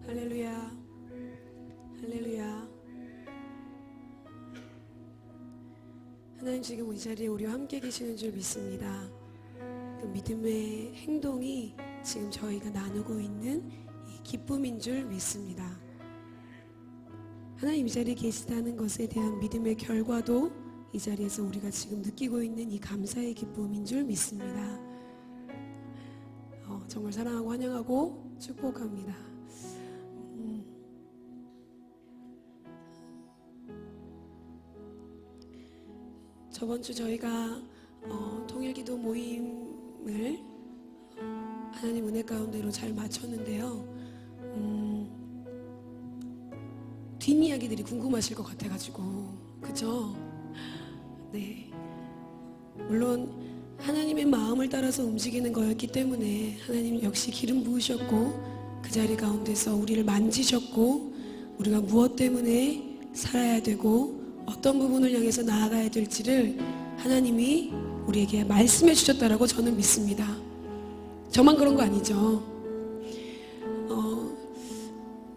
할렐루야, 할렐루야. 하나님 지금 이 자리에 우리와 함께 계시는 줄 믿습니다. 그 믿음의 행동이 지금 저희가 나누고 있는 이 기쁨인 줄 믿습니다. 하나님 이 자리에 계시다는 것에 대한 믿음의 결과도 이 자리에서 우리가 지금 느끼고 있는 이 감사의 기쁨인 줄 믿습니다. 정말 사랑하고 환영하고 축복합니다. 저번 주 저희가 통일기도 모임을 하나님 은혜 가운데로 잘 마쳤는데요. 뒷이야기들이 궁금하실 것 같아가지고, 그죠? 네. 물론 하나님의 마음을 따라서 움직이는 거였기 때문에 하나님 역시 기름 부으셨고 그 자리 가운데서 우리를 만지셨고 우리가 무엇 때문에 살아야 되고 어떤 부분을 향해서 나아가야 될지를 하나님이 우리에게 말씀해 주셨다라고 저는 믿습니다. 저만 그런 거 아니죠.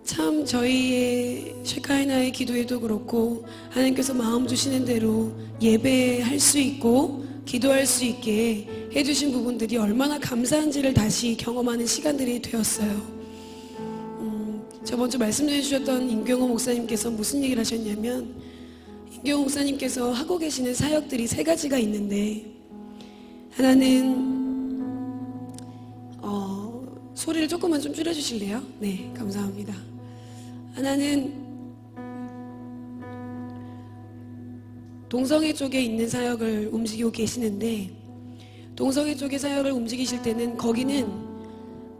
참 저희의 쉐카이나의 기도에도 그렇고 하나님께서 마음 주시는 대로 예배할 수 있고 기도할 수 있게 해주신 부분들이 얼마나 감사한지를 다시 경험하는 시간들이 되었어요. 저번 주 말씀해 주셨던 임경호 목사님께서 무슨 얘기를 하셨냐면, 임경호 목사님께서 하고 계시는 사역들이 3가지가 있는데, 하나는 소리를 조금만 좀 줄여주실래요? 네, 감사합니다. 하나는 동성애 쪽에 있는 사역을 움직이고 계시는데, 동성애 쪽의 사역을 움직이실 때는 거기는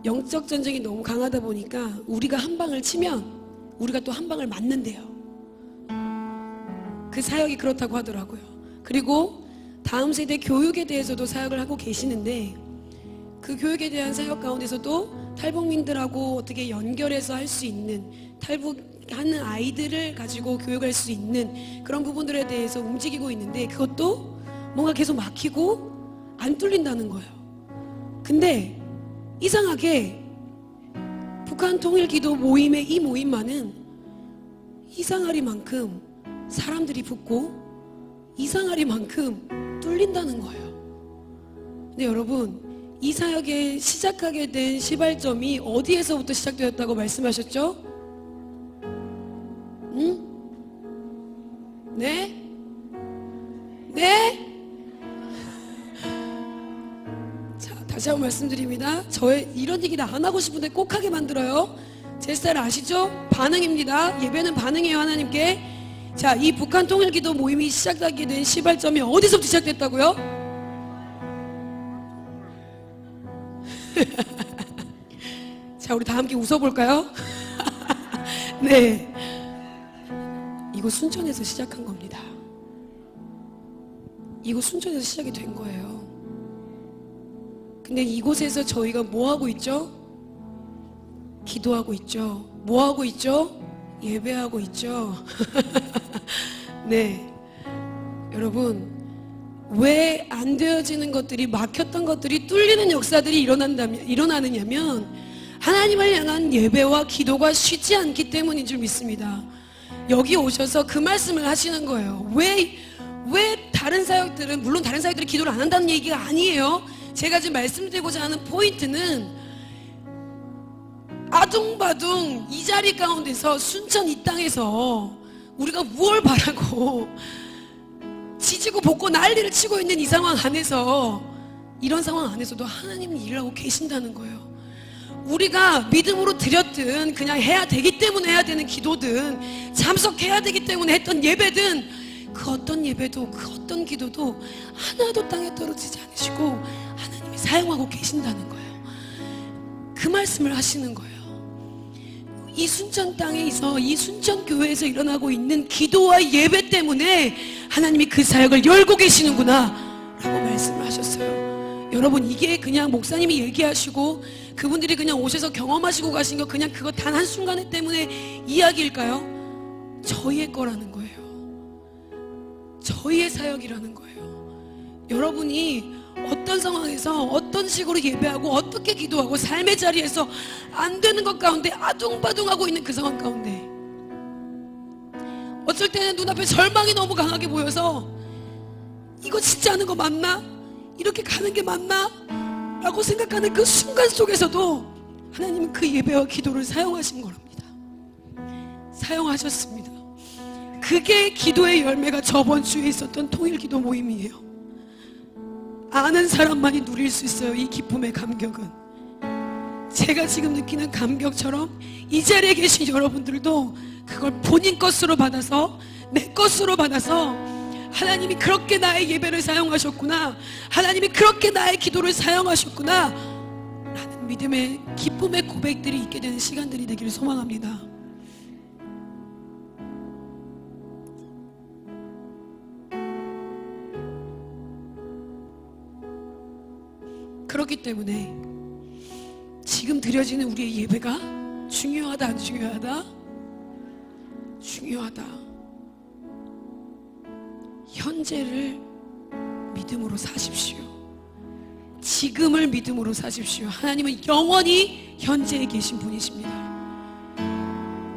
영적 전쟁이 너무 강하다 보니까 우리가 한 방을 치면 우리가 또 한 방을 맞는데요. 그 사역이 그렇다고 하더라고요. 그리고 다음 세대 교육에 대해서도 사역을 하고 계시는데, 그 교육에 대한 사역 가운데서도 탈북민들하고 어떻게 연결해서 할 수 있는, 탈북하는 아이들을 가지고 교육할 수 있는 그런 부분들에 대해서 움직이고 있는데, 그것도 뭔가 계속 막히고 안 뚫린다는 거예요. 근데 이상하게 북한 통일기도 모임의 이 모임만은 이상하리만큼 사람들이 붙고 이상하리만큼 뚫린다는 거예요. 근데 여러분, 이 사역에 시작하게 된 시발점이 어디에서부터 시작되었다고 말씀하셨죠? 응? 네? 네? 자, 다시 한번 말씀드립니다. 저의 이런 얘기는 안 하고 싶은데 꼭 하게 만들어요. 제 스타일 아시죠? 반응입니다. 예배는 반응이에요, 하나님께. 자, 이 북한 통일기도 모임이 시작하게 된 시발점이 어디서부터 시작됐다고요? 자, 우리 다 함께 웃어볼까요? 네, 이거 순천에서 시작한 겁니다. 이거 순천에서 시작이 된 거예요. 근데 이곳에서 저희가 뭐 하고 있죠? 기도하고 있죠. 뭐 하고 있죠? 예배하고 있죠. 네, 여러분, 왜 안 되어지는 것들이, 막혔던 것들이 뚫리는 역사들이 일어나느냐면 하나님을 향한 예배와 기도가 쉬지 않기 때문인 줄 믿습니다. 여기 오셔서 그 말씀을 하시는 거예요. 왜 다른 사역들은, 물론 다른 사역들이 기도를 안 한다는 얘기가 아니에요. 제가 지금 말씀드리고자 하는 포인트는 아둥바둥 이 자리 가운데서, 순천 이 땅에서 우리가 무엇을 바라고 지지고 볶고 난리를 치고 있는 이 상황 안에서, 이런 상황 안에서도 하나님은 일을 하고 계신다는 거예요. 우리가 믿음으로 드렸든 그냥 해야 되기 때문에 해야 되는 기도든 참석해야 되기 때문에 했던 예배든, 그 어떤 예배도 그 어떤 기도도 하나도 땅에 떨어지지 않으시고 하나님이 사용하고 계신다는 거예요. 그 말씀을 하시는 거예요. 이 순천 땅에서, 이 순천 교회에서 일어나고 있는 기도와 예배 때문에 하나님이 그 사역을 열고 계시는구나 라고 말씀을 하셨어요. 여러분, 이게 그냥 목사님이 얘기하시고 그분들이 그냥 오셔서 경험하시고 가신 거, 그냥 그거 단 한순간에 때문에 이야기일까요? 저희의 거라는 거예요. 저희의 사역이라는 거예요. 여러분이 어떤 상황에서 어떤 식으로 예배하고 어떻게 기도하고 삶의 자리에서 안 되는 것 가운데 아둥바둥하고 있는 그 상황 가운데 어쩔 때는 눈앞에 절망이 너무 강하게 보여서 이거 진짜 하는 거 맞나? 이렇게 가는 게 맞나? 라고 생각하는 그 순간 속에서도 하나님은 그 예배와 기도를 사용하신 거랍니다. 사용하셨습니다. 그게 기도의 열매가 저번 주에 있었던 통일기도 모임이에요. 아는 사람만이 누릴 수 있어요. 이 기쁨의 감격은. 제가 지금 느끼는 감격처럼 이 자리에 계신 여러분들도 그걸 본인 것으로 받아서 내 것으로 받아서 하나님이 그렇게 나의 예배를 사용하셨구나, 하나님이 그렇게 나의 기도를 사용하셨구나 라는 믿음의 기쁨의 고백들이 있게 되는 시간들이 되기를 소망합니다. 그렇기 때문에 지금 드려지는 우리의 예배가 중요하다 안 중요하다? 중요하다. 현재를 믿음으로 사십시오. 지금을 믿음으로 사십시오. 하나님은 영원히 현재에 계신 분이십니다.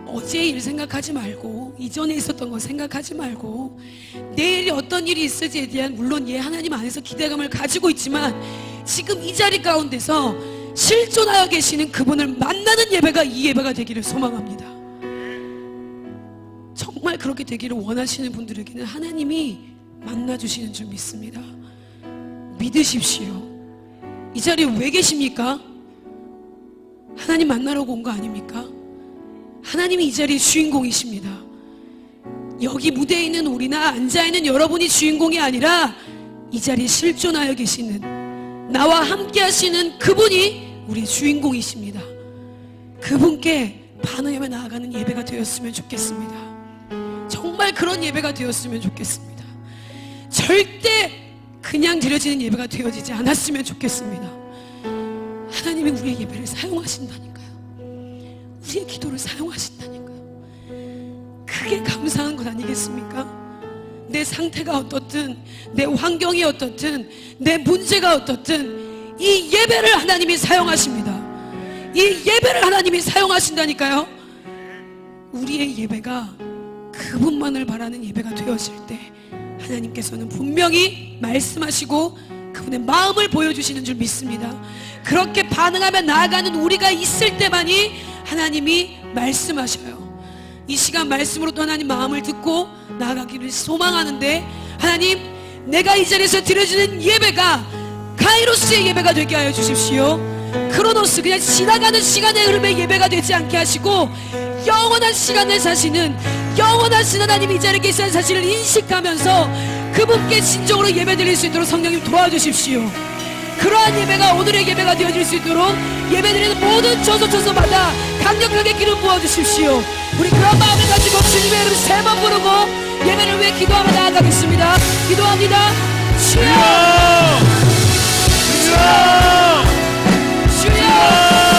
어제의 일 생각하지 말고 이전에 있었던 거 생각하지 말고 내일이 어떤 일이 있을지에 대한 물론 하나님 안에서 기대감을 가지고 있지만 지금 이 자리 가운데서 실존하여 계시는 그분을 만나는 예배가 이 예배가 되기를 소망합니다. 정말 그렇게 되기를 원하시는 분들에게는 하나님이 만나주시는 줄 믿습니다. 믿으십시오. 이 자리에 왜 계십니까? 하나님 만나려고 온 거 아닙니까? 하나님이 이 자리의 주인공이십니다. 여기 무대에 있는 우리나 앉아있는 여러분이 주인공이 아니라 이 자리에 실존하여 계시는 나와 함께 하시는 그분이 우리의 주인공이십니다. 그분께 반응하며 나아가는 예배가 되었으면 좋겠습니다. 정말 그런 예배가 되었으면 좋겠습니다. 절대 그냥 드려지는 예배가 되어지지 않았으면 좋겠습니다. 하나님이 우리의 예배를 사용하신다니까요. 우리의 기도를 사용하신다니까요. 그게 감사한 것 아니겠습니까? 내 상태가 어떻든 내 환경이 어떻든 내 문제가 어떻든 이 예배를 하나님이 사용하십니다. 이 예배를 하나님이 사용하신다니까요. 우리의 예배가 그분만을 바라는 예배가 되어질 때 하나님께서는 분명히 말씀하시고 그분의 마음을 보여주시는 줄 믿습니다. 그렇게 반응하며 나아가는 우리가 있을 때만이 하나님이 말씀하셔요. 이 시간 말씀으로 또 하나님 마음을 듣고 나아가기를 소망하는데 하나님 내가 이 자리에서 드려지는 예배가 카이로스의 예배가 되게 하여 주십시오. 크로노스 그냥 지나가는 시간의 흐름의 예배가 되지 않게 하시고 영원한 시간을 사시는 영원하신 하나님 이 자리에 계시는 사실을 인식하면서 그분께 진정으로 예배드릴 수 있도록 성령님 도와주십시오. 그러한 예배가 오늘의 예배가 되어질 수 있도록 예배드리는 모든 처소처소마다 강력하게 기름 부어주십시오. 우리 그런 마음을 가지고 주님의 이름 세 번 부르고 예배를 위해 기도하며 나아가겠습니다. 기도합니다. 주여 주여 주여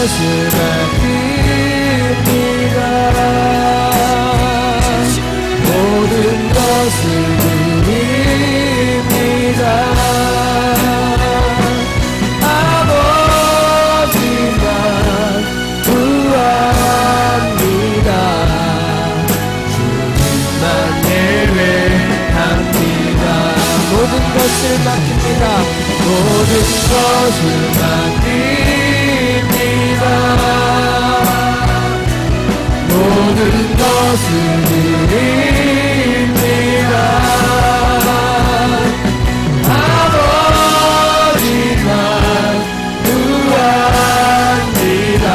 것을 맡깁니다. 모든 것을 드립니다. 아버지만 구합니다. 주님만 예배합니다. 모든 것을 맡깁니다. 모든 것을 맡깁니다. 모든 것을 드립니다. 아버지만 구합니다.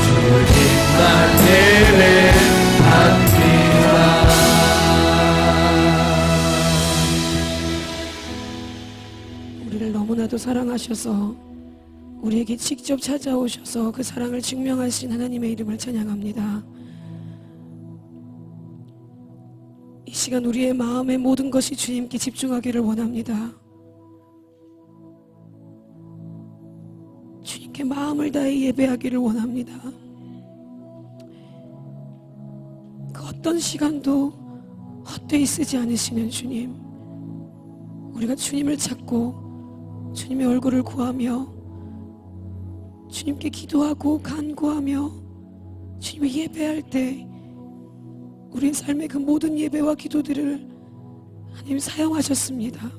주님만 예배합니다. 우리를 너무나도 사랑하셔서 우리에게 직접 찾아오셔서 그 사랑을 증명하신 하나님의 이름을 찬양합니다. 이 시간 우리의 마음의 모든 것이 주님께 집중하기를 원합니다. 주님께 마음을 다해 예배하기를 원합니다. 그 어떤 시간도 헛되이 쓰지 않으시는 주님, 우리가 주님을 찾고 주님의 얼굴을 구하며 주님께 기도하고 간구하며 주님을 예배할 때 우리의 삶의 그 모든 예배와 기도들을 하나님 사용하셨습니다.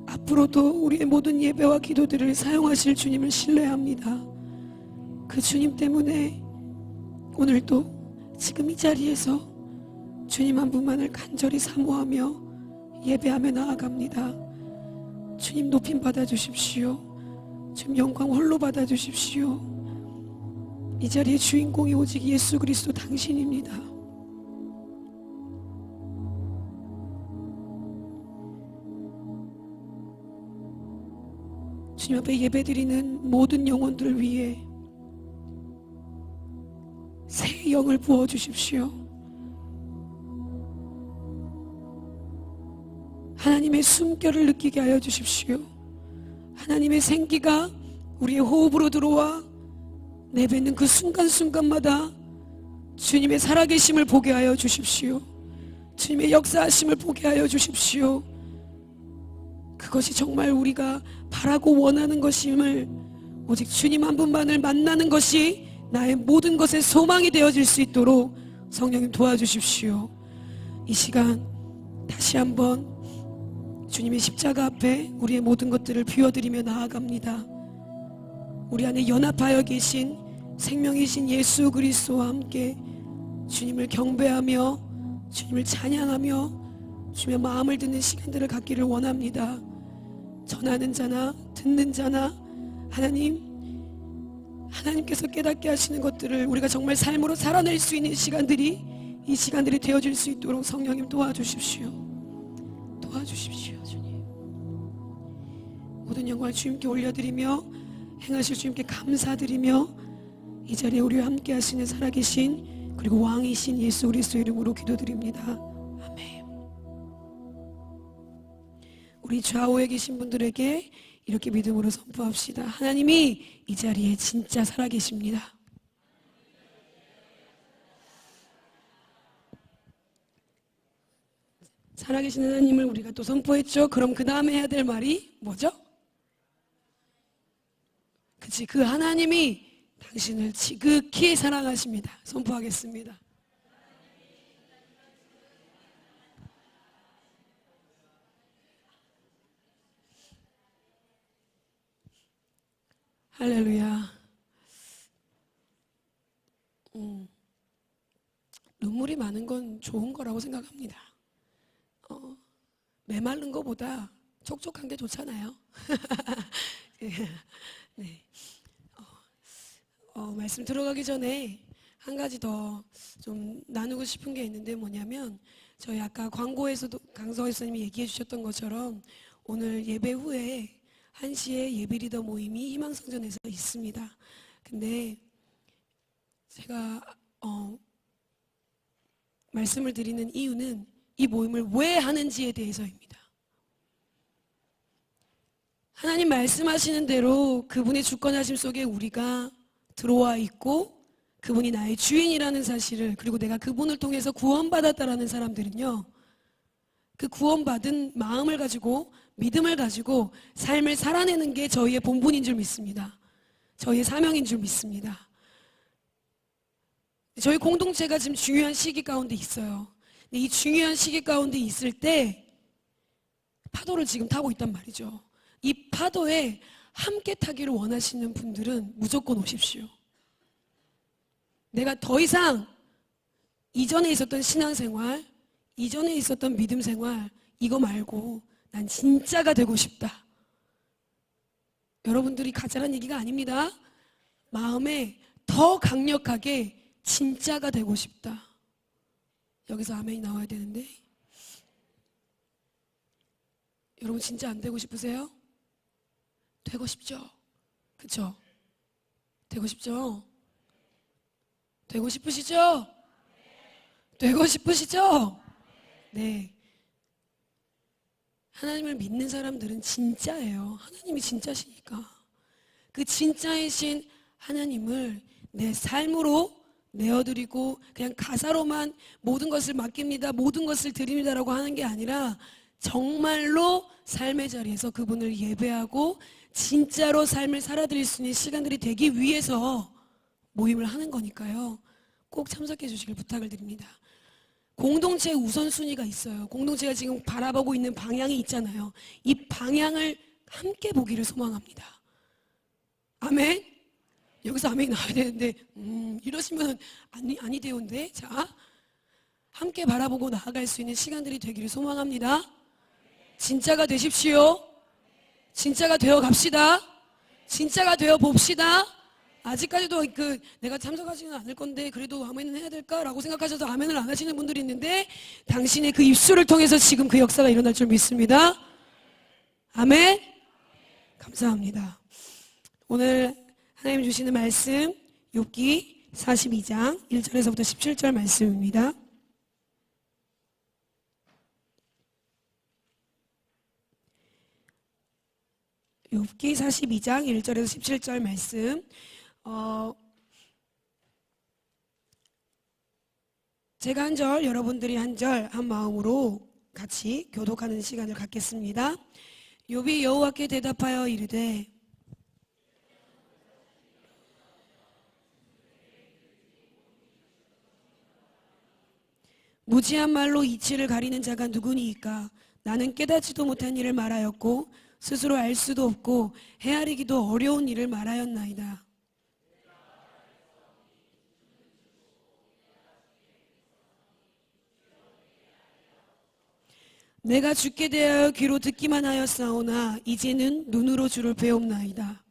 앞으로도 우리의 모든 예배와 기도들을 사용하실 주님을 신뢰합니다. 그 주님 때문에 오늘도 지금 이 자리에서 주님 한 분만을 간절히 사모하며 예배하며 나아갑니다. 주님 높임 받아주십시오. 주님 영광 홀로 받아주십시오. 이 자리의 주인공이 오직 예수 그리스도 당신입니다. 주님 앞에 예배드리는 모든 영혼들을 위해 새 영을 부어주십시오. 하나님의 숨결을 느끼게 하여 주십시오. 하나님의 생기가 우리의 호흡으로 들어와 내뱉는 그 순간순간마다 주님의 살아계심을 보게 하여 주십시오. 주님의 역사하심을 보게 하여 주십시오. 그것이 정말 우리가 바라고 원하는 것임을, 오직 주님 한 분만을 만나는 것이 나의 모든 것의 소망이 되어질 수 있도록 성령님 도와주십시오. 이 시간 다시 한번 주님의 십자가 앞에 우리의 모든 것들을 비워드리며 나아갑니다. 우리 안에 연합하여 계신 생명이신 예수 그리스도와 함께 주님을 경배하며 주님을 찬양하며 주님의 마음을 듣는 시간들을 갖기를 원합니다. 전하는 자나 듣는 자나 하나님께서 깨닫게 하시는 것들을 우리가 정말 삶으로 살아낼 수 있는 시간들이, 이 시간들이 되어질 수 있도록 성령님 도와주십시오. 도와주십시오. 주님, 모든 영광을 주님께 올려드리며 행하실 주님께 감사드리며 이 자리에 우리와 함께 하시는 살아계신 그리고 왕이신 예수 그리스도 이름으로 기도드립니다. 아멘. 우리 좌우에 계신 분들에게 이렇게 믿음으로 선포합시다. 하나님이 이 자리에 진짜 살아계십니다. 살아계신 하나님을 우리가 또 선포했죠. 그럼 그 다음에 해야 될 말이 뭐죠? 그치, 그 하나님이 당신을 지극히 사랑하십니다. 선포하겠습니다. 할렐루야. 눈물이 많은 건 좋은 거라고 생각합니다. 메마른 거보다 촉촉한 게 좋잖아요. 네. 말씀 들어가기 전에 한 가지 더 좀 나누고 싶은 게 있는데 뭐냐면, 저희 아까 광고에서도 강성호 선생님이 얘기해 주셨던 것처럼 오늘 예배 후에 1시에 예비 리더 모임이 희망성전에서 있습니다. 근데 제가 말씀을 드리는 이유는 이 모임을 왜 하는지에 대해서입니다. 하나님 말씀하시는 대로 그분의 주권하심 속에 우리가 들어와 있고 그분이 나의 주인이라는 사실을, 그리고 내가 그분을 통해서 구원받았다라는 사람들은요, 그 구원받은 마음을 가지고 믿음을 가지고 삶을 살아내는 게 저희의 본분인 줄 믿습니다. 저희의 사명인 줄 믿습니다. 저희 공동체가 지금 중요한 시기 가운데 있어요. 근데 이 중요한 시기 가운데 있을 때 파도를 지금 타고 있단 말이죠. 이 파도에 함께 타기를 원하시는 분들은 무조건 오십시오. 내가 더 이상 이전에 있었던 신앙생활, 이전에 있었던 믿음생활 이거 말고 난 진짜가 되고 싶다. 여러분들이 가짜란 얘기가 아닙니다. 마음에 더 강력하게 진짜가 되고 싶다. 여기서 아멘이 나와야 되는데, 여러분 진짜 안 되고 싶으세요? 되고 싶죠? 그쵸? 되고 싶죠? 되고 싶으시죠? 되고 싶으시죠? 네. 하나님을 믿는 사람들은 진짜예요. 하나님이 진짜시니까. 그 진짜이신 하나님을 내 삶으로 내어드리고 그냥 가사로만 모든 것을 맡깁니다, 모든 것을 드립니다라고 하는 게 아니라 정말로 삶의 자리에서 그분을 예배하고 진짜로 삶을 살아드릴 수 있는 시간들이 되기 위해서 모임을 하는 거니까요. 꼭 참석해 주시길 부탁을 드립니다. 공동체의 우선순위가 있어요. 공동체가 지금 바라보고 있는 방향이 있잖아요. 이 방향을 함께 보기를 소망합니다. 아멘? 여기서 아멘이 나와야 되는데 이러시면 아니 되는데. 자, 함께 바라보고 나아갈 수 있는 시간들이 되기를 소망합니다. 진짜가 되십시오. 진짜가 되어 갑시다. 진짜가 되어 봅시다. 아직까지도 내가 참석하지는 않을 건데 그래도 아멘은 해야 될까라고 생각하셔서 아멘을 안 하시는 분들이 있는데, 당신의 그 입술을 통해서 지금 그 역사가 일어날 줄 믿습니다. 아멘. 감사합니다. 오늘 하나님 주시는 말씀 욥기 42장 1절에서부터 17절 말씀입니다. 욥기 42장 1절에서 17절 말씀. 제가 한 절, 여러분들이 한 절, 한 마음으로 같이 교독하는 시간을 갖겠습니다. 욥이 여호와께 대답하여 이르되 무지한 말로 이치를 가리는 자가 누구니이까? 나는 깨닫지도 못한 일을 말하였고 스스로 알 수도 없고 헤아리기도 어려운 일을 말하였나이다. 내가 주께 대하여 귀로 듣기만 하였사오나 이제는 눈으로 주를 배옵나이다.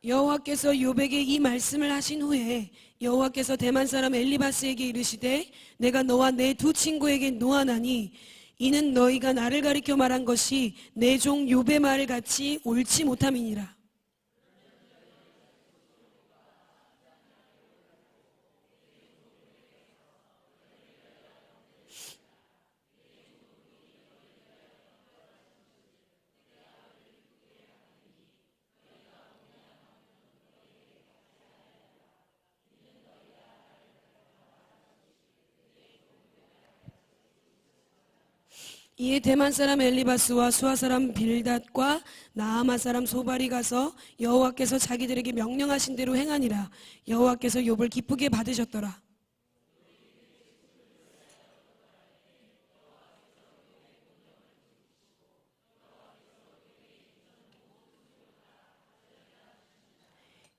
여호와께서 욥에게 이 말씀을 하신 후에 여호와께서 대만 사람 엘리바스에게 이르시되 내가 너와 내 두 친구에게 노하나니 이는 너희가 나를 가리켜 말한 것이 내 종 욥의 말을 같이 옳지 못함이니라. 이에 대만 사람 엘리바스와 수아 사람 빌닷과 나아마 사람 소발이 가서 여호와께서 자기들에게 명령하신 대로 행하니라. 여호와께서 욥을 기쁘게 받으셨더라.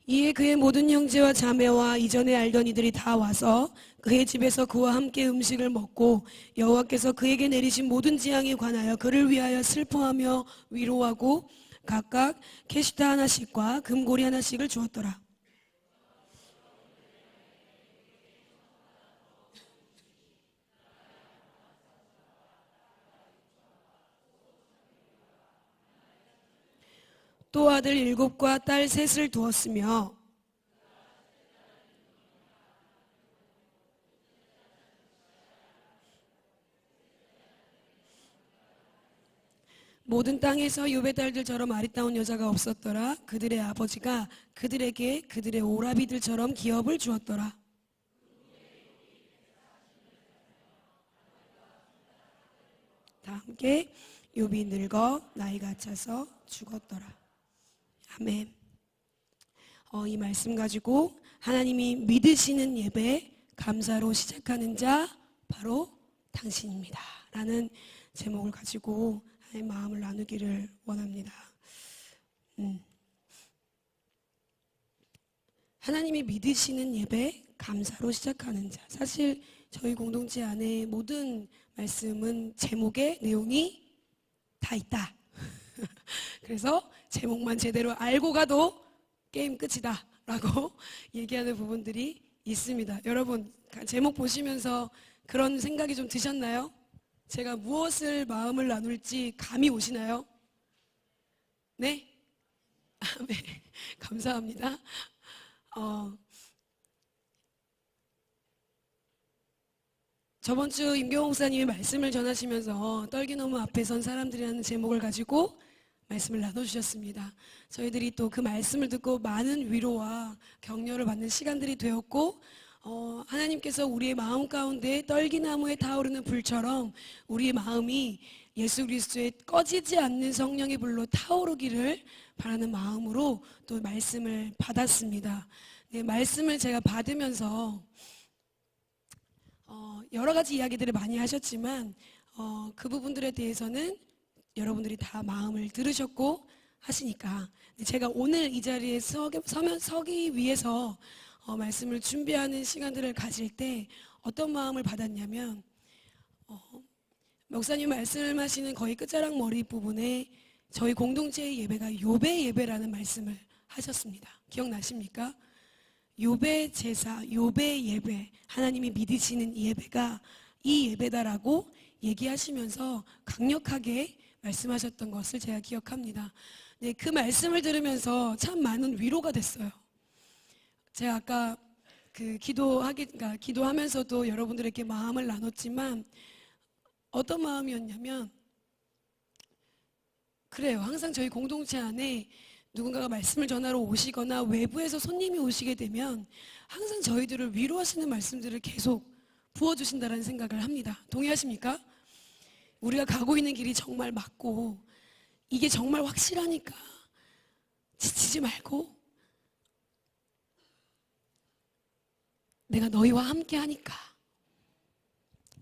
이에 그의 모든 형제와 자매와 이전에 알던 이들이 다 와서 그의 집에서 그와 함께 음식을 먹고 여호와께서 그에게 내리신 모든 재앙에 관하여 그를 위하여 슬퍼하며 위로하고 각각 캐시타 하나씩과 금고리 하나씩을 주었더라. 또 아들 7과 딸 3을 두었으며 모든 땅에서 욥의 딸들처럼 아리따운 여자가 없었더라. 그들의 아버지가 그들에게 그들의 오라비들처럼 기업을 주었더라. 다 함께 욥이 늙어 나이가 차서 죽었더라. 아멘. 이 말씀 가지고 하나님이 믿으시는 예배 감사로 시작하는 자 바로 당신입니다 라는 제목을 가지고 하나님의 마음을 나누기를 원합니다. 하나님이 믿으시는 예배 감사로 시작하는 자. 사실 저희 공동체 안에 모든 말씀은 제목에 내용이 다 있다. 그래서 제목만 제대로 알고 가도 게임 끝이다 라고 얘기하는 부분들이 있습니다. 여러분 제목 보시면서 그런 생각이 좀 드셨나요? 제가 무엇을 마음을 나눌지 감이 오시나요? 네? 네. 감사합니다. 저번 주 임경호 목사님이 말씀을 전하시면서 떨기너무 앞에 선 사람들이라는 제목을 가지고 말씀을 나눠주셨습니다. 저희들이 또 그 말씀을 듣고 많은 위로와 격려를 받는 시간들이 되었고 하나님께서 우리의 마음 가운데 떨기나무에 타오르는 불처럼 우리의 마음이 예수 그리스도의 꺼지지 않는 성령의 불로 타오르기를 바라는 마음으로 또 말씀을 받았습니다. 네, 말씀을 제가 받으면서 여러 가지 이야기들을 많이 하셨지만 그 부분들에 대해서는 여러분들이 다 마음을 들으셨고 하시니까 제가 오늘 이 자리에 서기 위해서 말씀을 준비하는 시간들을 가질 때 어떤 마음을 받았냐면 목사님 말씀하시는 거의 끝자락 머리 부분에 저희 공동체의 예배가 욥의 예배라는 말씀을 하셨습니다. 기억나십니까? 욥의 제사, 욥의 예배, 하나님이 믿으시는 예배가 이 예배다라고 얘기하시면서 강력하게 말씀하셨던 것을 제가 기억합니다. 네, 그 말씀을 들으면서 참 많은 위로가 됐어요. 제가 아까 기도하면서도 여러분들에게 마음을 나눴지만 어떤 마음이었냐면 그래요. 항상 저희 공동체 안에 누군가가 말씀을 전하러 오시거나 외부에서 손님이 오시게 되면 항상 저희들을 위로하시는 말씀들을 계속 부어주신다는 생각을 합니다. 동의하십니까? 우리가 가고 있는 길이 정말 맞고 이게 정말 확실하니까 지치지 말고 내가 너희와 함께 하니까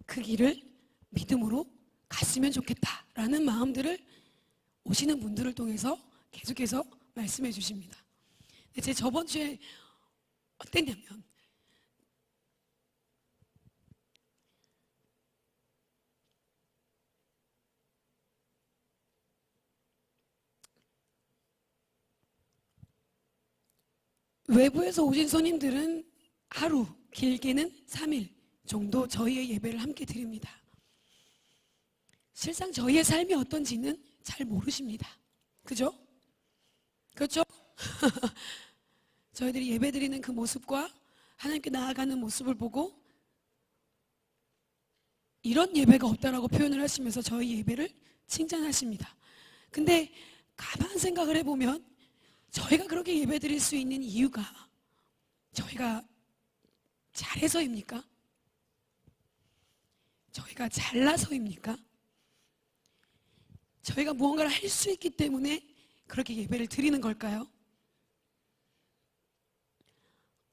그 길을 믿음으로 갔으면 좋겠다라는 마음들을 오시는 분들을 통해서 계속해서 말씀해 주십니다. 제 저번 주에 어땠냐면 외부에서 오신 손님들은 하루, 길게는 3일 정도 저희의 예배를 함께 드립니다. 실상 저희의 삶이 어떤지는 잘 모르십니다. 그죠? 그렇죠? 저희들이 예배 드리는 그 모습과 하나님께 나아가는 모습을 보고 이런 예배가 없다라고 표현을 하시면서 저희 예배를 칭찬하십니다. 근데 가만 생각을 해보면 저희가 그렇게 예배 드릴 수 있는 이유가 저희가 잘해서입니까? 저희가 잘나서입니까? 저희가 무언가를 할 수 있기 때문에 그렇게 예배를 드리는 걸까요?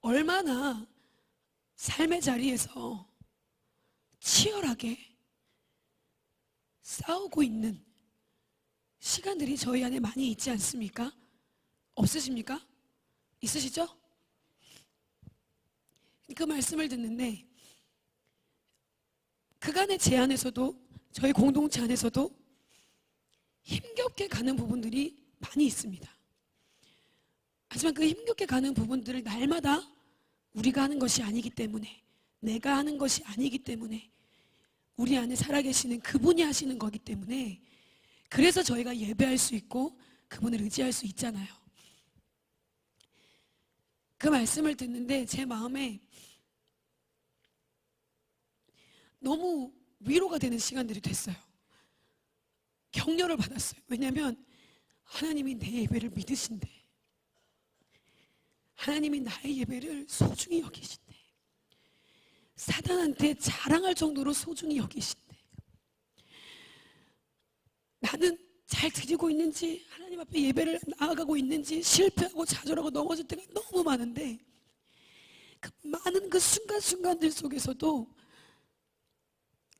얼마나 삶의 자리에서 치열하게 싸우고 있는 시간들이 저희 안에 많이 있지 않습니까? 없으십니까? 있으시죠? 그 말씀을 듣는데 그간의 제안에서도 저희 공동체 안에서도 힘겹게 가는 부분들이 많이 있습니다. 하지만 그 힘겹게 가는 부분들을 날마다 우리가 하는 것이 아니기 때문에 내가 하는 것이 아니기 때문에 우리 안에 살아계시는 그분이 하시는 거기 때문에 그래서 저희가 예배할 수 있고 그분을 의지할 수 있잖아요. 그 말씀을 듣는데 제 마음에 너무 위로가 되는 시간들이 됐어요. 격려를 받았어요. 왜냐하면 하나님이 내 예배를 믿으신대. 하나님이 나의 예배를 소중히 여기신대. 사단한테 자랑할 정도로 소중히 여기신대. 나는 잘 드리고 있는지, 하나님 앞에 예배를 나아가고 있는지, 실패하고 좌절하고 넘어질 때가 너무 많은데, 그 많은 그 순간순간들 속에서도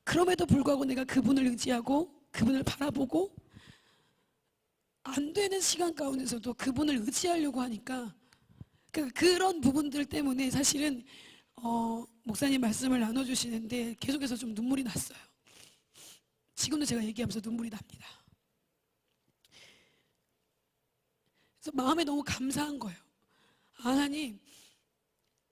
그럼에도 불구하고 내가 그분을 의지하고 그분을 바라보고 안 되는 시간 가운데서도 그분을 의지하려고 하니까 그런 부분들 때문에 사실은 목사님 말씀을 나눠주시는데 계속해서 좀 눈물이 났어요. 지금도 제가 얘기하면서 눈물이 납니다. 그래서 마음에 너무 감사한 거예요. 하나님,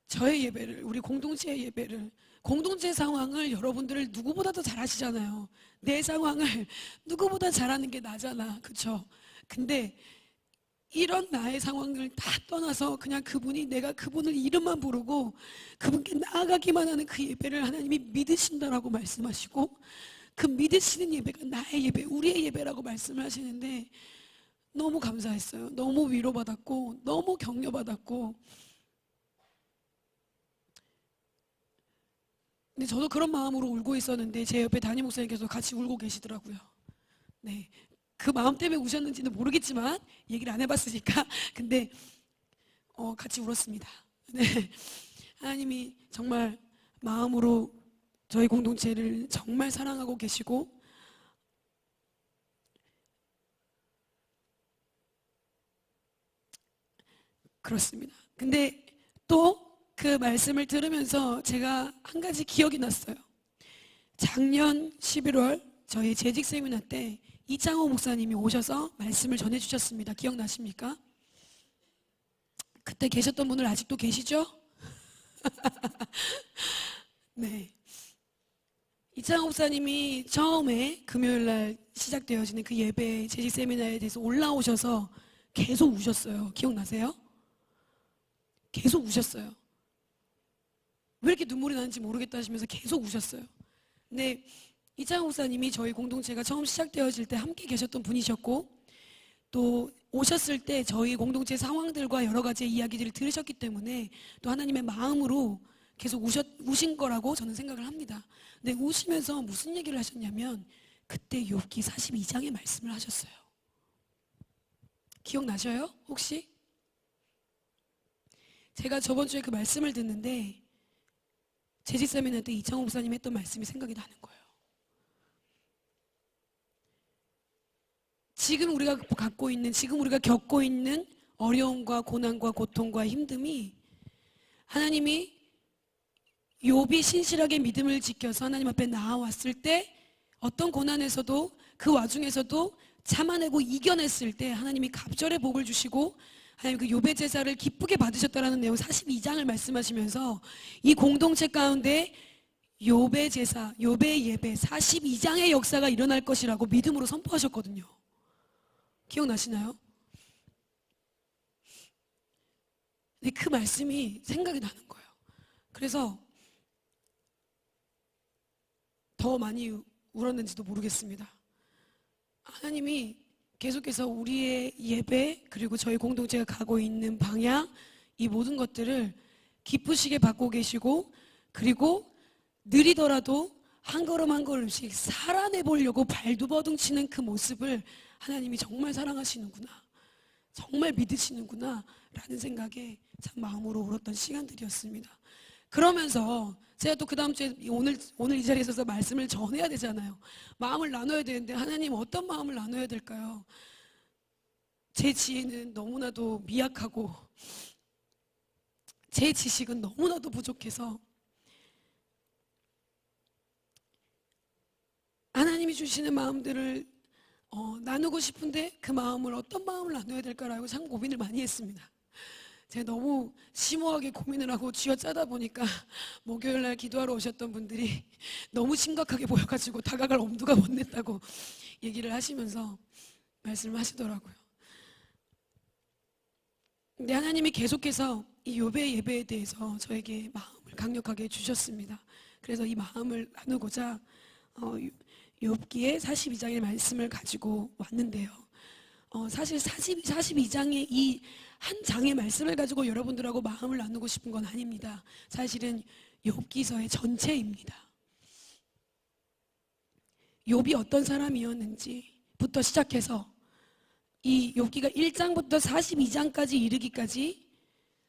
저의 예배를, 우리 공동체의 예배를, 공동체 상황을 여러분들을 누구보다도 잘 아시잖아요. 내 상황을 누구보다 잘하는 게 나잖아. 그쵸? 근데 이런 나의 상황을 다 떠나서 그냥 내가 그분을 이름만 부르고 그분께 나아가기만 하는 그 예배를 하나님이 믿으신다라고 말씀하시고, 그 믿으시는 예배가 나의 예배, 우리의 예배라고 말씀을 하시는데 너무 감사했어요. 너무 위로받았고 너무 격려받았고. 근데 저도 그런 마음으로 울고 있었는데 제 옆에 담임 목사님께서 같이 울고 계시더라고요. 네, 그 마음 때문에 우셨는지는 모르겠지만 얘기를 안 해봤으니까 근데 같이 울었습니다. 네, 하나님이 정말 마음으로 저희 공동체를 정말 사랑하고 계시고 그렇습니다. 근데 또 그 말씀을 들으면서 제가 한 가지 기억이 났어요. 작년 11월 저희 재직 세미나 때 이창호 목사님이 오셔서 말씀을 전해주셨습니다. 기억나십니까? 그때 계셨던 분들 아직도 계시죠? 네. 이창호 목사님이 처음에 금요일날 시작되어지는 그 예배 재직 세미나에 대해서 올라오셔서 계속 우셨어요. 기억나세요? 계속 우셨어요. 왜 이렇게 눈물이 나는지 모르겠다 하시면서 계속 우셨어요. 근데 이창호 목사님이 저희 공동체가 처음 시작되어질 때 함께 계셨던 분이셨고, 또 오셨을 때 저희 공동체 상황들과 여러 가지 이야기들을 들으셨기 때문에 또 하나님의 마음으로 계속 우신 거라고 저는 생각을 합니다. 근데 우시면서 무슨 얘기를 하셨냐면 그때 욥기 42장의 말씀을 하셨어요. 기억나셔요? 혹시? 제가 저번 주에 그 말씀을 듣는데 재직 세미나 때 이창호 목사님 했던 말씀이 생각이 나는 거예요. 지금 우리가 갖고 있는, 지금 우리가 겪고 있는 어려움과 고난과 고통과 힘듦이 하나님이 욥이 신실하게 믿음을 지켜서 하나님 앞에 나아왔을 때 어떤 고난에서도 그 와중에서도 참아내고 이겨냈을 때 하나님이 갑절의 복을 주시고 하나님 그 욥의 제사를 기쁘게 받으셨다라는 내용 42장을 말씀하시면서 이 공동체 가운데 욥의 제사, 욥의 예배 42장의 역사가 일어날 것이라고 믿음으로 선포하셨거든요. 기억나시나요? 근데 그 말씀이 생각이 나는 거예요. 그래서 더 많이 울었는지도 모르겠습니다. 하나님이 계속해서 우리의 예배 그리고 저희 공동체가 가고 있는 방향, 이 모든 것들을 기쁘시게 받고 계시고, 그리고 느리더라도 한 걸음 한 걸음씩 살아내 보려고 발두버둥 치는 그 모습을 하나님이 정말 사랑하시는구나, 정말 믿으시는구나 라는 생각에 참 마음으로 울었던 시간들이었습니다. 그러면서 제가 또 그 다음 주에 오늘 이 자리에 서서 말씀을 전해야 되잖아요. 마음을 나눠야 되는데 하나님 어떤 마음을 나눠야 될까요? 제 지혜는 너무나도 미약하고 제 지식은 너무나도 부족해서 하나님이 주시는 마음들을 나누고 싶은데 그 마음을 어떤 마음을 나눠야 될까라고 참 고민을 많이 했습니다. 제가 너무 심오하게 고민을 하고 쥐어짜다 보니까 목요일날 기도하러 오셨던 분들이 너무 심각하게 보여가지고 다가갈 엄두가 못 냈다고 얘기를 하시면서 말씀을 하시더라고요. 근데 하나님이 계속해서 이 욥의 예배에 대해서 저에게 마음을 강력하게 주셨습니다. 그래서 이 마음을 나누고자 욥기의 42장의 말씀을 가지고 왔는데요. 사실 42장의 이 한 장의 말씀을 가지고 여러분들하고 마음을 나누고 싶은 건 아닙니다. 사실은 욥기서의 전체입니다. 욥이 어떤 사람이었는지부터 시작해서 이 욥기가 1장부터 42장까지 이르기까지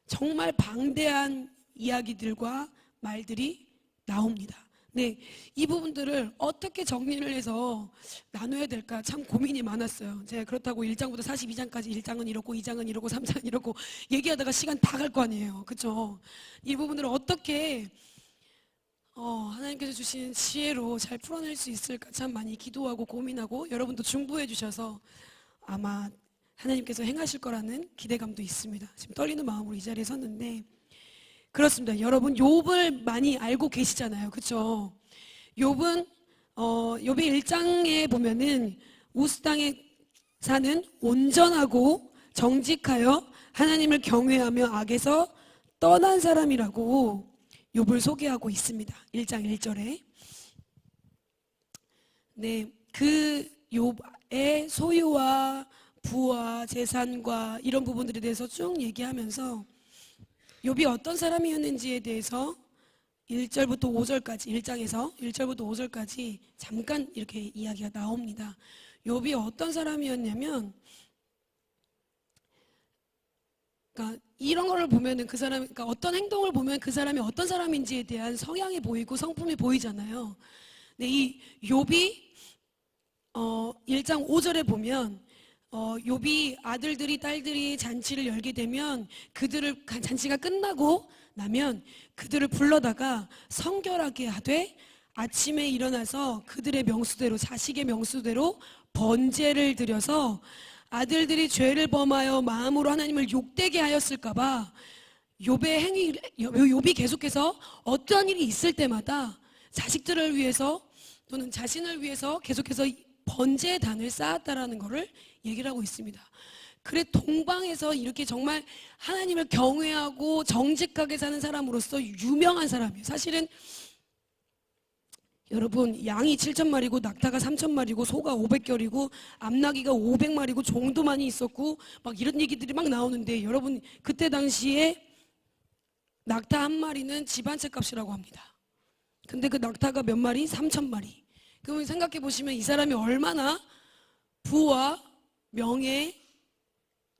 정말 방대한 이야기들과 말들이 나옵니다. 네, 이 부분들을 어떻게 정리를 해서 나눠야 될까 참 고민이 많았어요. 제가 그렇다고 1장부터 42장까지 1장은 이렇고 2장은 이렇고 3장은 이렇고 얘기하다가 시간 다 갈 거 아니에요. 그렇죠? 이 부분들을 어떻게 하나님께서 주신 지혜로 잘 풀어낼 수 있을까 참 많이 기도하고 고민하고 여러분도 중보해 주셔서 아마 하나님께서 행하실 거라는 기대감도 있습니다. 지금 떨리는 마음으로 이 자리에 섰는데 그렇습니다. 여러분 욥을 많이 알고 계시잖아요. 그렇죠? 욥은 욥의 1장에 보면은 우스 땅에 사는 온전하고 정직하여 하나님을 경외하며 악에서 떠난 사람이라고 욥을 소개하고 있습니다. 1장 1절에. 네, 그 욥의 소유와 부와 재산과 이런 부분들에 대해서 쭉 얘기하면서 욥이 어떤 사람이었는지에 대해서 1절부터 5절까지 1장에서 1절부터 5절까지 잠깐 이렇게 이야기가 나옵니다. 욥이 어떤 사람이었냐면 그러니까 이런 거를 보면은 그 사람 그러니까 어떤 행동을 보면 그 사람이 어떤 사람인지에 대한 성향이 보이고 성품이 보이잖아요. 근데 이 욥이 1장 5절에 보면 욥이 아들들이 딸들이 잔치를 열게 되면 그들을 잔치가 끝나고 나면 그들을 불러다가 성결하게 하되 아침에 일어나서 그들의 명수대로 자식의 명수대로 번제를 드려서 아들들이 죄를 범하여 마음으로 하나님을 욕되게 하였을까봐 욥이 계속해서 어떠한 일이 있을 때마다 자식들을 위해서 또는 자신을 위해서 계속해서 번제단을 쌓았다라는 것을 얘기를 하고 있습니다. 그래 동방에서 이렇게 정말 하나님을 경외하고 정직하게 사는 사람으로서 유명한 사람이에요. 사실은 여러분 양이 7,000마리고 낙타가 3,000마리고 소가 500결이고 암나귀가 500마리고 종도 많이 있었고 막 이런 얘기들이 막 나오는데 여러분 그때 당시에 낙타 한 마리는 집 한 채 값이라고 합니다. 근데 그 낙타가 몇 마리? 3,000마리. 그러면 생각해 보시면 이 사람이 얼마나 부와 명예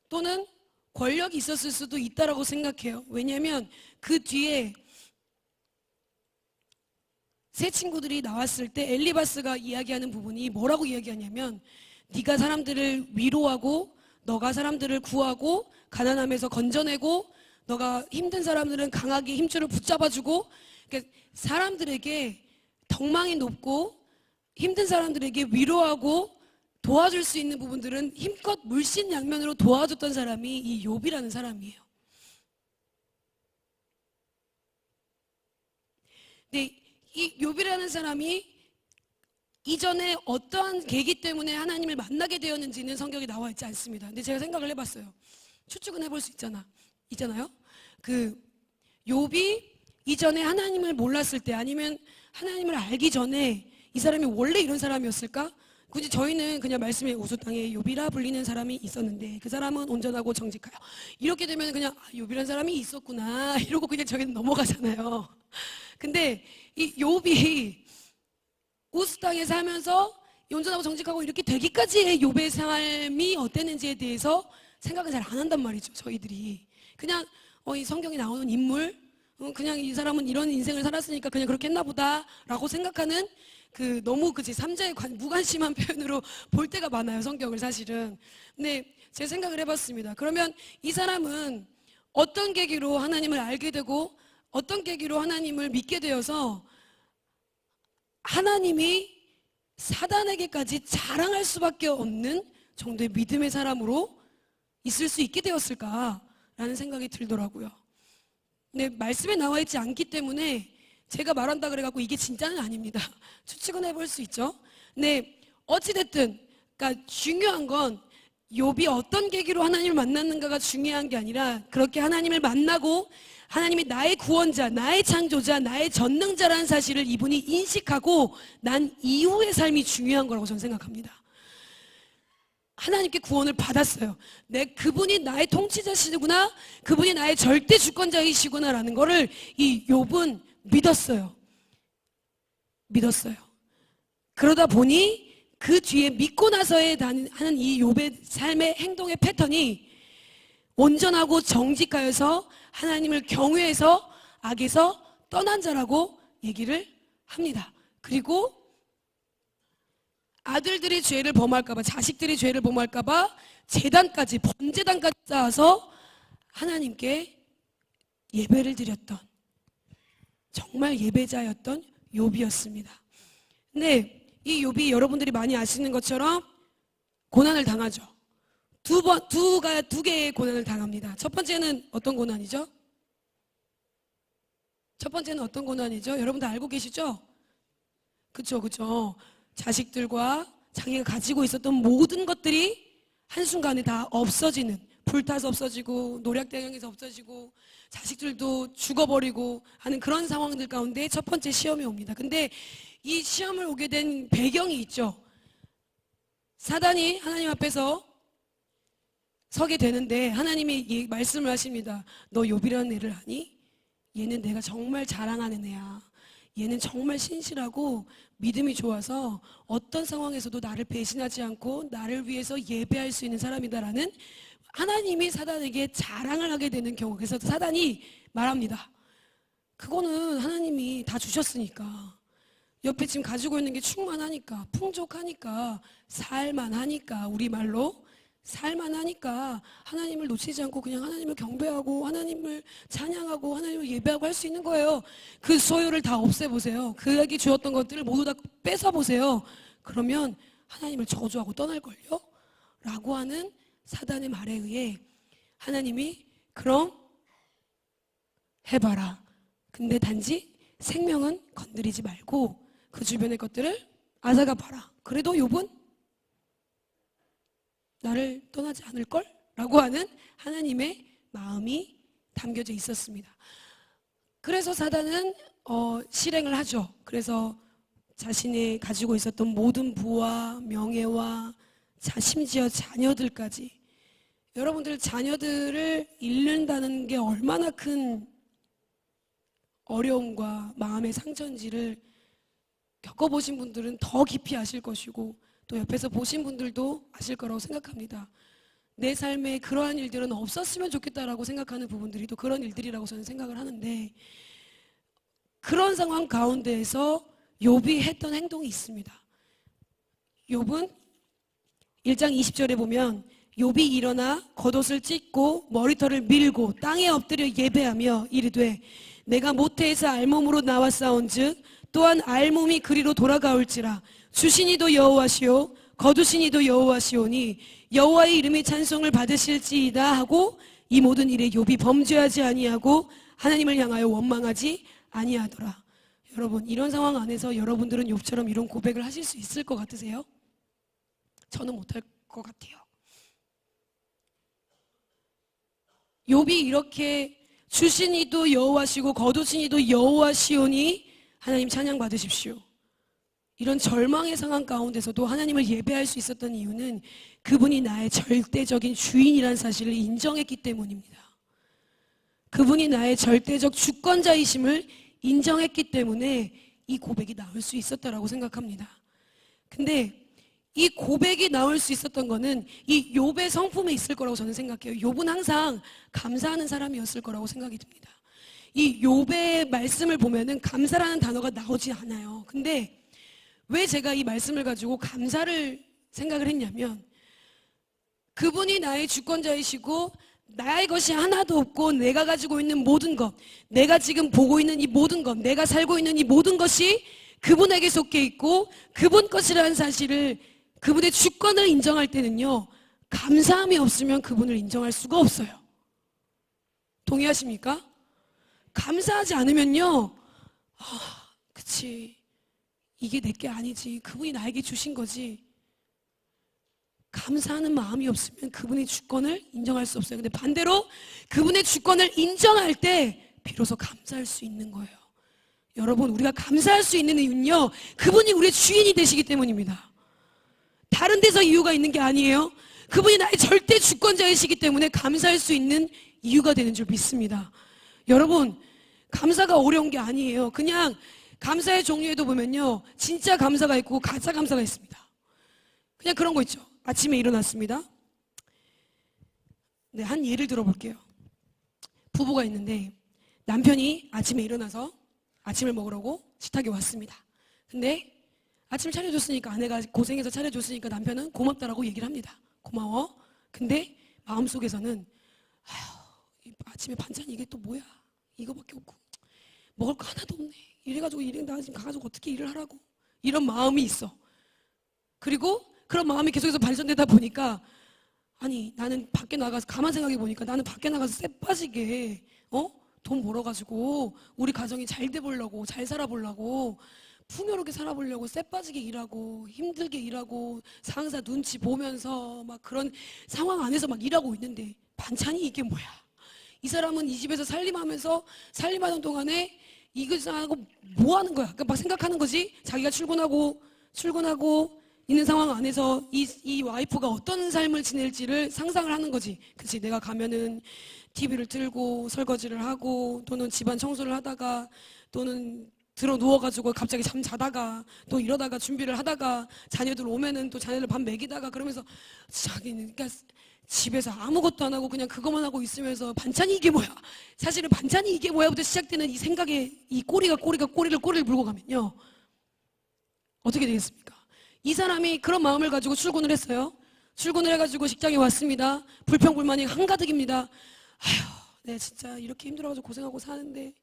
또는 권력이 있었을 수도 있다라고 생각해요. 왜냐하면 그 뒤에 세 친구들이 나왔을 때 엘리바스가 이야기하는 부분이 뭐라고 이야기하냐면 네가 사람들을 위로하고 너가 사람들을 구하고 가난함에서 건져내고 너가 힘든 사람들은 강하게 힘줄을 붙잡아주고 그러니까 사람들에게 덕망이 높고 힘든 사람들에게 위로하고 도와줄 수 있는 부분들은 힘껏 물신양면으로 도와줬던 사람이 이 욥이라는 사람이에요. 근데 이 욥이라는 사람이 이전에 어떠한 계기 때문에 하나님을 만나게 되었는지는 성경에 나와 있지 않습니다. 근데 제가 생각을 해봤어요. 추측은 해볼 수 있잖아요. 그 욥이 이전에 하나님을 몰랐을 때 아니면 하나님을 알기 전에 이 사람이 원래 이런 사람이었을까? 굳이 저희는 그냥 말씀에 우수 땅에 욥이라 불리는 사람이 있었는데 그 사람은 온전하고 정직하여 이렇게 되면 그냥 욥이라는 사람이 있었구나 이러고 그냥 저희는 넘어가잖아요. 근데 이 욥이 우수 땅에 살면서 온전하고 정직하고 이렇게 되기까지의 욥의 삶이 어땠는지에 대해서 생각을 잘 안 한단 말이죠. 저희들이 그냥 이 성경에 나오는 인물 그냥 이 사람은 이런 인생을 살았으니까 그냥 그렇게 했나 보다라고 생각하는 너무 삼자의 무관심한 표현으로 볼 때가 많아요. 성경을 사실은. 근데 제 생각을 해봤습니다. 그러면 이 사람은 어떤 계기로 하나님을 알게 되고 어떤 계기로 하나님을 믿게 되어서 하나님이 사단에게까지 자랑할 수밖에 없는 정도의 믿음의 사람으로 있을 수 있게 되었을까라는 생각이 들더라고요. 근데 말씀에 나와 있지 않기 때문에 제가 말한다 그래갖고 이게 진짜는 아닙니다. 추측은 해볼 수 있죠. 근데 어찌됐든 그러니까 중요한 건 욥이 어떤 계기로 하나님을 만났는가가 중요한 게 아니라 그렇게 하나님을 만나고 하나님이 나의 구원자, 나의 창조자, 나의 전능자라는 사실을 이분이 인식하고 난 이후의 삶이 중요한 거라고 저는 생각합니다. 하나님께 구원을 받았어요. 그분이 나의 통치자시구나, 그분이 나의 절대 주권자이시구나라는 거를 이 욥은 믿었어요. 그러다 보니 그 뒤에 믿고 나서에 하는 이 욥의 삶의 행동의 패턴이 온전하고 정직하여서 하나님을 경외해서 악에서 떠난 자라고 얘기를 합니다. 그리고 아들들이 죄를 범할까봐, 자식들이 죄를 범할까봐 제단까지, 번제단까지 쌓아서 하나님께 예배를 드렸던, 정말 예배자였던 욥이었습니다. 근데 이 욥이 여러분들이 많이 아시는 것처럼 고난을 당하죠. 두 개의 고난을 당합니다. 첫 번째는 어떤 고난이죠? 여러분들 알고 계시죠? 그쵸. 자식들과 자기가 가지고 있었던 모든 것들이 한순간에 다 없어지는, 불타서 없어지고 노략대령에서 없어지고 자식들도 죽어버리고 하는 그런 상황들 가운데 첫 번째 시험이 옵니다. 근데 이 시험을 오게 된 배경이 있죠. 사단이 하나님 앞에서 서게 되는데 하나님이 말씀을 하십니다. 너 욥이라는 애를 아니? 얘는 내가 정말 자랑하는 애야. 얘는 정말 신실하고 믿음이 좋아서 어떤 상황에서도 나를 배신하지 않고 나를 위해서 예배할 수 있는 사람이다라는 하나님이 사단에게 자랑을 하게 되는 경우. 그래서 사단이 말합니다. 그거는 하나님이 다 주셨으니까, 옆에 지금 가지고 있는 게 충만하니까, 풍족하니까, 살만하니까, 우리말로 살만하니까 하나님을 놓치지 않고 그냥 하나님을 경배하고 하나님을 찬양하고 하나님을 예배하고 할 수 있는 거예요. 그 소유를 다 없애보세요. 그에게 주었던 것들을 모두 다 뺏어보세요. 그러면 하나님을 저주하고 떠날걸요? 라고 하는 사단의 말에 의해 하나님이 그럼 해봐라. 근데 단지 생명은 건드리지 말고 그 주변의 것들을 앗아가 봐라. 그래도 욥은 나를 떠나지 않을걸? 라고 하는 하나님의 마음이 담겨져 있었습니다. 그래서 사단은 실행을 하죠. 그래서 자신이 가지고 있었던 모든 부와 명예와 심지어 자녀들까지, 여러분들 자녀들을 잃는다는 게 얼마나 큰 어려움과 마음의 상처인지를 겪어보신 분들은 더 깊이 아실 것이고 또 옆에서 보신 분들도 아실 거라고 생각합니다. 내 삶에 그러한 일들은 없었으면 좋겠다라고 생각하는 부분들이 또 그런 일들이라고 저는 생각을 하는데, 그런 상황 가운데에서 욥이 했던 행동이 있습니다. 욥은 1장 20절에 보면 욥이 일어나 겉옷을 찢고 머리털을 밀고 땅에 엎드려 예배하며 이르되 내가 모태에서 알몸으로 나왔사온즉 또한 알몸이 그리로 돌아가올지라 주신이도 여호와시오 거두신이도 여호와시오니 여호와의 이름의 찬송을 받으실지이다 하고 이 모든 일에 욥이 범죄하지 아니하고 하나님을 향하여 원망하지 아니하더라. 여러분, 이런 상황 안에서 여러분들은 욥처럼 이런 고백을 하실 수 있을 것 같으세요? 저는 못할 것 같아요. 욥이 이렇게 주신이도 여호와시고 거두신이도 여호와시오니 하나님 찬양 받으십시오, 이런 절망의 상황 가운데서도 하나님을 예배할 수 있었던 이유는 그분이 나의 절대적인 주인이라는 사실을 인정했기 때문입니다. 그분이 나의 절대적 주권자이심을 인정했기 때문에 이 고백이 나올 수 있었다라고 생각합니다. 근데 이 고백이 나올 수 있었던 거는 이 욥의 성품에 있을 거라고 저는 생각해요. 욥은 항상 감사하는 사람이었을 거라고 생각이 듭니다. 이 욥의 말씀을 보면은 감사라는 단어가 나오지 않아요. 근데 왜 제가 이 말씀을 가지고 감사를 생각을 했냐면, 그분이 나의 주권자이시고 나의 것이 하나도 없고 내가 가지고 있는 모든 것, 내가 지금 보고 있는 이 모든 것, 내가 살고 있는 이 모든 것이 그분에게 속해 있고 그분 것이라는 사실을, 그분의 주권을 인정할 때는요, 감사함이 없으면 그분을 인정할 수가 없어요. 동의하십니까? 감사하지 않으면요, 그치, 이게 내게 아니지, 그분이 나에게 주신 거지, 감사하는 마음이 없으면 그분의 주권을 인정할 수 없어요. 근데 반대로 그분의 주권을 인정할 때 비로소 감사할 수 있는 거예요. 여러분, 우리가 감사할 수 있는 이유는요, 그분이 우리의 주인이 되시기 때문입니다. 다른 데서 이유가 있는 게 아니에요. 그분이 나의 절대 주권자이시기 때문에 감사할 수 있는 이유가 되는 줄 믿습니다. 여러분, 감사가 어려운 게 아니에요. 그냥 감사의 종류에도 보면요, 진짜 감사가 있고 가짜 감사가 있습니다. 그냥 그런 거 있죠. 아침에 일어났습니다. 네, 한 예를 들어볼게요. 부부가 있는데 남편이 아침에 일어나서 아침을 먹으려고 식탁에 왔습니다. 근데 아침을 차려줬으니까, 아내가 고생해서 차려줬으니까 남편은 고맙다라고 얘기를 합니다. 고마워. 근데 마음속에서는 아휴, 아침에 반찬이 이게 또 뭐야, 이거밖에 없고 먹을 거 하나도 없네, 이래가지고 나 지금 가가지고 어떻게 일을 하라고, 이런 마음이 있어. 그리고 그런 마음이 계속해서 발전되다 보니까, 아니 나는 밖에 나가서, 가만 생각해 보니까 나는 밖에 나가서 쎄 빠지게 돈 벌어가지고 우리 가정이 잘 돼 보려고, 잘 살아보려고, 풍요롭게 살아보려고 쎄 빠지게 일하고 힘들게 일하고 상사 눈치 보면서 막 그런 상황 안에서 막 일하고 있는데 반찬이 이게 뭐야. 이 사람은 이 집에서 살림하면서 살림하는 동안에 이것하고 뭐 하는 거야. 그러니까 막 생각하는 거지. 자기가 출근하고 있는 상황 안에서 이 와이프가 어떤 삶을 지낼지를 상상을 하는 거지. 그치, 내가 가면은 TV를 틀고 설거지를 하고, 또는 집안 청소를 하다가, 또는 들어 누워가지고 갑자기 잠 자다가, 또 이러다가 준비를 하다가 자녀들 오면은 또 자녀들 밥 먹이다가, 그러면서 자기는 그러니까 집에서 아무것도 안 하고 그냥 그것만 하고 있으면서 반찬이 이게 뭐야. 사실은 반찬이 이게 뭐야부터 시작되는 이 생각에 이 꼬리를 물고 가면요, 어떻게 되겠습니까? 이 사람이 그런 마음을 가지고 출근을 했어요. 출근을 해가지고 직장에 왔습니다. 불평불만이 한가득입니다. 아휴, 내가 진짜 이렇게 힘들어가지고 고생하고 사는데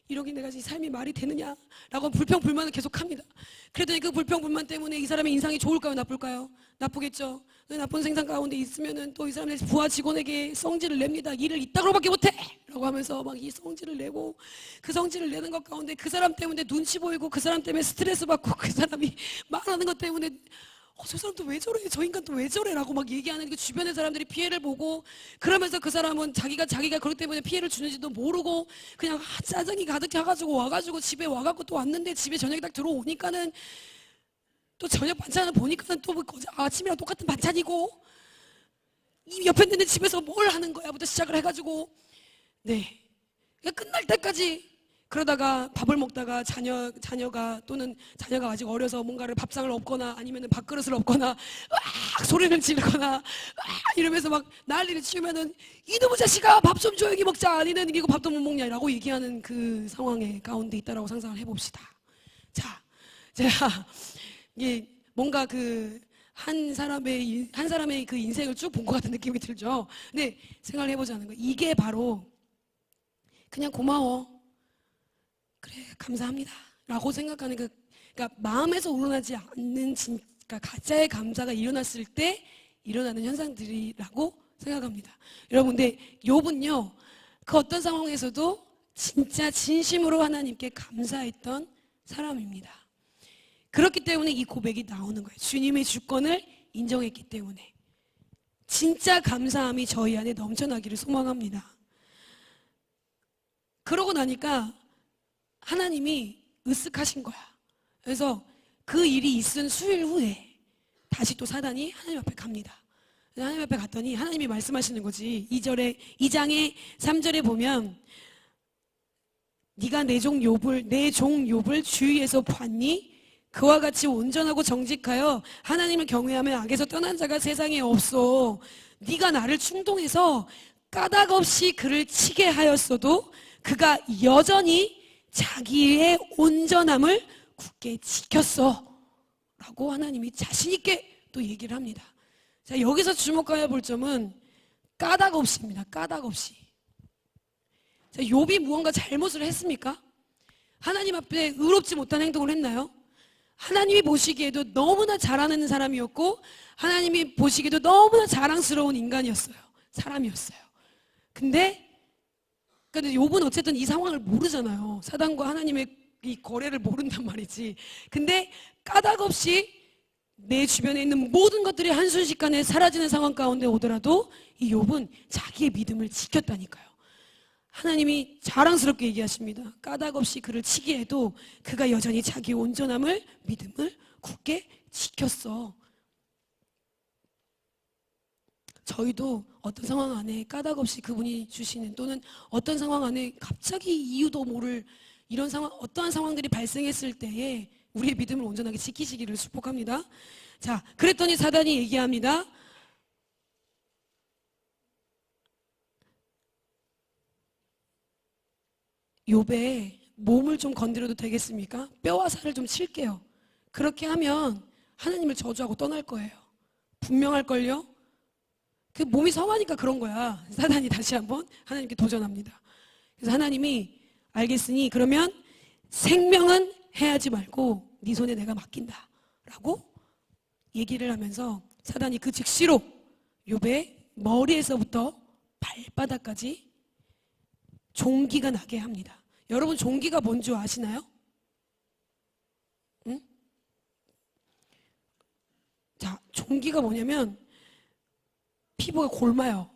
이러기 내가 이 삶이 말이 되느냐라고 불평불만을 계속합니다. 그랬더니 그 불평불만 때문에 이 사람의 인상이 좋을까요, 나쁠까요? 나쁘겠죠. 그 나쁜 생산 가운데 있으면은 또 이 사람의 부하 직원에게 성질을 냅니다. 일을 이따구로밖에 못해! 라고 하면서 막 이 성질을 내고, 그 성질을 내는 것 가운데 그 사람 때문에 눈치 보이고, 그 사람 때문에 스트레스 받고, 그 사람이 말하는 것 때문에 저 사람 또 왜 저래? 저 인간 또 왜 저래? 라고 막 얘기하는 그 주변의 사람들이 피해를 보고, 그러면서 그 사람은 자기가 그것 때문에 피해를 주는지도 모르고 그냥 짜증이 가득해가지고 와가지고 집에 와갖고 또 왔는데, 집에 저녁에 딱 들어오니까는 또 저녁 반찬을 보니까는 또 아침이랑 똑같은 반찬이고, 이 옆에 있는 집에서 뭘 하는 거야부터 시작을 해가지고, 네, 끝날 때까지 그러다가 밥을 먹다가 자녀가 아직 어려서 뭔가를 밥상을 엎거나 아니면 밥그릇을 엎거나 으악 소리를 지르거나 이러면서 막 난리를 치우면은, 이놈의 자식아 밥 좀 조용히 먹자, 니는 이거 밥도 못 먹냐라고 얘기하는 그 상황에 가운데 있다라고 상상을 해봅시다. 자, 제가 이게 뭔가 그 한 사람의 그 인생을 쭉 본 것 같은 느낌이 들죠. 근데 생각을 해보자는 거예요. 이게 바로 그냥 고마워, 그래 감사합니다 라고 생각하는 그러니까 마음에서 우러나지 않는 그러니까 가짜의 감사가 일어났을 때 일어나는 현상들이라고 생각합니다. 여러분, 근데 욥은요, 그 어떤 상황에서도 진짜 진심으로 하나님께 감사했던 사람입니다. 그렇기 때문에 이 고백이 나오는 거예요. 주님의 주권을 인정했기 때문에. 진짜 감사함이 저희 안에 넘쳐나기를 소망합니다. 그러고 나니까 하나님이 으쓱하신 거야. 그래서 그 일이 있은 수일 후에 다시 또 사단이 하나님 앞에 갑니다. 하나님 앞에 갔더니 하나님이 말씀하시는 거지. 2장의 3절에 보면, 네가 내 종 욥을 주위에서 봤니? 그와 같이 온전하고 정직하여 하나님을 경외하며 악에서 떠난 자가 세상에 없어. 네가 나를 충동해서 까닭 없이 그를 치게 하였어도 그가 여전히 자기의 온전함을 굳게 지켰어 라고 하나님이 자신있게 또 얘기를 합니다. 자, 여기서 주목해야 볼 점은 까닭 없이입니다. 까닭 없이. 자, 욥이 무언가 잘못을 했습니까? 하나님 앞에 의롭지 못한 행동을 했나요? 하나님이 보시기에도 너무나 잘하는 사람이었고, 하나님이 보시기에도 너무나 자랑스러운 인간이었어요. 사람이었어요. 근데 욥은 어쨌든 이 상황을 모르잖아요. 사단과 하나님의 이 거래를 모른단 말이지. 근데 까닭 없이 내 주변에 있는 모든 것들이 한순식간에 사라지는 상황 가운데 오더라도 이 욥은 자기의 믿음을 지켰다니까요. 하나님이 자랑스럽게 얘기하십니다. 까닭 없이 그를 치게 해도 그가 여전히 자기 온전함을 믿음을 굳게 지켰어. 저희도 어떤 상황 안에 까닭 없이 그분이 주시는, 또는 어떤 상황 안에 갑자기 이유도 모를 이런 상황, 어떠한 상황들이 발생했을 때에 우리의 믿음을 온전하게 지키시기를 축복합니다. 자, 그랬더니 사단이 얘기합니다. 욥의 몸을 좀 건드려도 되겠습니까? 뼈와 살을 좀 칠게요. 그렇게 하면 하나님을 저주하고 떠날 거예요. 분명할걸요? 그 몸이 성하니까 그런 거야. 사단이 다시 한번 하나님께 도전합니다. 그래서 하나님이 알겠으니 그러면 생명은 해하지 말고 네 손에 내가 맡긴다 라고 얘기를 하면서 사단이 그 즉시로 욥의 머리에서부터 발바닥까지 종기가 나게 합니다. 여러분, 종기가 뭔 줄 아시나요? 응? 자, 종기가 뭐냐면 피부가 골마요.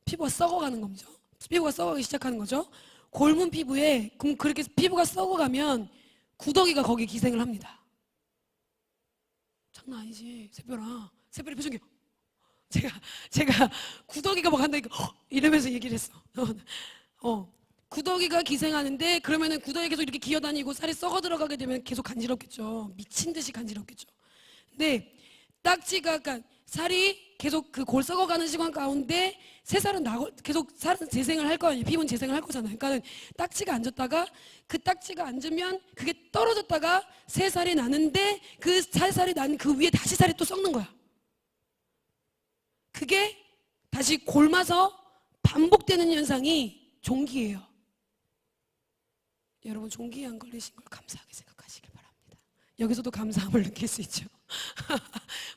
피부가 썩어가는 거죠. 피부가 썩어가기 시작하는 거죠. 골문 피부에, 그럼 그렇게 피부가 썩어가면 구더기가 거기에 기생을 합니다. 장난 아니지, 새별아. 새별의 표정이, 제가 구더기가 막 한다니까 이러면서 얘기를 했어. 구더기가 기생하는데, 그러면은 구더기 계속 이렇게 기어다니고 살이 썩어 들어가게 되면 계속 간지럽겠죠. 미친 듯이 간지럽겠죠. 근데 딱지가, 그러니까 살이 계속 그 골 썩어가는 시간 가운데 새살은 계속 살은 재생을 할 거 아니에요. 피부는 재생을 할 거잖아요. 그러니까 딱지가 앉았다가, 그 딱지가 앉으면 그게 떨어졌다가 새살이 나는데, 그 새살이 난 그 위에 다시 살이 또 썩는 거야. 그게 다시 골마서 반복되는 현상이 종기예요. 여러분, 종기에 안 걸리신 걸 감사하게 생각하시길 바랍니다. 여기서도 감사함을 느낄 수 있죠.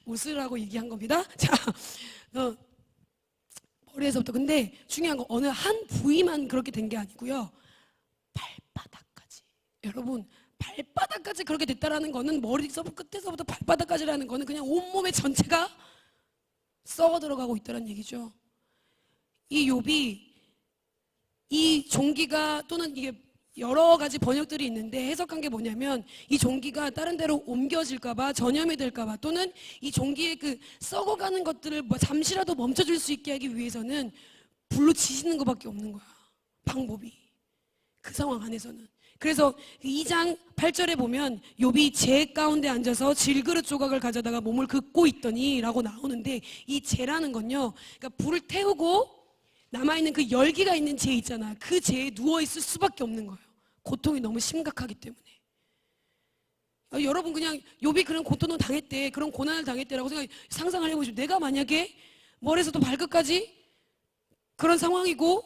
웃으라고 얘기한 겁니다. 자, 머리에서부터. 근데 중요한 건 어느 한 부위만 그렇게 된 게 아니고요. 발바닥까지. 여러분, 발바닥까지 그렇게 됐다라는 거는, 머리서부터 끝에서부터 발바닥까지라는 거는 그냥 온몸의 전체가 썩어 들어가고 있다는 얘기죠. 이 욥이 이 종기가, 또는 이게 여러 가지 번역들이 있는데 해석한 게 뭐냐면, 이 종기가 다른 데로 옮겨질까봐, 전염이 될까봐, 또는 이 종기의 그 썩어가는 것들을 뭐 잠시라도 멈춰줄 수 있게 하기 위해서는 불로 지지는 것밖에 없는 거야. 방법이. 그 상황 안에서는. 그래서 2장 8절에 보면 욥이 재 가운데 앉아서 질그릇 조각을 가져다가 몸을 긋고 있더니 라고 나오는데, 이 재라는 건요, 그러니까 불을 태우고 남아있는 그 열기가 있는 재 있잖아. 그 재에 누워있을 수밖에 없는 거예요. 고통이 너무 심각하기 때문에. 여러분, 그냥 욥이 그런 고통을 당했대, 그런 고난을 당했대라고 상상을 해보시면, 내가 만약에 머리에서도 발끝까지 그런 상황이고,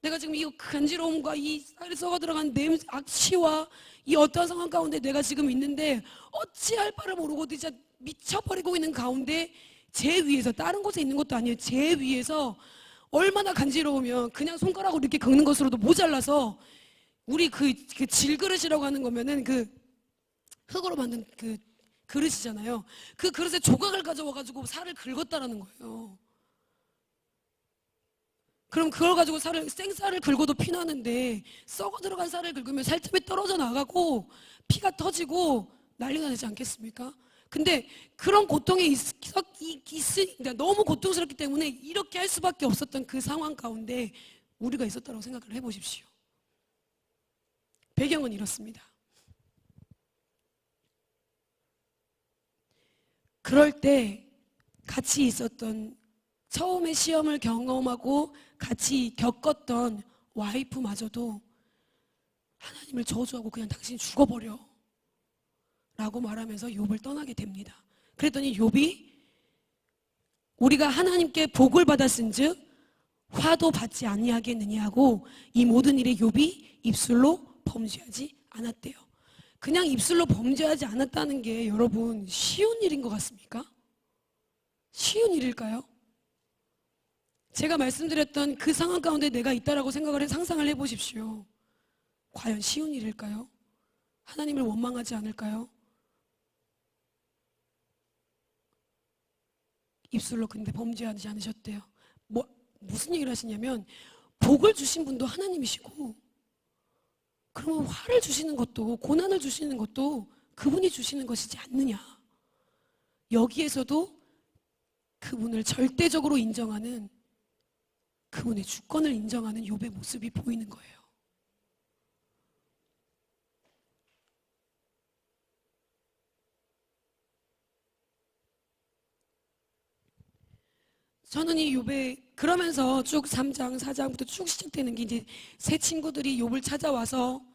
내가 지금 이 간지러움과 이 살이 썩어 들어간 냄새, 악취와 이 어떠한 상황 가운데 내가 지금 있는데 어찌할 바를 모르고 진짜 미쳐버리고 있는 가운데, 재 위에서, 다른 곳에 있는 것도 아니에요, 재 위에서 얼마나 간지러우면 그냥 손가락으로 이렇게 긁는 것으로도 모자라서, 우리 그 질그릇이라고 하는 거면은 그 흙으로 만든 그 그릇이잖아요. 그 그릇에 조각을 가져와가지고 살을 긁었다라는 거예요. 그럼 그걸 가지고 생쌀을 긁어도 피나는데, 썩어 들어간 쌀을 긁으면 살점이 떨어져 나가고 피가 터지고 난리가 나지 않겠습니까? 근데 그런 고통이 그러니까 너무 고통스럽기 때문에 이렇게 할 수밖에 없었던 그 상황 가운데 우리가 있었다고 생각을 해보십시오. 배경은 이렇습니다. 그럴 때 같이 있었던, 처음에 시험을 경험하고 같이 겪었던 와이프마저도 하나님을 저주하고 그냥 당신 죽어버려 라고 말하면서 욥을 떠나게 됩니다. 그랬더니 욥이, 우리가 하나님께 복을 받았은즉 화도 받지 아니하겠느냐 하고 이 모든 일에 욥이 입술로 범죄하지 않았대요. 그냥 입술로 범죄하지 않았다는 게 여러분 쉬운 일인 것 같습니까? 쉬운 일일까요? 제가 말씀드렸던 그 상황 가운데 내가 있다라고 상상을 해보십시오. 과연 쉬운 일일까요? 하나님을 원망하지 않을까요? 입술로 근데 범죄하지 않으셨대요. 무슨 얘기를 하시냐면, 복을 주신 분도 하나님이시고, 그러면 화를 주시는 것도, 고난을 주시는 것도 그분이 주시는 것이지 않느냐. 여기에서도 그분을 절대적으로 인정하는, 그분의 주권을 인정하는 욥의 모습이 보이는 거예요. 저는 이 욥의, 그러면서 쭉 3장, 4장부터 쭉 시작되는 게, 이제 새 친구들이 욥을 찾아와서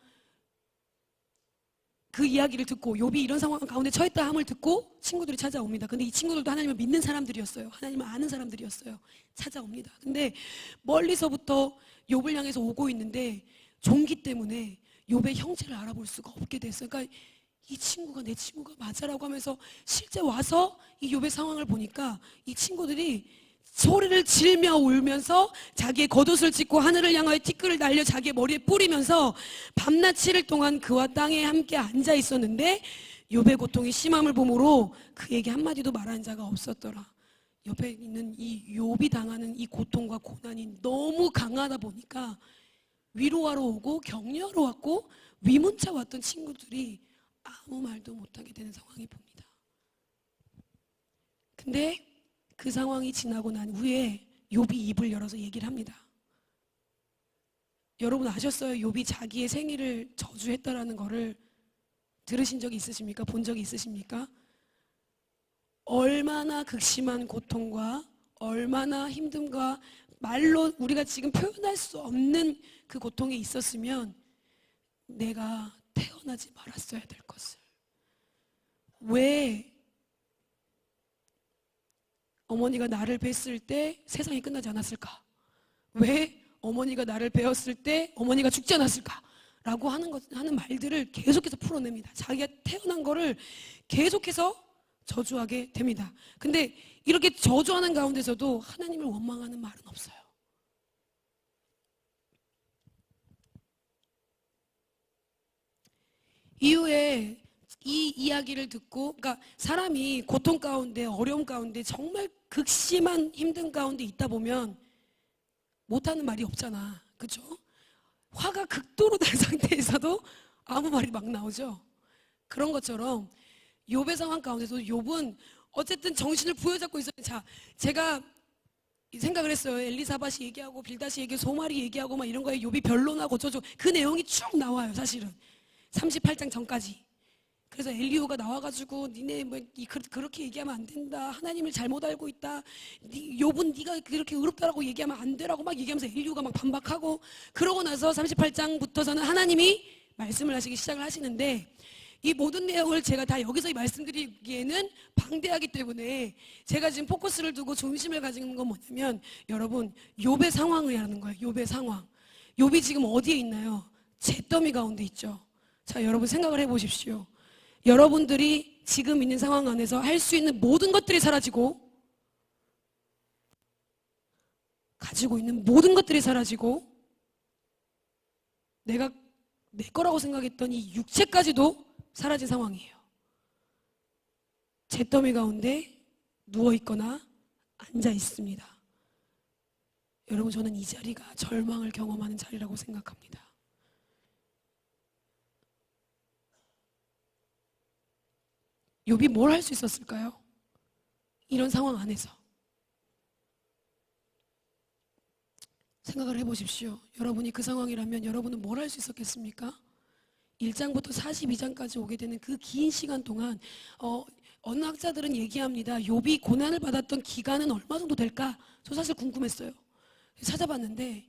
그 이야기를 듣고, 욥이 이런 상황 가운데 처했다 함을 듣고 친구들이 찾아옵니다. 근데 이 친구들도 하나님을 믿는 사람들이었어요. 하나님을 아는 사람들이었어요. 찾아옵니다. 근데 멀리서부터 욥을 향해서 오고 있는데 종기 때문에 욥의 형체를 알아볼 수가 없게 됐어요. 그러니까 이 친구가 내 친구가 맞아라고 하면서 실제 와서 이 욥의 상황을 보니까 이 친구들이 소리를 지르며 울면서 자기의 겉옷을 찢고 하늘을 향하여 티끌을 날려 자기의 머리에 뿌리면서 밤낮 7일 동안 그와 땅에 함께 앉아 있었는데 욥의 고통이 심함을 보므로 그에게 한마디도 말하는 자가 없었더라. 옆에 있는 이 욥이 당하는 이 고통과 고난이 너무 강하다 보니까 위로하러 오고 격려하러 왔고 위문차 왔던 친구들이 아무 말도 못하게 되는 상황이 봅니다. 근데 그 상황이 지나고 난 후에 욥이 입을 열어서 얘기를 합니다. 여러분 아셨어요? 욥이 자기의 생일을 저주했다라는 거를 들으신 적이 있으십니까? 본 적이 있으십니까? 얼마나 극심한 고통과 얼마나 힘듦과 말로 우리가 지금 표현할 수 없는 그 고통이 있었으면 내가 태어나지 말았어야 될 것을 왜 어머니가 나를 뵀을 때 세상이 끝나지 않았을까? 왜 어머니가 나를 배웠을 때 어머니가 죽지 않았을까? 라고 하는 말들을 계속해서 풀어냅니다. 자기가 태어난 거를 계속해서 저주하게 됩니다. 근데 이렇게 저주하는 가운데서도 하나님을 원망하는 말은 없어요. 이후에 이 이야기를 듣고, 그러니까 사람이 고통 가운데, 어려움 가운데, 정말 극심한 힘든 가운데 있다 보면 못하는 말이 없잖아. 그죠? 화가 극도로 난 상태에서도 아무 말이 막 나오죠. 그런 것처럼 욥의 상황 가운데서 욥은 어쨌든 정신을 부여잡고 있어요. 자, 제가 생각을 했어요. 엘리사밭이 얘기하고 빌닷이 얘기하고 소말이 얘기하고 막 이런 거에 욥이 변론하고 어쩌고 그 내용이 쭉 나와요. 사실은 38장 전까지. 그래서 엘리후가 나와가지고 니네 뭐 그렇게 얘기하면 안 된다. 하나님을 잘못 알고 있다. 욥은 네가 그렇게 의롭다라고 얘기하면 안 되라고 막 얘기하면서 엘리후가 막 반박하고, 그러고 나서 38장부터서는 하나님이 말씀을 하시기 시작을 하시는데, 이 모든 내용을 제가 다 여기서 말씀드리기에는 방대하기 때문에 제가 지금 포커스를 두고 중심을 가진 건 뭐냐면, 여러분 욥의 상황을 하는 거예요. 욥의 상황. 욥이 지금 어디에 있나요? 잿더미 가운데 있죠. 자, 여러분 생각을 해보십시오. 여러분들이 지금 있는 상황 안에서 할 수 있는 모든 것들이 사라지고, 가지고 있는 모든 것들이 사라지고, 내가 내 거라고 생각했던 이 육체까지도 사라진 상황이에요. 잿더미 가운데 누워있거나 앉아있습니다. 여러분, 저는 이 자리가 절망을 경험하는 자리라고 생각합니다. 욥이 뭘 할 수 있었을까요? 이런 상황 안에서 생각을 해보십시오. 여러분이 그 상황이라면 여러분은 뭘 할 수 있었겠습니까? 1장부터 42장까지 오게 되는 그 긴 시간 동안 어느 학자들은 얘기합니다. 욥이 고난을 받았던 기간은 얼마 정도 될까? 저 사실 궁금했어요. 찾아봤는데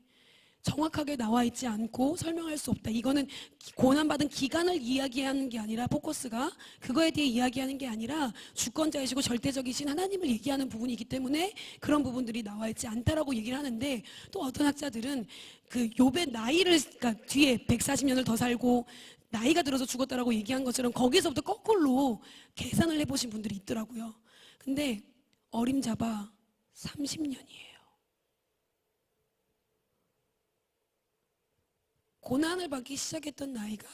정확하게 나와 있지 않고 설명할 수 없다. 이거는 고난받은 기간을 이야기하는 게 아니라, 포커스가 그거에 대해 이야기하는 게 아니라 주권자이시고 절대적이신 하나님을 얘기하는 부분이기 때문에 그런 부분들이 나와 있지 않다라고 얘기를 하는데, 또 어떤 학자들은 그 욥의 나이를, 그러니까 뒤에 140년을 더 살고 나이가 들어서 죽었다라고 얘기한 것처럼 거기서부터 거꾸로 계산을 해보신 분들이 있더라고요. 근데 어림잡아 30년이에요. 고난을 받기 시작했던 나이가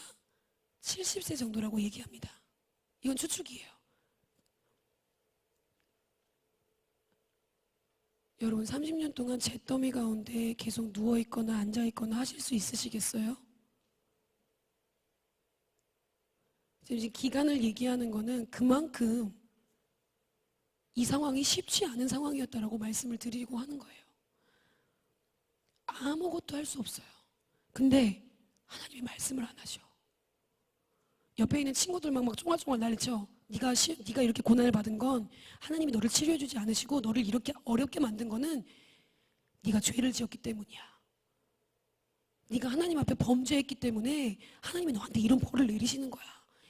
70세 정도라고 얘기합니다. 이건 추측이에요. 여러분 30년 동안 잿더미 가운데 계속 누워있거나 앉아있거나 하실 수 있으시겠어요? 지금 기간을 얘기하는 거는 그만큼 이 상황이 쉽지 않은 상황이었다라고 말씀을 드리고 하는 거예요. 아무것도 할 수 없어요. 근데 하나님이 말씀을 안 하셔. 옆에 있는 친구들만 막 쫑알쫑알 난리쳐. 네가 이렇게 고난을 받은 건 하나님이 너를 치료해주지 않으시고 너를 이렇게 어렵게 만든 거는 네가 죄를 지었기 때문이야. 네가 하나님 앞에 범죄했기 때문에 하나님이 너한테 이런 벌을 내리시는 거야.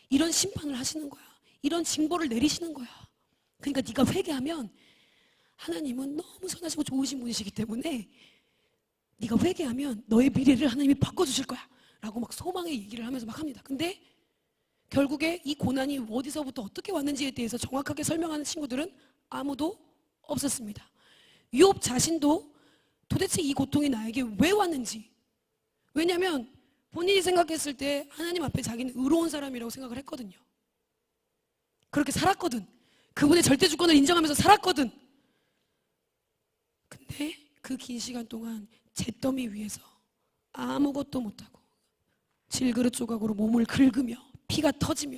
이런 심판을 하시는 거야. 이런 징벌을 내리시는 거야. 그러니까 네가 회개하면 하나님은 너무 선하시고 좋으신 분이시기 때문에 네가 회개하면 너의 미래를 하나님이 바꿔주실 거야 라고 막 소망의 얘기를 하면서 막 합니다. 근데 결국에 이 고난이 어디서부터 어떻게 왔는지에 대해서 정확하게 설명하는 친구들은 아무도 없었습니다. 욥 자신도 도대체 이 고통이 나에게 왜 왔는지, 왜냐하면 본인이 생각했을 때 하나님 앞에 자기는 의로운 사람이라고 생각을 했거든요. 그렇게 살았거든. 그분의 절대 주권을 인정하면서 살았거든. 근데 그 긴 시간 동안 잿더미 위에서 아무것도 못하고 질그릇 조각으로 몸을 긁으며 피가 터지며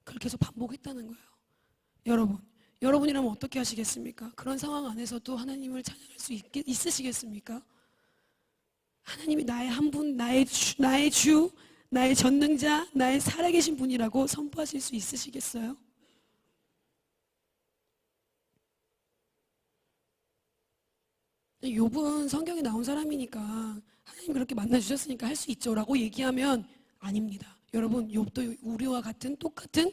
그걸 계속 반복했다는 거예요. 여러분이라면 어떻게 하시겠습니까? 그런 상황 안에서도 하나님을 찬양할 수 있으시겠습니까? 하나님이 나의 한 분, 나의 주, 나의 전능자, 나의 살아계신 분이라고 선포하실 수 있으시겠어요? 욥은 성경에 나온 사람이니까 하나님 그렇게 만나주셨으니까 할 수 있죠 라고 얘기하면 아닙니다. 여러분, 욥도 우리와 같은 똑같은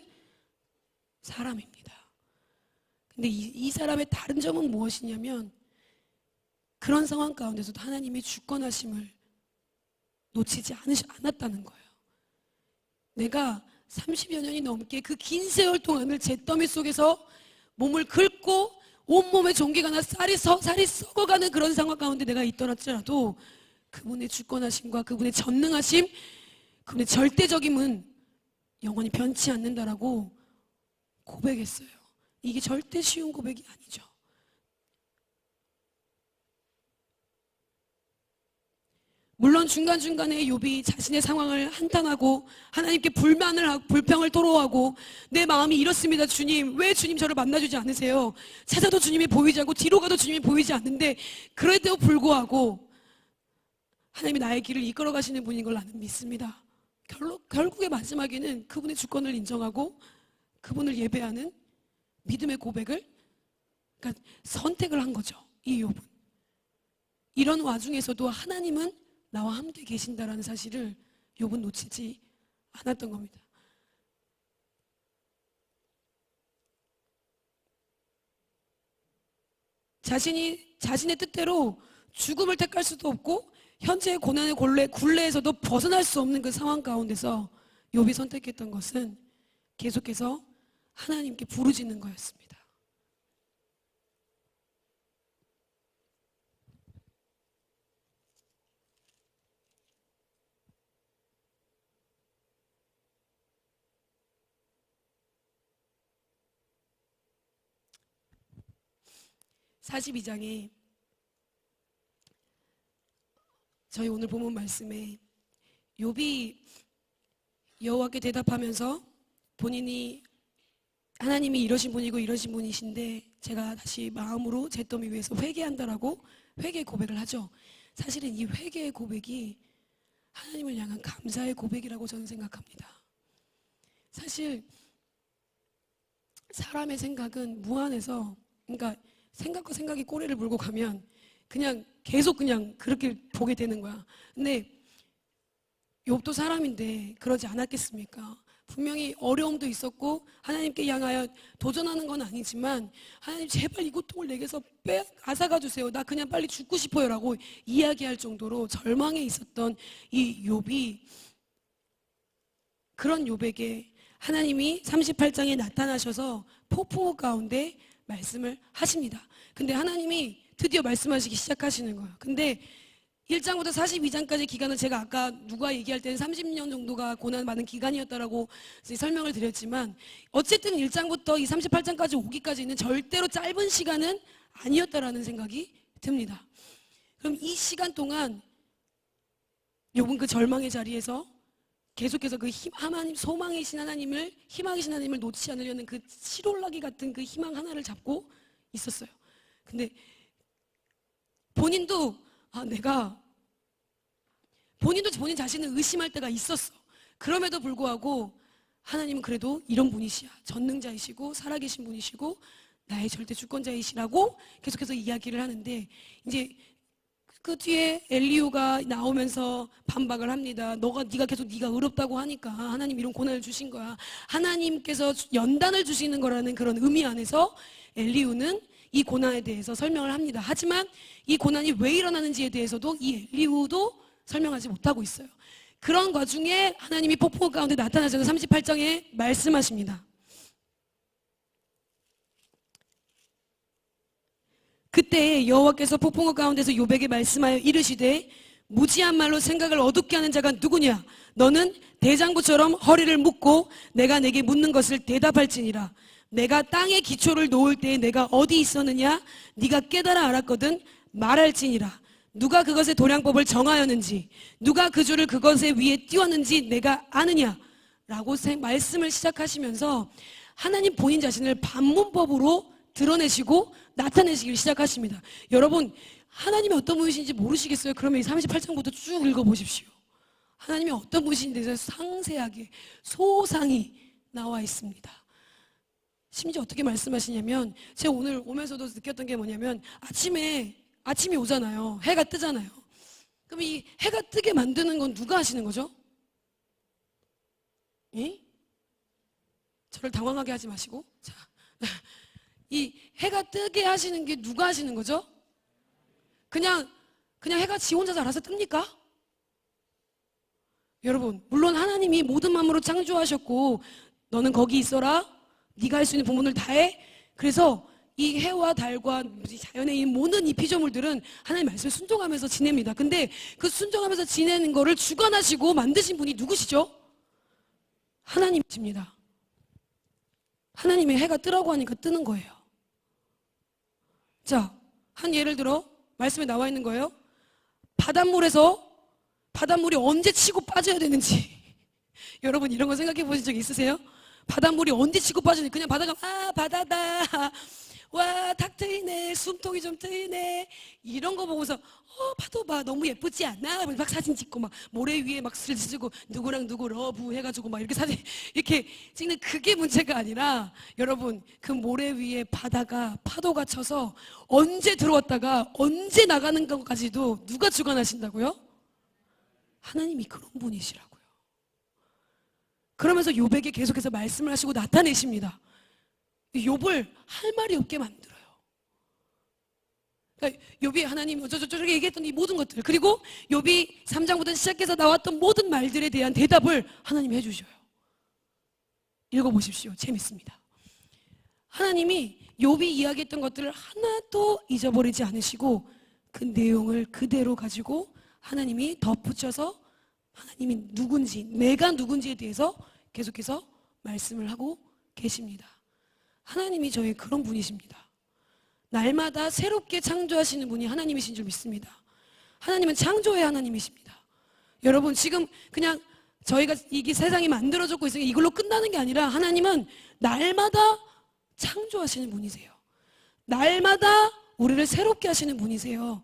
사람입니다. 근데 이 사람의 다른 점은 무엇이냐면 그런 상황 가운데서도 하나님의 주권하심을 놓치지 않았다는 거예요. 내가 30여 년이 넘게 그 긴 세월 동안을 잿더미 속에서 몸을 긁고 온몸에 종기가 나 살이 썩어가는 그런 상황 가운데 내가 있더라도 그분의 주권하심과 그분의 전능하심, 그분의 절대적임은 영원히 변치 않는다라고 고백했어요. 이게 절대 쉬운 고백이 아니죠. 물론 중간중간에 욥이 자신의 상황을 한탄하고 하나님께 불평을 토로하고 내 마음이 이렇습니다 주님, 왜 주님 저를 만나주지 않으세요? 찾아도 주님이 보이지 않고 뒤로 가도 주님이 보이지 않는데 그래도 불구하고 하나님이 나의 길을 이끌어 가시는 분인 걸 나는 믿습니다. 결국의 마지막에는 그분의 주권을 인정하고 그분을 예배하는 믿음의 고백을, 그러니까 선택을 한 거죠. 이 욥은. 이런 와중에서도 하나님은 나와 함께 계신다라는 사실을 욥은 놓치지 않았던 겁니다. 자신의 뜻대로 죽음을 택할 수도 없고 현재의 고난의 굴레에서도 벗어날 수 없는 그 상황 가운데서 욥이 선택했던 것은 계속해서 하나님께 부르짖는 거였습니다. (42장에) 저희 오늘 본문 말씀에 욥이 여호와께 대답하면서 본인이 하나님이 이러신 분이고 이러신 분이신데 제가 다시 마음으로 잿더미 위에서 회개한다라고 회개 고백을 하죠. 사실은 이 회개의 고백이 하나님을 향한 감사의 고백이라고 저는 생각합니다. 사실 사람의 생각은 무한해서, 그러니까 생각과 생각이 꼬리를 물고 가면 그냥 계속 그냥 그렇게 보게 되는 거야. 근데 욥도 사람인데 그러지 않았겠습니까? 분명히 어려움도 있었고 하나님께 향하여 도전하는 건 아니지만 하나님 제발 이 고통을 내게서 앗아가 주세요. 나 그냥 빨리 죽고 싶어요 라고 이야기할 정도로 절망에 있었던 이 욥이, 그런 욥에게 하나님이 38장에 나타나셔서 폭풍 가운데 말씀을 하십니다. 근데 하나님이 드디어 말씀하시기 시작하시는 거예요. 근데 1장부터 42장까지 기간을 제가 아까 누가 얘기할 때는 30년 정도가 고난받은 기간이었다라고 설명을 드렸지만 어쨌든 1장부터 이 38장까지 오기까지는 절대로 짧은 시간은 아니었다라는 생각이 듭니다. 그럼 이 시간 동안 욥은 그 절망의 자리에서 계속해서 그 하나님, 소망이신 하나님을, 희망이신 하나님을 놓지 않으려는 그 실올라기 같은 그 희망 하나를 잡고 있었어요. 근데 본인도 본인 자신을 의심할 때가 있었어. 그럼에도 불구하고 하나님은 그래도 이런 분이시야. 전능자이시고 살아계신 분이시고 나의 절대 주권자이시라고 계속해서 이야기를 하는데, 이제 그 뒤에 엘리후가 나오면서 반박을 합니다. 네가 계속 네가 의롭다고 하니까 하나님 이런 고난을 주신 거야. 하나님께서 연단을 주시는 거라는 그런 의미 안에서 엘리후는 이 고난에 대해서 설명을 합니다. 하지만 이 고난이 왜 일어나는지에 대해서도 이 엘리후도 설명하지 못하고 있어요. 그런 와중에 하나님이 폭풍 가운데 나타나셔서 38장에 말씀하십니다. 그때 여호와께서 폭풍우 가운데서 욥에게 말씀하여 이르시되 무지한 말로 생각을 어둡게 하는 자가 누구냐? 너는 대장부처럼 허리를 묶고 내가 내게 묻는 것을 대답할지니라. 내가 땅에 기초를 놓을 때에 내가 어디 있었느냐? 네가 깨달아 알았거든. 말할지니라. 누가 그것의 도량법을 정하였는지, 누가 그 줄을 그것의 위에 띄웠는지 내가 아느냐? 라고 말씀을 시작하시면서 하나님 본인 자신을 반문법으로 드러내시고 나타내시길 시작하십니다. 여러분, 하나님이 어떤 분이신지 모르시겠어요? 그러면 이 38장부터 쭉 읽어보십시오. 하나님이 어떤 분이신지 대해서 상세하게 소상히 나와 있습니다. 심지어 어떻게 말씀하시냐면, 제가 오늘 오면서도 느꼈던 게 뭐냐면, 아침이 오잖아요. 해가 뜨잖아요. 그럼 이 해가 뜨게 만드는 건 누가 하시는 거죠? 예? 저를 당황하게 하지 마시고. 자, 이 해가 뜨게 하시는 게 누가 하시는 거죠? 그냥 해가 지 혼자 알아서 뜹니까? 여러분, 물론 하나님이 모든 만물을 창조하셨고 너는 거기 있어라, 네가 할 수 있는 부분을 다해. 그래서 이 해와 달과 자연의 이 모든 이 피조물들은 하나님 말씀을 순종하면서 지냅니다. 근데 그 순종하면서 지내는 거를 주관하시고 만드신 분이 누구시죠? 하나님이십니다. 하나님의 해가 뜨라고 하니까 뜨는 거예요. 자, 한 예를 들어 말씀에 나와 있는 거예요. 바닷물이 언제 치고 빠져야 되는지 여러분 이런 거 생각해 보신 적 있으세요? 바닷물이 언제 치고 빠지는지. 그냥 바다가 바다다, 와 탁 트이네, 숨통이 좀 트이네, 이런 거 보고서 파도 봐 너무 예쁘지 않나? 막 사진 찍고 막 모래 위에 막 슬슬고 누구랑 누구 러브 해가지고 막 이렇게 사진 이렇게 찍는 그게 문제가 아니라, 여러분 그 모래 위에 바다가 파도가 쳐서 언제 들어왔다가 언제 나가는 것까지도 누가 주관하신다고요? 하나님이 그런 분이시라고요. 그러면서 욥에게 계속해서 말씀을 하시고 나타내십니다. 욥을 할 말이 없게 만들어요. 그러니까 욥이 하나님 어쩌저쩌게 얘기했던 이 모든 것들, 그리고 욥이 3장부터 시작해서 나왔던 모든 말들에 대한 대답을 하나님이 해주셔요. 읽어보십시오. 재밌습니다. 하나님이 욥이 이야기했던 것들을 하나도 잊어버리지 않으시고 그 내용을 그대로 가지고 하나님이 덧붙여서 하나님이 누군지, 내가 누군지에 대해서 계속해서 말씀을 하고 계십니다. 하나님이 저의 그런 분이십니다. 날마다 새롭게 창조하시는 분이 하나님이신 줄 믿습니다. 하나님은 창조의 하나님이십니다. 여러분 지금 그냥 저희가 이게 세상이 만들어졌고 있으니까 이걸로 끝나는 게 아니라 하나님은 날마다 창조하시는 분이세요. 날마다 우리를 새롭게 하시는 분이세요.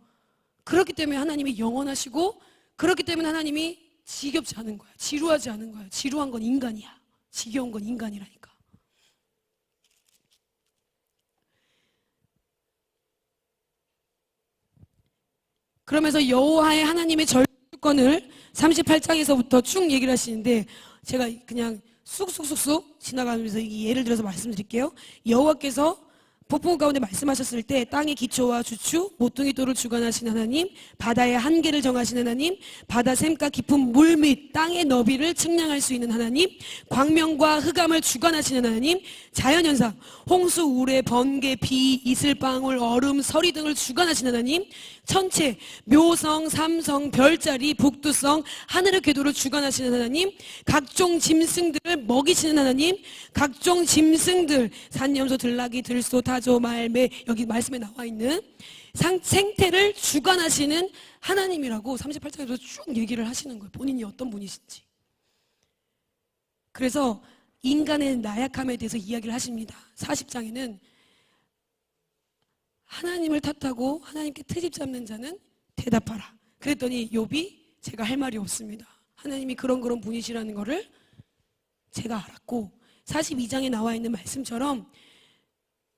그렇기 때문에 하나님이 영원하시고, 그렇기 때문에 하나님이 지겹지 않은 거야. 지루하지 않은 거야. 지루한 건 인간이야. 지겨운 건 인간이라니까. 그러면서 여호와의 하나님의 절주권을 38장에서부터 쭉 얘기를 하시는데, 제가 그냥 쑥쑥쑥쑥 지나가면서 예를 들어서 말씀드릴게요. 여호와께서 폭풍 가운데 말씀하셨을 때 땅의 기초와 주축, 모퉁이 돌을 주관하신 하나님, 바다의 한계를 정하신 하나님, 바다 샘과 깊은 물 및 땅의 너비를 측량할 수 있는 하나님, 광명과 흑암을 주관하시는 하나님, 자연현상, 홍수, 우레, 번개, 비, 이슬방울, 얼음, 서리 등을 주관하시는 하나님, 천체, 묘성, 삼성, 별자리, 북두성, 하늘의 궤도를 주관하시는 하나님, 각종 짐승들을 먹이시는 하나님, 각종 짐승들, 산염소, 들나귀, 들소, 타조, 말매, 여기 말씀에 나와 있는 생태를 주관하시는 하나님이라고 38장에서 쭉 얘기를 하시는 거예요. 본인이 어떤 분이신지. 그래서 인간의 나약함에 대해서 이야기를 하십니다. 40장에는 하나님을 탓하고 하나님께 트집 잡는 자는 대답하라. 그랬더니 욥이 제가 할 말이 없습니다. 하나님이 그런 분이시라는 거를 제가 알았고, 42장에 나와 있는 말씀처럼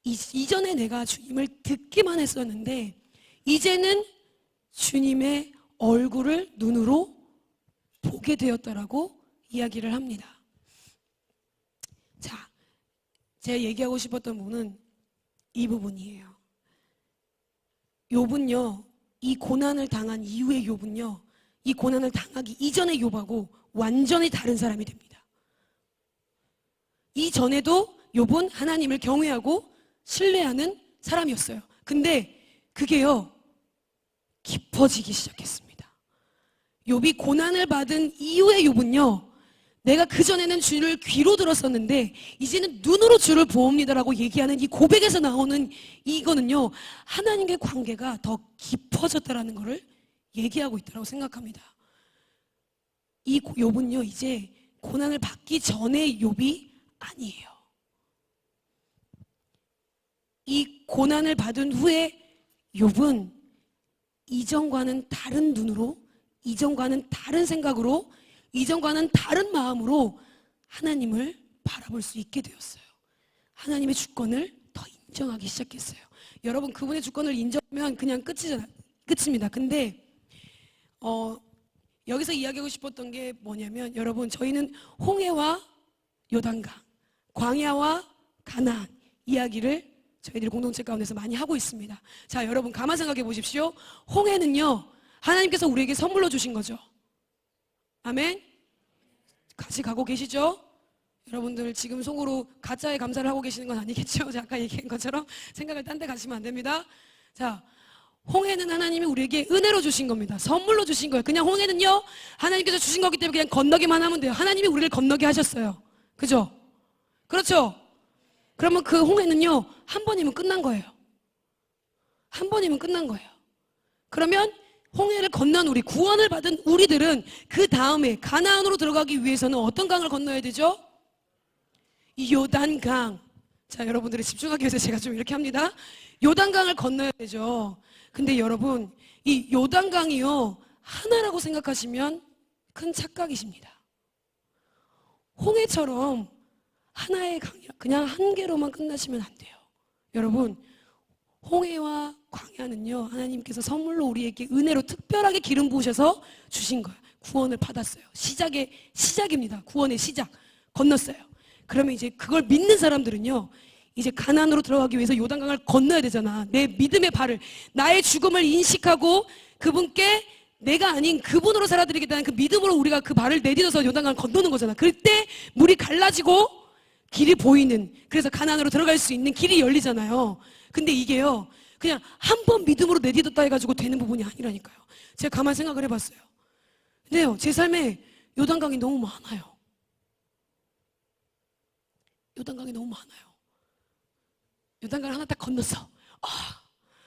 이전에 내가 주님을 듣기만 했었는데 이제는 주님의 얼굴을 눈으로 보게 되었다라고 이야기를 합니다. 자, 제가 얘기하고 싶었던 부분은 이 부분이에요. 욥은요, 이 고난을 당한 이후의 욥은요, 이 고난을 당하기 이전의 욥하고 완전히 다른 사람이 됩니다. 이전에도 욥은 하나님을 경외하고 신뢰하는 사람이었어요. 근데 그게요, 깊어지기 시작했습니다. 욥이 고난을 받은 이후의 욥은요, 내가 그전에는 주를 귀로 들었었는데 이제는 눈으로 주를 보옵니다라고 얘기하는 이 고백에서 나오는 이거는요, 하나님과의 관계가 더 깊어졌다라는 것을 얘기하고 있다고 생각합니다. 이 욥은요, 이제 고난을 받기 전의 욥이 아니에요. 이 고난을 받은 후에 욥은 이전과는 다른 눈으로, 이전과는 다른 생각으로, 이전과는 다른 마음으로 하나님을 바라볼 수 있게 되었어요. 하나님의 주권을 더 인정하기 시작했어요. 여러분, 그분의 주권을 인정하면 그냥 끝입니다. 근데 여기서 이야기하고 싶었던 게 뭐냐면, 여러분, 저희는 홍해와 요단강, 광야와 가나안 이야기를 저희들이 공동체 가운데서 많이 하고 있습니다. 자, 여러분 가만 생각해 보십시오. 홍해는요, 하나님께서 우리에게 선물로 주신 거죠. 아멘? 같이 가고 계시죠? 여러분들 지금 속으로 가짜의 감사를 하고 계시는 건 아니겠죠? 제가 아까 얘기한 것처럼 생각을 딴 데 가시면 안 됩니다. 자, 홍해는 하나님이 우리에게 은혜로 주신 겁니다. 선물로 주신 거예요. 그냥 홍해는요, 하나님께서 주신 거기 때문에 그냥 건너기만 하면 돼요. 하나님이 우리를 건너게 하셨어요. 그죠? 그렇죠? 그러면 그 홍해는요, 한 번이면 끝난 거예요. 한 번이면 끝난 거예요. 그러면 홍해를 건넌 우리, 구원을 받은 우리들은 그 다음에 가나안으로 들어가기 위해서는 어떤 강을 건너야 되죠? 이 요단강. 자, 여러분들이 집중하기 위해서 제가 좀 이렇게 합니다. 요단강을 건너야 되죠. 근데 여러분, 이 요단강이요, 하나라고 생각하시면 큰 착각이십니다. 홍해처럼 하나의 강이야, 그냥 한 개로만 끝나시면 안 돼요. 여러분, 홍해와 광야는요, 하나님께서 선물로 우리에게 은혜로 특별하게 기름 부으셔서 주신 거예요. 구원을 받았어요. 시작입니다. 구원의 시작. 건넜어요. 그러면 이제 그걸 믿는 사람들은요, 이제 가나안으로 들어가기 위해서 요단강을 건너야 되잖아. 내 믿음의 발을, 나의 죽음을 인식하고 그분께 내가 아닌 그분으로 살아드리겠다는 그 믿음으로 우리가 그 발을 내딛어서 요단강을 건너는 거잖아. 그때 물이 갈라지고 길이 보이는, 그래서 가나안으로 들어갈 수 있는 길이 열리잖아요. 근데 이게요, 그냥 한 번 믿음으로 내딛었다 해가지고 되는 부분이 아니라니까요. 제가 가만 생각을 해봤어요. 근데요, 제 삶에 요단강이 너무 많아요. 요단강이 너무 많아요. 요단강을 하나 딱 건넜어.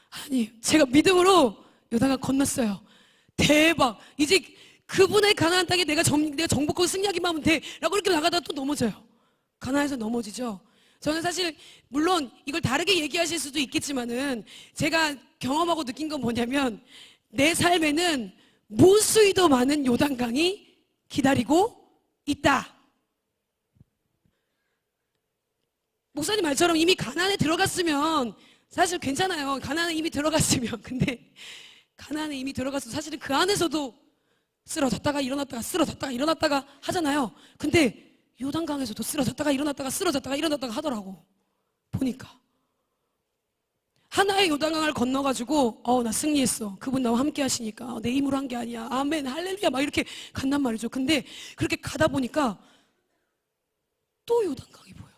하나님, 제가 믿음으로 요단강 건넜어요. 대박. 이제 그분의 가나안 땅에 내가 정복하고 승리하기만 하면 돼 라고 이렇게 나가다가 또 넘어져요. 가나안에서 넘어지죠. 저는 사실 물론 이걸 다르게 얘기하실 수도 있겠지만은 제가 경험하고 느낀 건 뭐냐면, 내 삶에는 무수히도 많은 요단강이 기다리고 있다. 목사님 말처럼 이미 가나안에 들어갔으면 사실 괜찮아요. 가나안에 이미 들어갔으면. 근데 가나안에 이미 들어가서 사실은 그 안에서도 쓰러졌다가 일어났다가 쓰러졌다가 일어났다가 하잖아요. 근데 요단강에서도 쓰러졌다가 일어났다가 쓰러졌다가 일어났다가 하더라고. 보니까 하나의 요단강을 건너가지고 나 승리했어. 그분 나와 함께 하시니까 내 힘으로 한 게 아니야. 아멘 할렐루야 막 이렇게 간단 말이죠. 근데 그렇게 가다 보니까 또 요단강이 보여.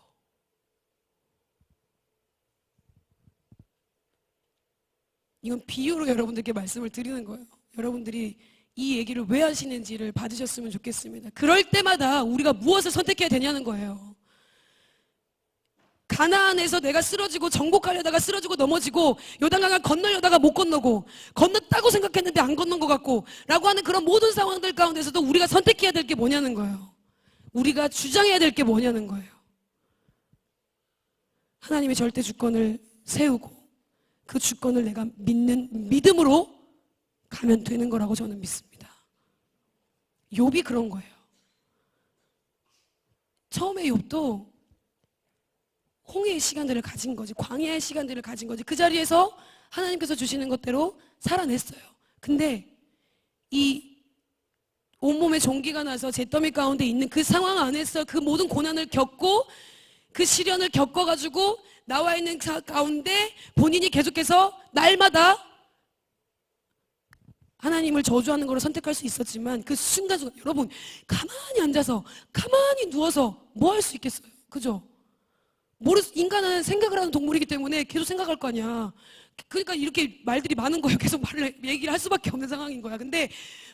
이건 비유로 여러분들께 말씀을 드리는 거예요. 여러분들이 이 얘기를 왜 하시는지를 받으셨으면 좋겠습니다. 그럴 때마다 우리가 무엇을 선택해야 되냐는 거예요. 가나안에서 내가 쓰러지고 정복하려다가 쓰러지고 넘어지고 요단강을 건너려다가 못 건너고 건넜다고 생각했는데 안 건넌 것 같고 라고 하는 그런 모든 상황들 가운데서도 우리가 선택해야 될 게 뭐냐는 거예요. 우리가 주장해야 될 게 뭐냐는 거예요. 하나님의 절대 주권을 세우고 그 주권을 내가 믿는 믿음으로 가면 되는 거라고 저는 믿습니다. 욥이 그런 거예요. 처음에 욥도 홍해의 시간들을 가진 거지, 광야의 시간들을 가진 거지. 그 자리에서 하나님께서 주시는 것대로 살아냈어요. 근데 이 온몸에 종기가 나서 잿더미 가운데 있는 그 상황 안에서 그 모든 고난을 겪고 그 시련을 겪어가지고 나와 있는 가운데 본인이 계속해서 날마다 하나님을 저주하는 걸 선택할 수 있었지만 그 순간순간 여러분 가만히 앉아서 가만히 누워서 뭐 할 수 있겠어요? 그죠? 인간은 생각을 하는 동물이기 때문에 계속 생각할 거 아니야. 그러니까 이렇게 말들이 많은 거예요. 계속 얘기를 할 수밖에 없는 상황인 거야. 근데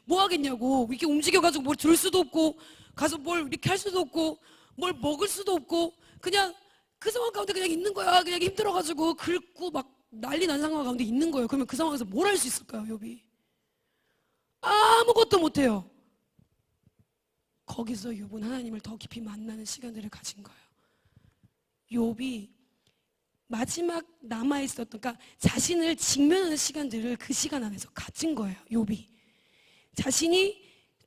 뭐 하겠냐고. 이렇게 움직여가지고 뭘 들 수도 없고 가서 뭘 이렇게 할 수도 없고 뭘 먹을 수도 없고 그냥 그 상황 가운데 그냥 있는 거야. 그냥 힘들어가지고 긁고 막 난리 난 상황 가운데 있는 거예요. 그러면 그 상황에서 뭘 할 수 있을까요, 욥이? 아무것도 못해요. 거기서 욥은 하나님을 더 깊이 만나는 시간들을 가진 거예요. 욥이 마지막 남아있었던, 그러니까 자신을 직면하는 시간들을 그 시간 안에서 가진 거예요. 욥이 자신이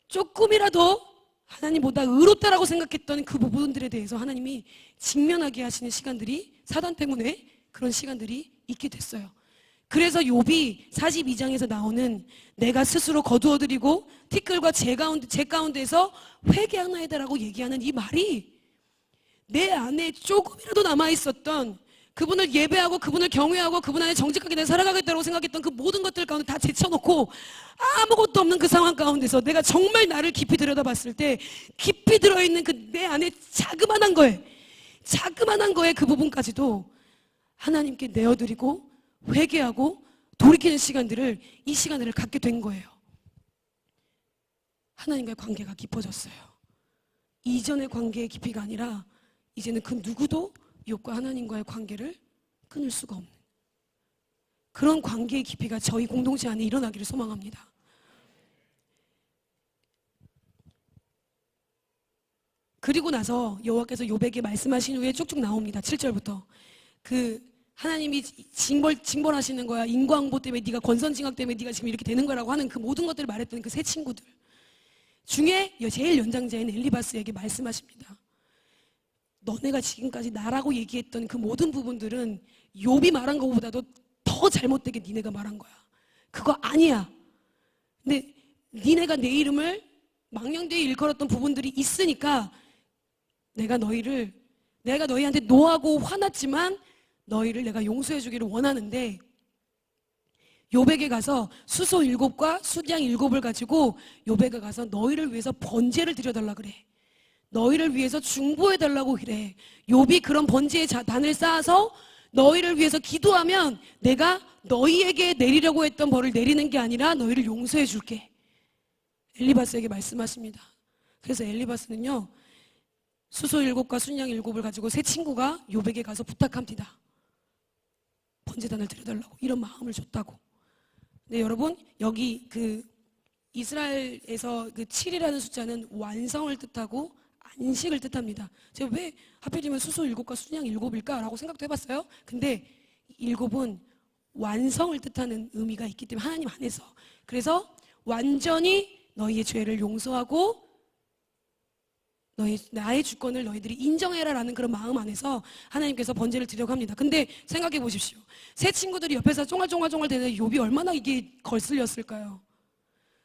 조금이라도 하나님보다 의롭다라고 생각했던 그 부분들에 대해서 하나님이 직면하게 하시는 시간들이 사단 때문에 그런 시간들이 있게 됐어요. 그래서 욥이 42장에서 나오는 내가 스스로 거두어드리고 티끌과 제 가운데에서 회개하나이다라고 얘기하는 이 말이 내 안에 조금이라도 남아있었던 그분을 예배하고 그분을 경외하고 그분 안에 정직하게 내가 살아가겠다고 생각했던 그 모든 것들 가운데 다 제쳐놓고 아무것도 없는 그 상황 가운데서 내가 정말 나를 깊이 들여다봤을 때 깊이 들어있는 그 내 안에 자그만한 거에 그 부분까지도 하나님께 내어드리고 회개하고 돌이키는 시간들을 이 시간들을 갖게 된 거예요. 하나님과의 관계가 깊어졌어요. 이전의 관계의 깊이가 아니라 이제는 그 누구도 욥과 하나님과의 관계를 끊을 수가 없는 그런 관계의 깊이가 저희 공동체 안에 일어나기를 소망합니다. 그리고 나서 여호와께서 욥에게 말씀하신 후에 쭉쭉 나옵니다. 7절부터 하나님이 징벌하시는 거야. 인과응보 때문에 네가 권선징악 때문에 네가 지금 이렇게 되는 거라고 하는 그 모든 것들을 말했던 그 세 친구들 중에 제일 연장자인 엘리바스에게 말씀하십니다. 너네가 지금까지 나라고 얘기했던 그 모든 부분들은 욥이 말한 것보다도 더 잘못되게 니네가 말한 거야. 그거 아니야. 근데 니네가 내 이름을 망령되이 일컬었던 부분들이 있으니까 내가 너희한테 노하고 화났지만 너희를 내가 용서해 주기를 원하는데 욥에게 가서 수소 7과 수양 7을 가지고 욥에게 가서 너희를 위해서 번제를 드려달라 그래. 너희를 위해서 중보해달라고 그래. 욥이 그런 번제의 단을 쌓아서 너희를 위해서 기도하면 내가 너희에게 내리려고 했던 벌을 내리는 게 아니라 너희를 용서해 줄게. 엘리바스에게 말씀하십니다. 그래서 엘리바스는요 수소 7과 순양 7을 가지고 세 친구가 욥에게 가서 부탁합니다. 번제단을 드려달라고 이런 마음을 줬다고. 근데 여러분 여기 이스라엘에서 7이라는 숫자는 완성을 뜻하고 안식을 뜻합니다. 제가 왜 하필이면 수소 7과 순양 7일까? 라고 생각도 해봤어요. 근데 7은 완성을 뜻하는 의미가 있기 때문에 하나님 안에서 그래서 완전히 너희의 죄를 용서하고 나의 주권을 너희들이 인정해라 라는 그런 마음 안에서 하나님께서 번제를 드리려고 합니다. 근데 생각해 보십시오. 세 친구들이 옆에서 쫑알쫑알쫑알 대는 욥이 얼마나 이게 걸슬렸을까요?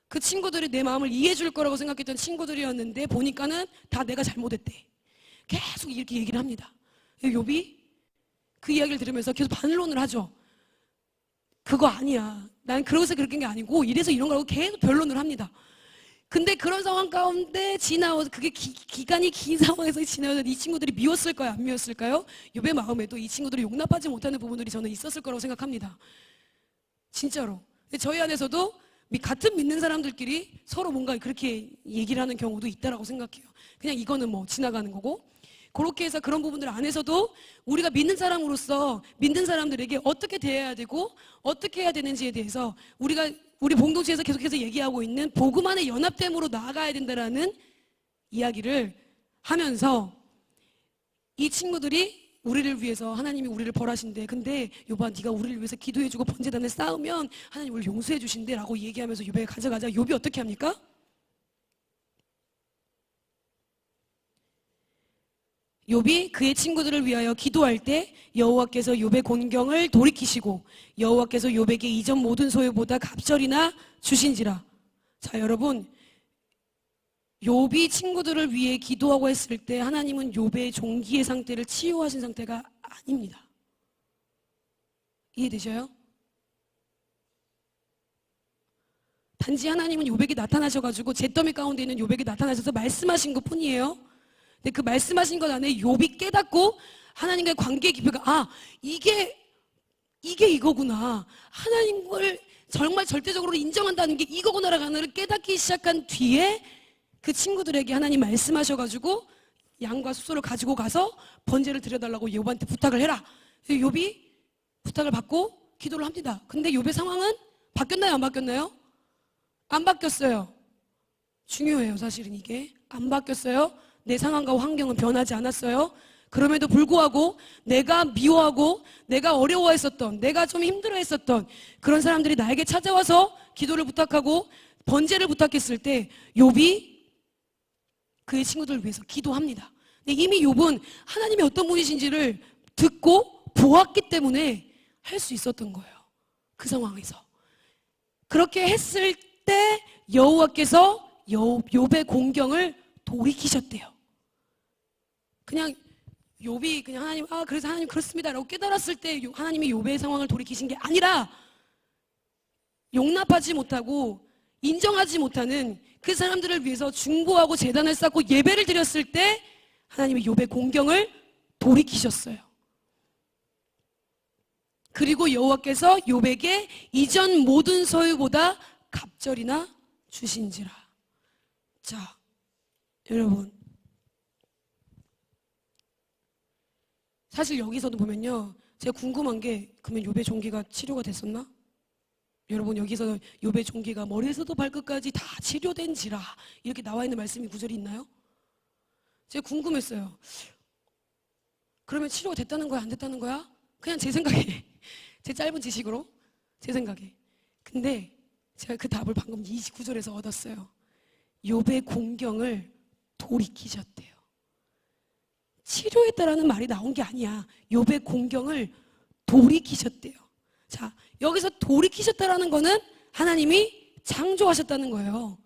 그 친구들이 내 마음을 이해해 줄 거라고 생각했던 친구들이었는데 보니까는 다 내가 잘못했대. 계속 이렇게 얘기를 합니다. 욥이 그 이야기를 들으면서 계속 반론을 하죠. 그거 아니야. 난 그러고서 그렇게 게 아니고 이래서 이런 거라고 계속 변론을 합니다. 근데 그런 상황 가운데 지나와서 그게 기간이 긴 상황에서 지나와서 이 친구들이 미웠을까요? 안 미웠을까요? 욥의 마음에도 이 친구들이 용납하지 못하는 부분들이 저는 있었을 거라고 생각합니다. 진짜로. 근데 저희 안에서도 같은 믿는 사람들끼리 서로 뭔가 그렇게 얘기를 하는 경우도 있다라고 생각해요. 그냥 이거는 뭐 지나가는 거고. 그렇게 해서 그런 부분들 안에서도 우리가 믿는 사람으로서 믿는 사람들에게 어떻게 대해야 되고 어떻게 해야 되는지에 대해서 우리 공동체에서 계속해서 얘기하고 있는 복음 안의 연합됨으로 나아가야 된다라는 이야기를 하면서 이 친구들이 우리를 위해서 하나님이 우리를 벌하신대. 근데 욥아 네가 우리를 위해서 기도해주고 번제단을 쌓으면 하나님 우리를 용서해 주신대 라고 얘기하면서 욥에게 가져가자. 욥이 어떻게 합니까? 욥이 그의 친구들을 위하여 기도할 때 여호와께서 욥의 곤경을 돌이키시고 여호와께서 욥에게 이전 모든 소유보다 갑절이나 주신지라. 자, 여러분, 욥이 친구들을 위해 기도하고 했을 때 하나님은 욥의 종기의 상태를 치유하신 상태가 아닙니다. 이해되셔요? 단지 하나님은 욥에게 나타나셔가지고 잿더미 가운데 있는 욥에게 나타나셔서 말씀하신 것 뿐이에요. 근데 그 말씀하신 것 안에 욥이 깨닫고 하나님과의 관계의 깊이가 이게 이거구나. 하나님을 정말 절대적으로 인정한다는 게 이거구나라고 하나를 깨닫기 시작한 뒤에 그 친구들에게 하나님 말씀하셔가지고 양과 숫소를 가지고 가서 번제를 드려달라고 욥한테 부탁을 해라. 욥이 부탁을 받고 기도를 합니다. 근데 욥의 상황은 바뀌었나요? 안 바뀌었나요? 안 바뀌었어요. 중요해요. 사실은 이게 안 바뀌었어요. 내 상황과 환경은 변하지 않았어요. 그럼에도 불구하고 내가 미워하고 내가 어려워했었던, 내가 좀 힘들어했었던 그런 사람들이 나에게 찾아와서 기도를 부탁하고 번제를 부탁했을 때 욥이 그의 친구들을 위해서 기도합니다. 근데 이미 욥은 하나님이 어떤 분이신지를 듣고 보았기 때문에 할 수 있었던 거예요. 그 상황에서. 그렇게 했을 때 여호와께서 욥의 공경을 돌이키셨대요. 그냥 욥이 그냥 하나님 그래서 하나님 그렇습니다라고 깨달았을 때 하나님이 욥의 상황을 돌이키신 게 아니라 용납하지 못하고 인정하지 못하는 그 사람들을 위해서 중보하고 제단을 쌓고 예배를 드렸을 때 하나님이 욥의 공경을 돌이키셨어요. 그리고 여호와께서 욥에게 이전 모든 소유보다 갑절이나 주신지라. 자, 여러분, 사실 여기서도 보면요, 제가 궁금한 게 그러면 욥의 종기가 치료가 됐었나? 여러분, 여기서 욥의 종기가 머리에서도 발끝까지 다 치료된지라 이렇게 나와 있는 말씀이 구절이 있나요? 제가 궁금했어요. 그러면 치료가 됐다는 거야, 안 됐다는 거야? 그냥 제 생각에, 제 짧은 지식으로 제 생각에. 근데 제가 그 답을 방금 29절에서 얻었어요. 욥의 공경을 돌이키셨대요. 치료했다라는 말이 나온 게 아니야. 욥의 공경을 돌이키셨대요. 자, 여기서 돌이키셨다라는 거는 하나님이 창조하셨다는 거예요.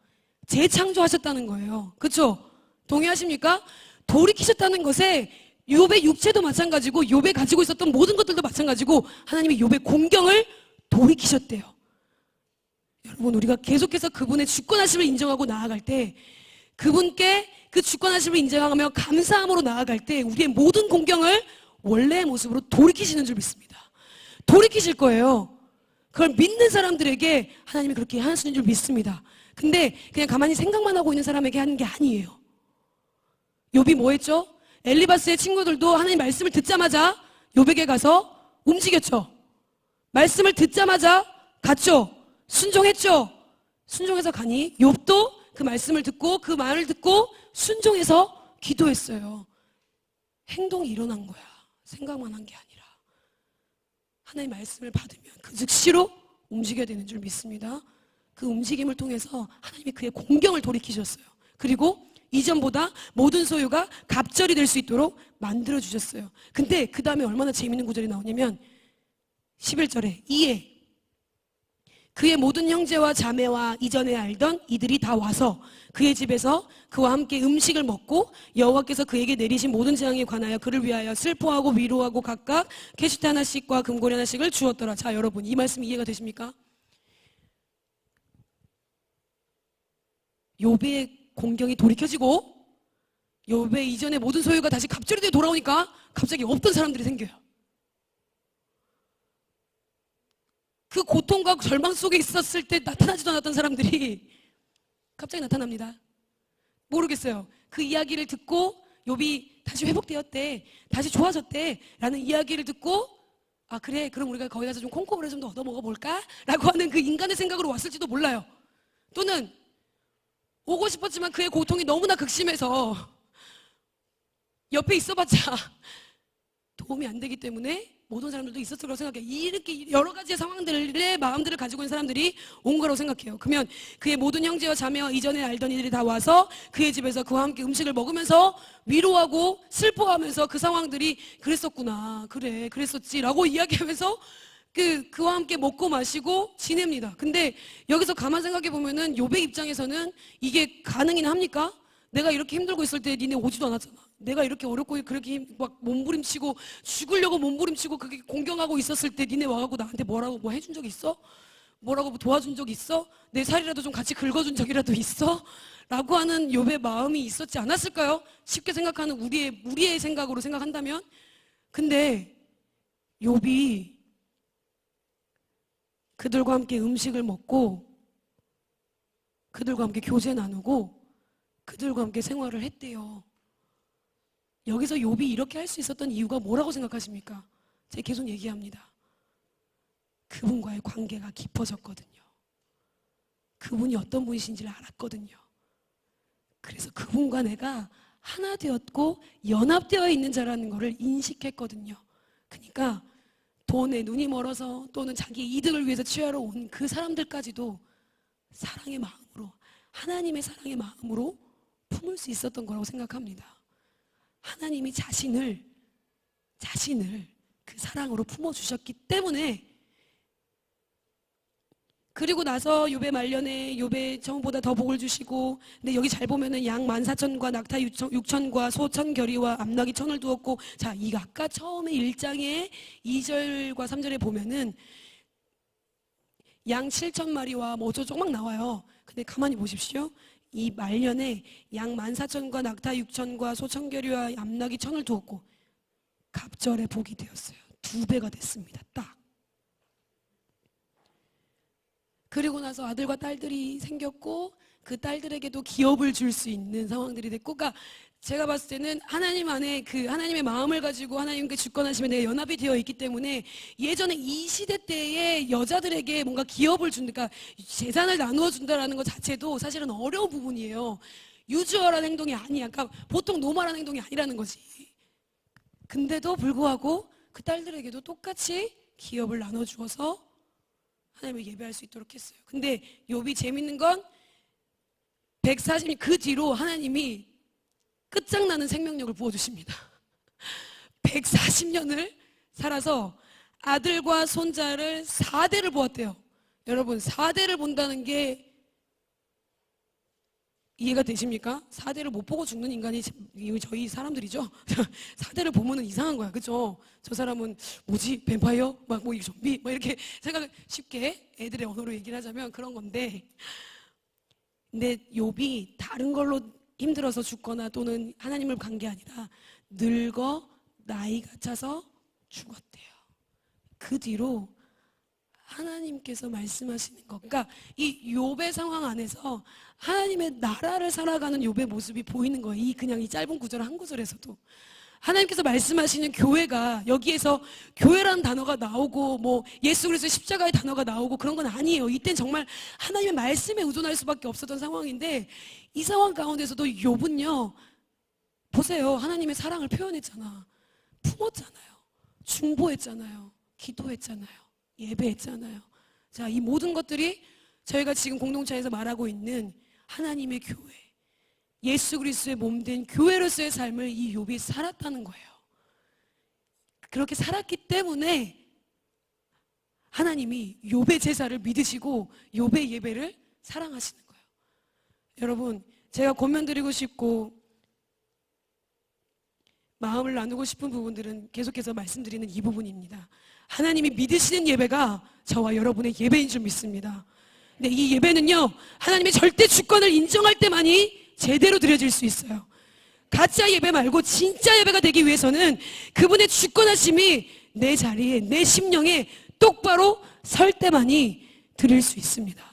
재창조하셨다는 거예요. 그렇죠? 동의하십니까? 돌이키셨다는 것에 욥의 육체도 마찬가지고 욥이 가지고 있었던 모든 것들도 마찬가지고 하나님이 욥의 공경을 돌이키셨대요. 여러분, 우리가 계속해서 그분의 주권하심을 인정하고 나아갈 때 그분께 그 주권하심을 인정하며 감사함으로 나아갈 때 우리의 모든 공경을 원래의 모습으로 돌이키시는 줄 믿습니다. 돌이키실 거예요. 그걸 믿는 사람들에게 하나님이 그렇게 하시는 줄 믿습니다. 근데 그냥 가만히 생각만 하고 있는 사람에게 하는 게 아니에요. 욥이 뭐 했죠? 엘리바스의 친구들도 하나님 말씀을 듣자마자 욥에게 가서 움직였죠. 말씀을 듣자마자 갔죠. 순종했죠. 순종해서 가니 욥도 그 말씀을 듣고 그 말을 듣고 순종해서 기도했어요. 행동이 일어난 거야. 생각만 한 게 아니라. 하나님의 말씀을 받으면 그 즉시로 움직여야 되는 줄 믿습니다. 그 움직임을 통해서 하나님이 그의 공경을 돌이키셨어요. 그리고 이전보다 모든 소유가 갑절이 될 수 있도록 만들어주셨어요. 근데 그 다음에 얼마나 재밌는 구절이 나오냐면 11절에 이에 그의 모든 형제와 자매와 이전에 알던 이들이 다 와서 그의 집에서 그와 함께 음식을 먹고 여호와께서 그에게 내리신 모든 재앙에 관하여 그를 위하여 슬퍼하고 위로하고 각각 캐시트 하나씩과 금고리 하나씩을 주었더라. 자, 여러분, 이 말씀 이해가 되십니까? 욥의 공경이 돌이켜지고 욥의 이전의 모든 소유가 다시 갑절이 돌아오니까 갑자기 없던 사람들이 생겨요. 그 고통과 절망 속에 있었을 때 나타나지도 않았던 사람들이 갑자기 나타납니다. 모르겠어요. 그 이야기를 듣고 욥이 다시 회복되었대, 다시 좋아졌대 라는 이야기를 듣고 아 그래, 그럼 우리가 거기 가서 좀 콩콩을 좀 더 얻어 먹어볼까? 라고 하는 그 인간의 생각으로 왔을지도 몰라요. 또는 오고 싶었지만 그의 고통이 너무나 극심해서 옆에 있어봤자 도움이 안 되기 때문에 모든 사람들도 있었을 거라고 생각해요. 이렇게 여러 가지의 상황들의 마음들을 가지고 있는 사람들이 온 거라고 생각해요. 그러면 그의 모든 형제와 자매와 이전에 알던 이들이 다 와서 그의 집에서 그와 함께 음식을 먹으면서 위로하고 슬퍼하면서 그 상황들이 그랬었구나, 그래 그랬었지라고 이야기하면서 그와 함께 먹고 마시고 지냅니다. 근데 여기서 가만 생각해 보면은 욥의 입장에서는 이게 가능이나 합니까? 내가 이렇게 힘들고 있을 때 니네 오지도 않았잖아. 내가 이렇게 어렵고 그렇게 막 몸부림치고 죽으려고 몸부림치고 그렇게 공경하고 있었을 때 니네 와가지고 나한테 뭐라고 뭐 해준 적 있어? 뭐라고 뭐 도와준 적 있어? 내 살이라도 좀 같이 긁어준 적이라도 있어? 라고 하는 욥의 마음이 있었지 않았을까요? 쉽게 생각하는 우리의 생각으로 생각한다면. 근데 욥이 그들과 함께 음식을 먹고 그들과 함께 교제 나누고 그들과 함께 생활을 했대요. 여기서 욥이 이렇게 할 수 있었던 이유가 뭐라고 생각하십니까? 제가 계속 얘기합니다. 그분과의 관계가 깊어졌거든요. 그분이 어떤 분이신지를 알았거든요. 그래서 그분과 내가 하나 되었고 연합되어 있는 자라는 것을 인식했거든요. 그러니까 돈에 눈이 멀어서 또는 자기 이득을 위해서 취하러 온 그 사람들까지도 사랑의 마음으로, 하나님의 사랑의 마음으로 품을 수 있었던 거라고 생각합니다. 하나님이 자신을 그 사랑으로 품어주셨기 때문에. 그리고 나서 욥의 말년에 욥의 전보다 더 복을 주시고, 근데 여기 잘 보면은 양 14,000과 낙타 6,000과 소 1,000결의와 암나귀 1,000을 두었고, 자, 이 아까 처음에 1장의 2절과 3절에 보면은 양 7,000마리와 뭐 어쩌고저쩌고 막 나와요. 근데 가만히 보십시오. 이 말년에 양 14,000과 낙타 6,000과 소 1,000결의와 암나귀 1,000을 두었고 갑절에 복이 되었어요. 2배가 됐습니다. 딱. 그리고 나서 아들과 딸들이 생겼고 그 딸들에게도 기업을 줄 수 있는 상황들이 됐고, 그러니까 제가 봤을 때는 하나님 안에 그 하나님의 마음을 가지고 하나님께 주권하시면 내가 연합이 되어 있기 때문에 예전에 이 시대 때의 여자들에게 뭔가 기업을 준다, 그러니까 재산을 나누어 준다라는 것 자체도 사실은 어려운 부분이에요. 유주어라는 행동이 아니야. 그러니까 보통 노멀한 행동이 아니라는 거지. 근데도 불구하고 그 딸들에게도 똑같이 기업을 나눠 주어서 하나님을 예배할 수 있도록 했어요. 근데 욥이 재밌는 건 140년 그 뒤로 하나님이 끝장나는 생명력을 부어주십니다. 140년을 살아서 아들과 손자를 4대를 보았대요. 여러분, 4대를 본다는 게 이해가 되십니까? 4대를 못 보고 죽는 인간이 저희 사람들이죠. 4대를 보면은 이상한 거야. 그죠? 저 사람은 뭐지? 뱀파이어? 막 뭐 좀비? 막 이렇게 생각 쉽게 애들의 언어로 얘기를 하자면 그런 건데, 근데 욥이 다른 걸로 힘들어서 죽거나 또는 하나님을 간 게 아니라 늙어 나이가 차서 죽었대요. 그 뒤로 하나님께서 말씀하시는 것, 그러니까 이 욥의 상황 안에서 하나님의 나라를 살아가는 욥의 모습이 보이는 거예요. 그냥 이 짧은 구절 한 구절에서도 하나님께서 말씀하시는 교회가, 여기에서 교회라는 단어가 나오고 뭐 예수 그리스도의 십자가의 단어가 나오고 그런 건 아니에요. 이땐 정말 하나님의 말씀에 의존할 수밖에 없었던 상황인데, 이 상황 가운데서도 욥은요, 보세요. 하나님의 사랑을 표현했잖아. 품었잖아요. 중보했잖아요. 기도했잖아요. 예배했잖아요. 자, 이 모든 것들이 저희가 지금 공동체에서 말하고 있는 하나님의 교회, 예수 그리스도의 몸된 교회로서의 삶을 이 욥이 살았다는 거예요. 그렇게 살았기 때문에 하나님이 욥의 제사를 믿으시고 욥의 예배를 사랑하시는 거예요. 여러분, 제가 권면드리고 싶고 마음을 나누고 싶은 부분들은 계속해서 말씀드리는 이 부분입니다. 하나님이 믿으시는 예배가 저와 여러분의 예배인 줄 믿습니다. 근데 이 예배는요, 하나님의 절대 주권을 인정할 때만이 제대로 드려질 수 있어요. 가짜 예배 말고 진짜 예배가 되기 위해서는 그분의 주권하심이 내 자리에, 내 심령에 똑바로 설 때만이 드릴 수 있습니다.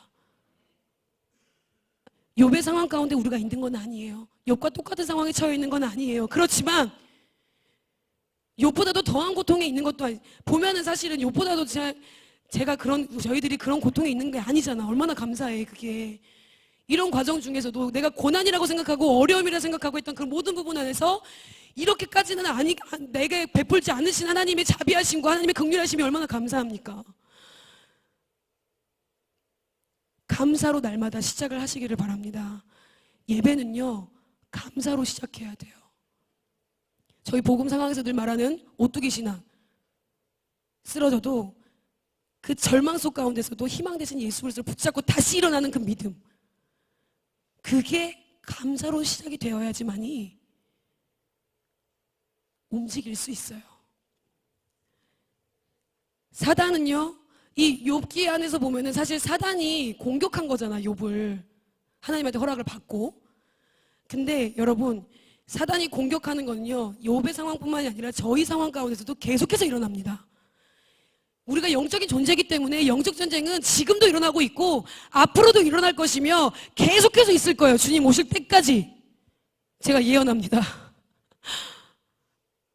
욥의 상황 가운데 우리가 있는 건 아니에요. 욥과 똑같은 상황에 처해 있는 건 아니에요. 그렇지만 욥보다도 더한 고통에 있는 것도 보면은 사실은 욥보다도 제가 저희들이 그런 고통에 있는 게 아니잖아. 얼마나 감사해 그게. 이런 과정 중에서도 내가 고난이라고 생각하고 어려움이라 생각하고 있던 그 모든 부분 안에서 이렇게까지는 내게 베풀지 않으신 하나님의 자비하심과 하나님의 긍휼하심이 얼마나 감사합니까? 감사로 날마다 시작을 하시기를 바랍니다. 예배는요, 감사로 시작해야 돼요. 저희 복음 상황에서 늘 말하는 오뚜기 신앙, 쓰러져도 그 절망 속 가운데서도 희망 되신 예수 그리스도를 붙잡고 다시 일어나는 그 믿음, 그게 감사로 시작이 되어야지만이 움직일 수 있어요. 사단은요, 이 욥기 안에서 보면은 사실 사단이 공격한 거잖아, 욥을. 하나님한테 허락을 받고. 근데 여러분, 사단이 공격하는 거는요, 욥의 상황뿐만이 아니라 저희 상황 가운데서도 계속해서 일어납니다. 우리가 영적인 존재이기 때문에 영적 전쟁은 지금도 일어나고 있고 앞으로도 일어날 것이며 계속해서 있을 거예요. 주님 오실 때까지. 제가 예언합니다.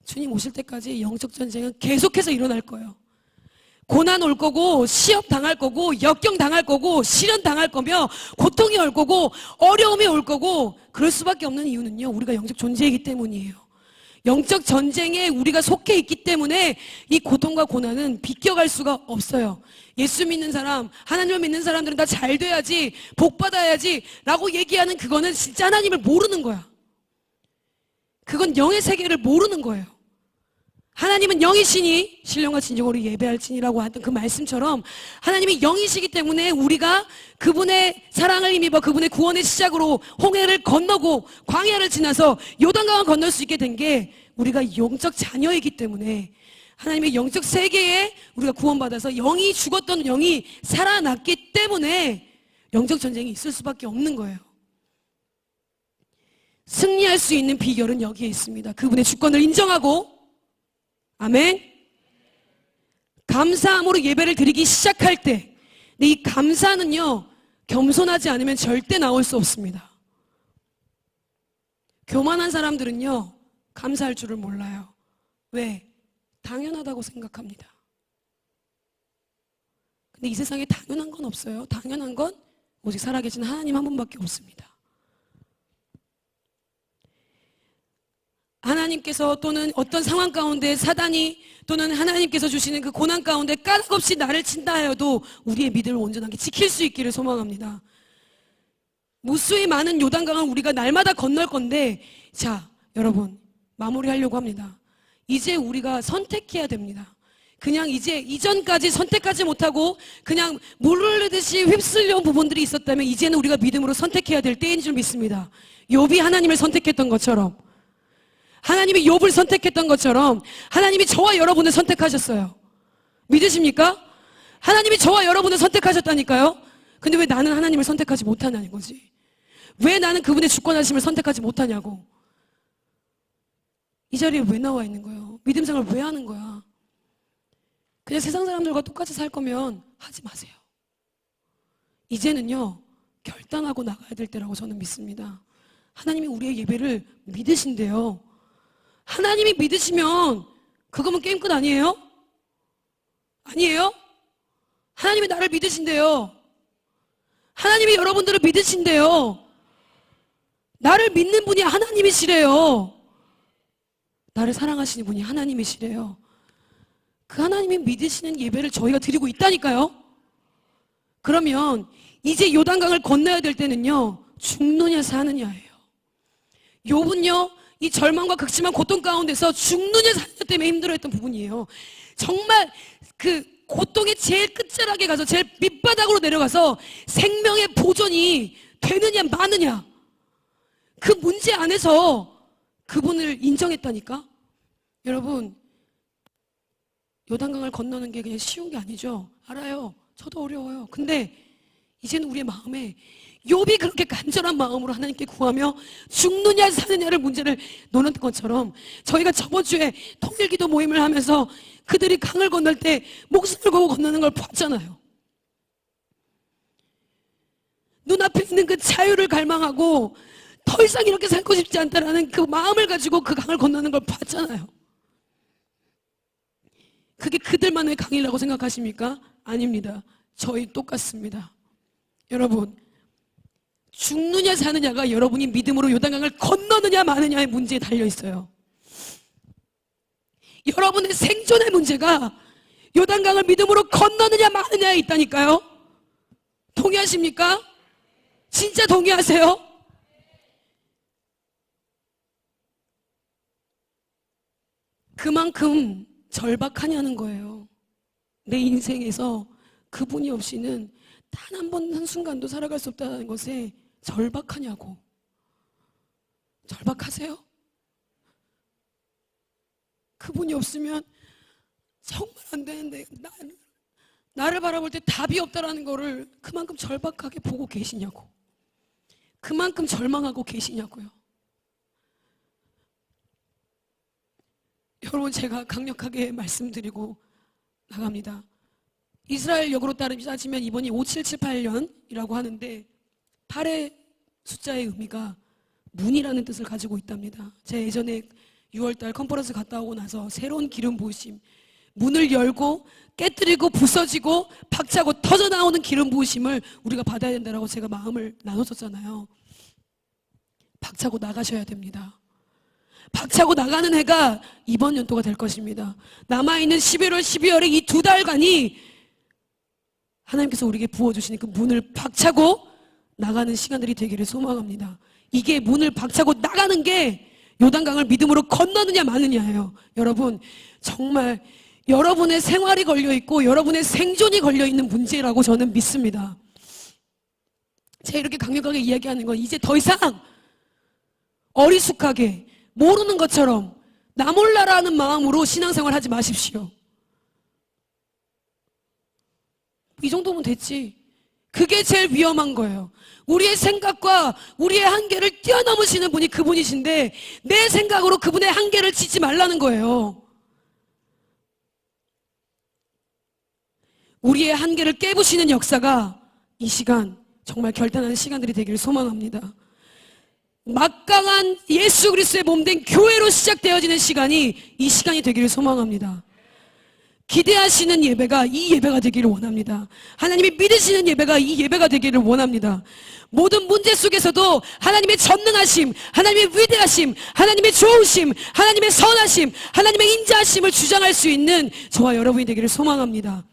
주님 오실 때까지 영적 전쟁은 계속해서 일어날 거예요. 고난 올 거고, 시험 당할 거고, 역경 당할 거고, 시련 당할 거며, 고통이 올 거고, 어려움이 올 거고, 그럴 수밖에 없는 이유는요, 우리가 영적 존재이기 때문이에요. 영적 전쟁에 우리가 속해 있기 때문에 이 고통과 고난은 비껴갈 수가 없어요. 예수 믿는 사람, 하나님을 믿는 사람들은 다 잘 돼야지, 복 받아야지 라고 얘기하는 그거는 진짜 하나님을 모르는 거야. 그건 영의 세계를 모르는 거예요. 하나님은 영이시니 신령과 진정으로 예배할지니라고 하던 그 말씀처럼 하나님이 영이시기 때문에 우리가 그분의 사랑을 힘입어 그분의 구원의 시작으로 홍해를 건너고 광야를 지나서 요단강을 건널 수 있게 된 게 우리가 영적 자녀이기 때문에 하나님의 영적 세계에 우리가 구원받아서 영이 죽었던 영이 살아났기 때문에 영적 전쟁이 있을 수밖에 없는 거예요. 승리할 수 있는 비결은 여기에 있습니다. 그분의 주권을 인정하고, 아멘. 감사함으로 예배를 드리기 시작할 때, 근데 이 감사는요, 겸손하지 않으면 절대 나올 수 없습니다. 교만한 사람들은요, 감사할 줄을 몰라요. 왜? 당연하다고 생각합니다. 근데 이 세상에 당연한 건 없어요. 당연한 건 오직 살아계신 하나님 한 분밖에 없습니다. 하나님께서 또는 어떤 상황 가운데 사단이 또는 하나님께서 주시는 그 고난 가운데 까닭없이 나를 친다 하여도 우리의 믿음을 온전하게 지킬 수 있기를 소망합니다. 무수히 많은 요단강을 우리가 날마다 건널 건데, 자, 여러분, 마무리하려고 합니다. 이제 우리가 선택해야 됩니다. 그냥 이제 이전까지 선택하지 못하고 그냥 물 흐르듯이 휩쓸려온 부분들이 있었다면 이제는 우리가 믿음으로 선택해야 될 때인 줄 믿습니다. 욥이 하나님을 선택했던 것처럼, 하나님이 욥을 선택했던 것처럼 하나님이 저와 여러분을 선택하셨어요. 믿으십니까? 하나님이 저와 여러분을 선택하셨다니까요. 근데 왜 나는 하나님을 선택하지 못하냐는 거지. 왜 나는 그분의 주권하심을 선택하지 못하냐고. 이 자리에 왜 나와 있는 거예요? 믿음 생활 왜 하는 거야? 그냥 세상 사람들과 똑같이 살 거면 하지 마세요. 이제는요, 결단하고 나가야 될 때라고 저는 믿습니다. 하나님이 우리의 예배를 믿으신대요. 하나님이 믿으시면 그거면 게임 끝 아니에요? 아니에요? 하나님이 나를 믿으신대요. 하나님이 여러분들을 믿으신대요. 나를 믿는 분이 하나님이시래요. 나를 사랑하시는 분이 하나님이시래요. 그 하나님이 믿으시는 예배를 저희가 드리고 있다니까요. 그러면 이제 요단강을 건너야 될 때는요, 죽느냐 사느냐예요. 욥은요, 이 절망과 극심한 고통 가운데서 죽느냐 사느냐 때문에 힘들어했던 부분이에요. 정말 그 고통의 제일 끝자락에 가서 제일 밑바닥으로 내려가서 생명의 보존이 되느냐 마느냐, 그 문제 안에서 그분을 인정했다니까. 여러분, 요단강을 건너는 게 그냥 쉬운 게 아니죠. 알아요. 저도 어려워요. 근데 이제는 우리의 마음에 욥이 그렇게 간절한 마음으로 하나님께 구하며 죽느냐 사느냐를 문제를 놓는 것처럼, 저희가 저번 주에 통일기도 모임을 하면서 그들이 강을 건널 때 목숨을 걸고 건너는 걸 봤잖아요. 눈앞에 있는 그 자유를 갈망하고 더 이상 이렇게 살고 싶지 않다라는 그 마음을 가지고 그 강을 건너는 걸 봤잖아요. 그게 그들만의 강이라고 생각하십니까? 아닙니다. 저희 똑같습니다. 여러분, 죽느냐 사느냐가 여러분이 믿음으로 요단강을 건너느냐 마느냐의 문제에 달려 있어요. 여러분의 생존의 문제가 요단강을 믿음으로 건너느냐 마느냐에 있다니까요. 동의하십니까? 진짜 동의하세요? 그만큼 절박하냐는 거예요. 내 인생에서 그분이 없이는 단 한 번 한순간도 살아갈 수 없다는 것에 절박하냐고. 절박하세요? 그분이 없으면 정말 안 되는데 나를 바라볼 때 답이 없다라는 거를 그만큼 절박하게 보고 계시냐고. 그만큼 절망하고 계시냐고요. 여러분, 제가 강력하게 말씀드리고 나갑니다. 이스라엘 역으로 따지면 이번이 5778년이라고 하는데 8의 숫자의 의미가 문이라는 뜻을 가지고 있답니다. 제가 예전에 6월달 컨퍼런스 갔다 오고 나서 새로운 기름 부으심, 문을 열고 깨뜨리고 부서지고 박차고 터져나오는 기름 부으심을 우리가 받아야 된다고 제가 마음을 나눴었잖아요. 박차고 나가셔야 됩니다. 박차고 나가는 해가 이번 연도가 될 것입니다. 남아있는 11월, 12월의 이 2달간이 하나님께서 우리에게 부어주시는 그 문을 박차고 나가는 시간들이 되기를 소망합니다. 이게 문을 박차고 나가는 게 요단강을 믿음으로 건너느냐 마느냐예요. 여러분, 정말 여러분의 생활이 걸려있고 여러분의 생존이 걸려있는 문제라고 저는 믿습니다. 제가 이렇게 강력하게 이야기하는 건 이제 더 이상 어리숙하게 모르는 것처럼 나 몰라라는 마음으로 신앙생활 하지 마십시오. 이 정도면 됐지. 그게 제일 위험한 거예요. 우리의 생각과 우리의 한계를 뛰어넘으시는 분이 그분이신데 내 생각으로 그분의 한계를 짓지 말라는 거예요. 우리의 한계를 깨부시는 역사가 이 시간 정말 결단하는 시간들이 되기를 소망합니다. 막강한 예수 그리스도의 몸된 교회로 시작되어지는 시간이 이 시간이 되기를 소망합니다. 기대하시는 예배가 이 예배가 되기를 원합니다. 하나님이 믿으시는 예배가 이 예배가 되기를 원합니다. 모든 문제 속에서도 하나님의 전능하심, 하나님의 위대하심, 하나님의 좋으심, 하나님의 선하심, 하나님의 인자하심을 주장할 수 있는 저와 여러분이 되기를 소망합니다.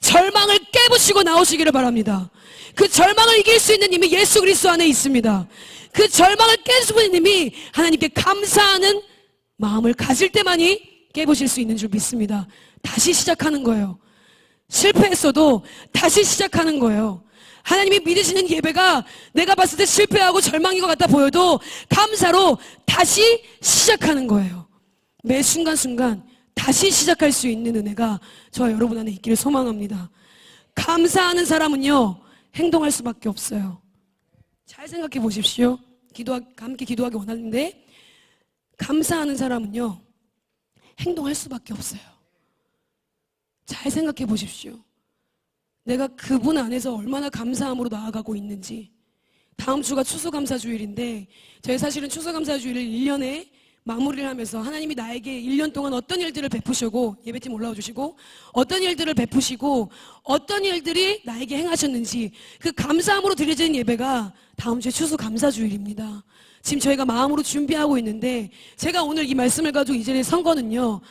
절망을 깨부시고 나오시기를 바랍니다. 그 절망을 이길 수 있는 힘이 예수 그리스도 안에 있습니다. 그 절망을 깨주시는 힘이 하나님께 감사하는 마음을 가질 때만이 깨부실 수 있는 줄 믿습니다. 다시 시작하는 거예요. 실패했어도 다시 시작하는 거예요. 하나님이 믿으시는 예배가 내가 봤을 때 실패하고 절망인 것 같아 보여도 감사로 다시 시작하는 거예요. 매 순간순간 다시 시작할 수 있는 은혜가 저와 여러분 안에 있기를 소망합니다. 감사하는 사람은요, 행동할 수밖에 없어요. 잘 생각해 보십시오. 함께 기도하기 원하는데 감사하는 사람은요, 행동할 수밖에 없어요. 잘 생각해 보십시오. 내가 그분 안에서 얼마나 감사함으로 나아가고 있는지. 다음 주가 추수감사주일인데 저희 사실은 추수감사주일을 1년에 마무리를 하면서 하나님이 나에게 1년 동안 어떤 일들을 베푸시고, 예배팀 올라와 주시고, 어떤 일들을 베푸시고 어떤 일들이 나에게 행하셨는지 그 감사함으로 드려지는 예배가 다음 주에 추수감사주일입니다. 지금 저희가 마음으로 준비하고 있는데 제가 오늘 이 말씀을 가지고 이전에 선 거는요,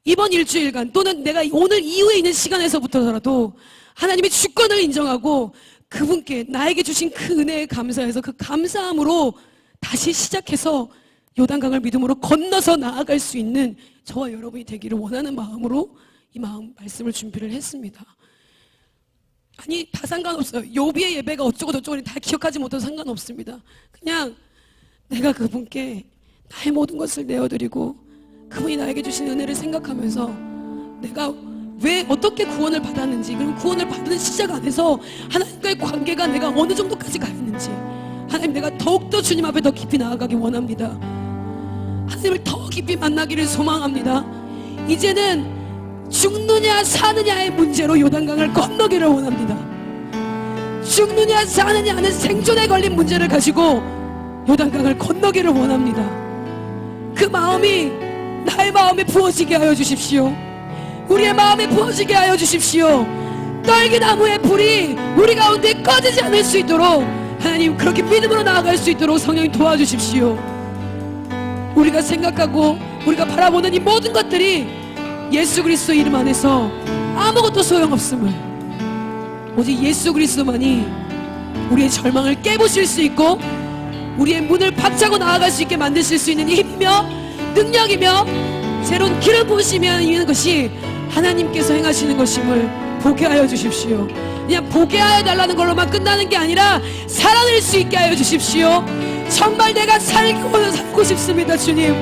이번 일주일간 또는 내가 오늘 이후에 있는 시간에서부터라도 하나님의 주권을 인정하고 그분께 나에게 주신 그 은혜에 감사해서 그 감사함으로 다시 시작해서 요단강을 믿음으로 건너서 나아갈 수 있는 저와 여러분이 되기를 원하는 마음으로 이 마음 말씀을 준비를 했습니다. 아니 다 상관없어요. 욥의 예배가 어쩌고 저쩌고 다 기억하지 못해도 상관없습니다. 그냥 내가 그분께 나의 모든 것을 내어드리고 그분이 나에게 주신 은혜를 생각하면서 내가 왜 어떻게 구원을 받았는지, 그리고 구원을 받는 시작 안에서 하나님과의 관계가 내가 어느 정도까지 가 있는지, 하나님 내가 더욱더 주님 앞에 더 깊이 나아가기 원합니다. 하나님을 더 깊이 만나기를 소망합니다. 이제는 죽느냐 사느냐의 문제로 요단강을 건너기를 원합니다. 죽느냐 사느냐는 생존에 걸린 문제를 가지고 요단강을 건너기를 원합니다. 그 마음이 나의 마음에 부어지게 하여 주십시오. 우리의 마음에 부어지게 하여 주십시오. 떨기나무의 불이 우리 가운데 꺼지지 않을 수 있도록 하나님 그렇게 믿음으로 나아갈 수 있도록 성령님 도와주십시오. 우리가 생각하고 우리가 바라보는 이 모든 것들이 예수 그리스도 이름 안에서 아무것도 소용없음을, 오직 예수 그리스도만이 우리의 절망을 깨부실 수 있고 우리의 문을 박차고 나아갈 수 있게 만드실 수 있는 힘이며 능력이며 새로운 기름 부으시면 있는 것이 하나님께서 행하시는 것임을 보게 하여 주십시오. 그냥 보게 하여 달라는 걸로만 끝나는 게 아니라 살아낼 수 있게 하여 주십시오. 정말 내가 살고 싶습니다. 주님,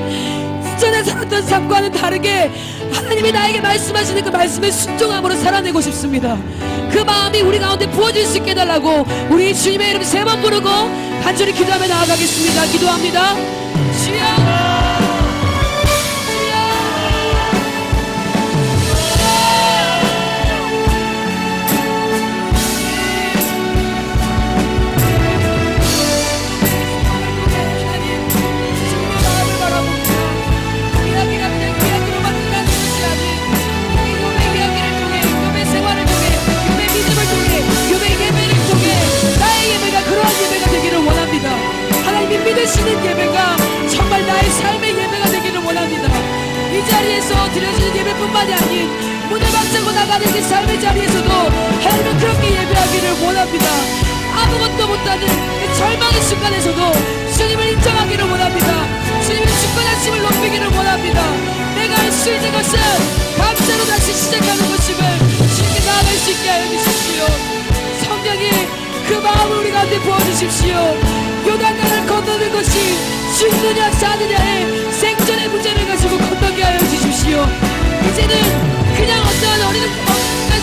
이전에 살았던 삶과는 다르게 하나님이 나에게 말씀하시는 그 말씀에 순종함으로 살아내고 싶습니다. 그 마음이 우리 가운데 부어질 수 있게 해달라고 우리 주님의 이름 3번 부르고 간절히 기도하며 나아가겠습니다. 기도합니다. 주여, 믿으시는 예배가 정말 나의 삶의 예배가 되기를 원합니다. 이 자리에서 드려지는 예배뿐만이 아닌 문을 박차고 나가는 그 삶의 자리에서도 하나님은 그렇게 예배하기를 원합니다. 아무것도 못하는 그 절망의 순간에서도 주님을 인정하기를 원합니다. 주님의 주권하심을 높이기를 원합니다. 내가 할 수 있는 것은 감사로 다시 시작하는 것임을 주님께 나아갈 수 있게 하여 주십시오. 성령이 그 마음을 우리 가운데 부어주십시오. 요단강을 건너는 것이 죽느냐 사느냐의 생존의 문제를 가지고 건너게 하여 주십시오. 이제는 그냥 어떠한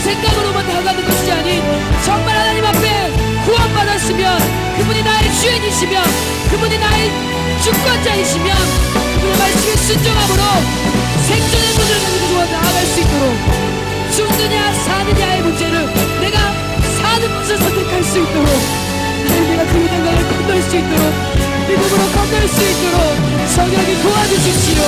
생각으로만 나아가는 것이 아닌 정말 하나님 앞에 구원받았으면 그분이 나의 주인이시면 그분이 나의 주권자이시면 그분의 말씀에 순종함으로 생존의 문제를 가지고 나아갈 수 있도록 죽느냐 사느냐의 문제를 내가 사는 것을 선택할 수 있도록 내가 그 요단강을 건널 수 있도록 믿음으로 건널 수 있도록 성령이 도와주십시오.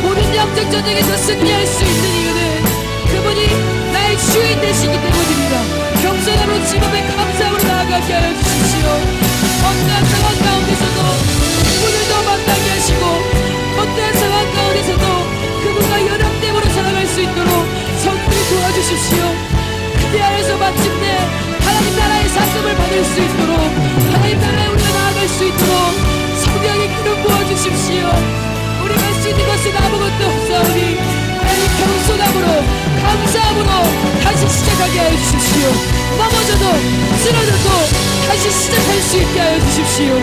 모든 영적 전쟁에서 승리할 수 있는 이유는 그분이 나의 주인 되시기 때문입니다. 겸손함으로 집 앞에 감사함으로 나아가게 하여 주십시오. 어떠한 상황 가운데서도 오늘도 만나게 하시고 어떠한 상황 가운데서도 그분과 연합됨으로 살아갈 수 있도록 성령이 도와주십시오. 그때 안에서 마침내 하나님 나라의 상급을 받을 수 있도록 하나님 나라에 우리가 나아갈 수 있도록 성령의 기름 부어주십시오. 우리가 할 수 있는 것은 아무것도 없사오니 하나님 겸손함으로 감사함으로 다시 시작하게 하여 주십시오. 넘어져도 쓰러져도 다시 시작할 수 있게 하여 주십시오.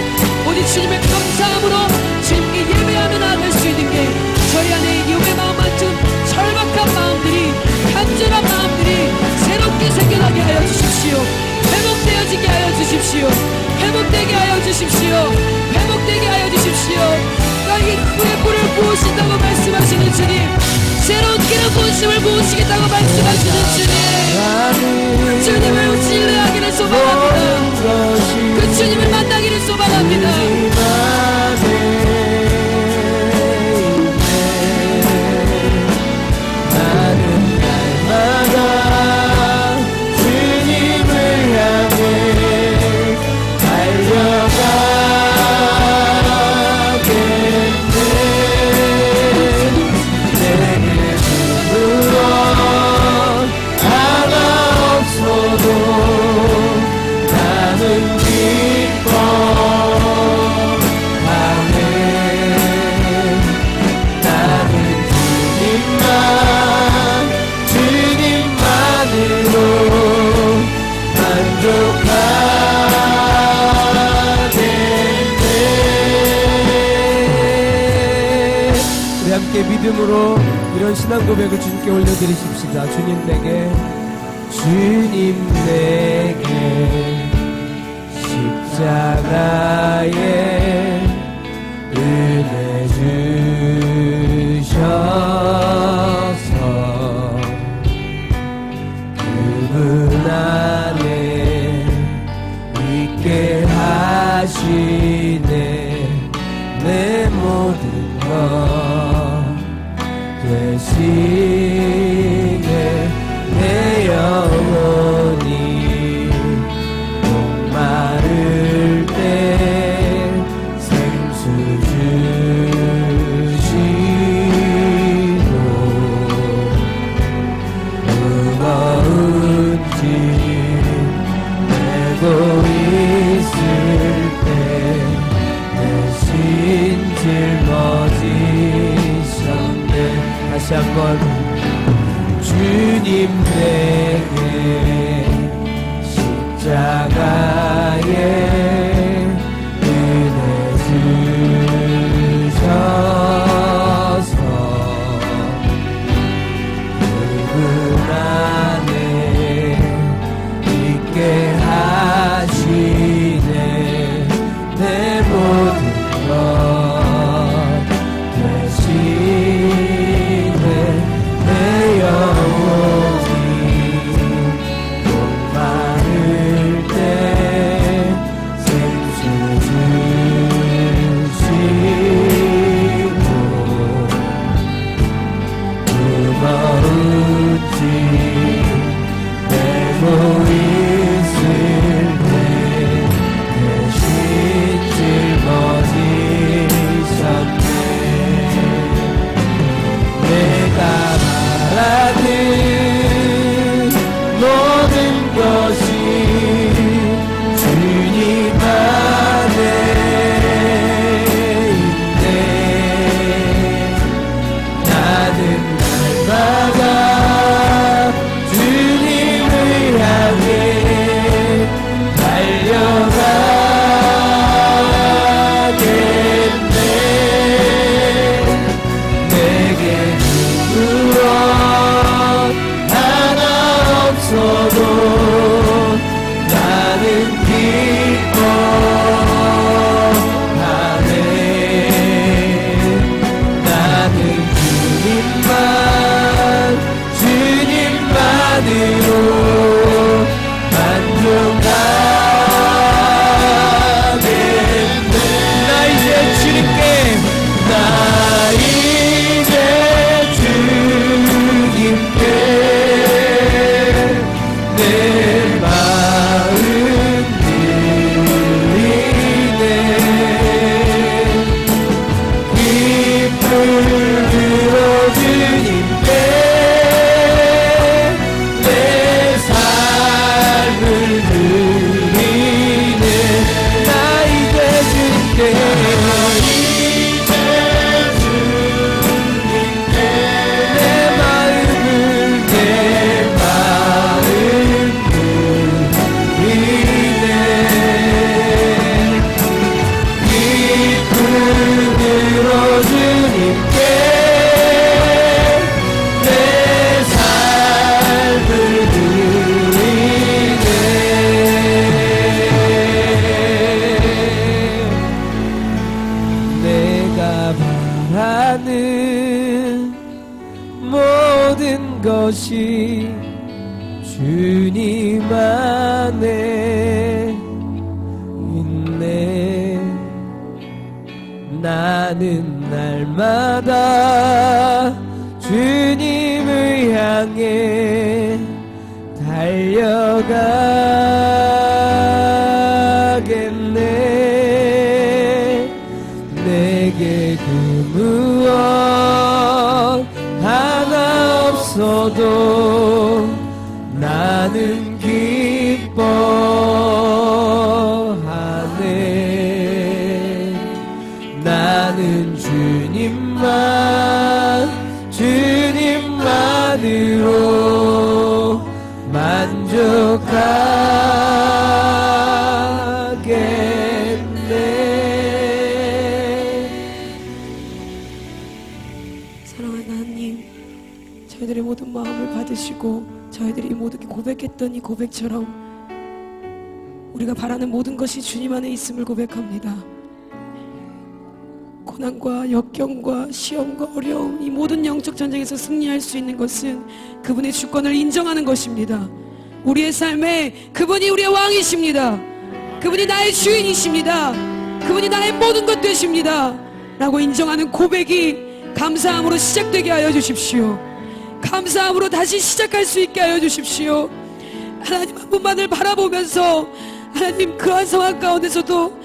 오직 주님의 감사함으로 주님께 예배하며 나아갈 수 있는 게 저희 안에 욥의 마음만큼 절박한 마음들이 간절한 마음들이 새롭게 생겨나게 하여 주십시오. 회복되어지게 하여 주십시오. 회복되게 하여 주십시오. 회복되게 하여 주십시오. 나에게 그의 불을 부으신다고 말씀하시는 주님, 새로운 기름 부으심을 부으시겠다고 말씀하시는 주님, 주님을 신뢰하기를 소망합니다. 그 주님을 만나기를 소망합니다. 함께 믿음으로 이런 신앙 고백을 주님께 올려드리십시다. 주님 내게 십자가에 은혜 주셔서 그분 안에 있게 하시네. 내 모든 것 되시네. 내 영혼이 목마를 때 생수 주시고 무거운 짐 메고 있을 때 대신 짊어지셨네. 다시 한번 주님 내게 십자가에 은혜 주셔서 그분 안에 있게 하시네. 내 모든 것 대신에 내 영혼이 목마를 때 생수 주시고 무거운 짐 메고 있을 때 대신 짊어지셨네. 내가 바라는 모든 것이 주님 안에 있네. 나는 날마다 주님을 향해 달려가겠네. 내게 무엇 하나 없어도 나는 기뻐하네. 나는 주님만으로 만족하겠네. 나 이제 주님께 나 이제 주님께 내 마음 드리네. 기쁨 들어 주님께 내 삶을 드리네. 나 이제 주님께 내 마음을 드리네. 기쁨으로 주님께 내 삶을 드리네. 내가 바라는 모든 것이 주님 안에 있네. 나는 날마다 주님을 향해 달려가겠네. 내게 그 무엇 하나 없어도 나는 기뻐하네. 나는 주님만으로 만족하겠네. 마음을 받으시고 저희들이 모두 고백했던 이 고백처럼 우리가 바라는 모든 것이 주님 안에 있음을 고백합니다. 고난과 역경과 시험과 어려움, 이 모든 영적 전쟁에서 승리할 수 있는 것은 그분의 주권을 인정하는 것입니다. 우리의 삶에 그분이 우리의 왕이십니다. 그분이 나의 주인이십니다. 그분이 나의 모든 것 되십니다 라고 인정하는 고백이 감사함으로 시작되게 하여 주십시오. 감사함으로 다시 시작할 수 있게 하여 주십시오. 하나님 한 분만을 바라보면서 하나님 그한 상황 가운데서도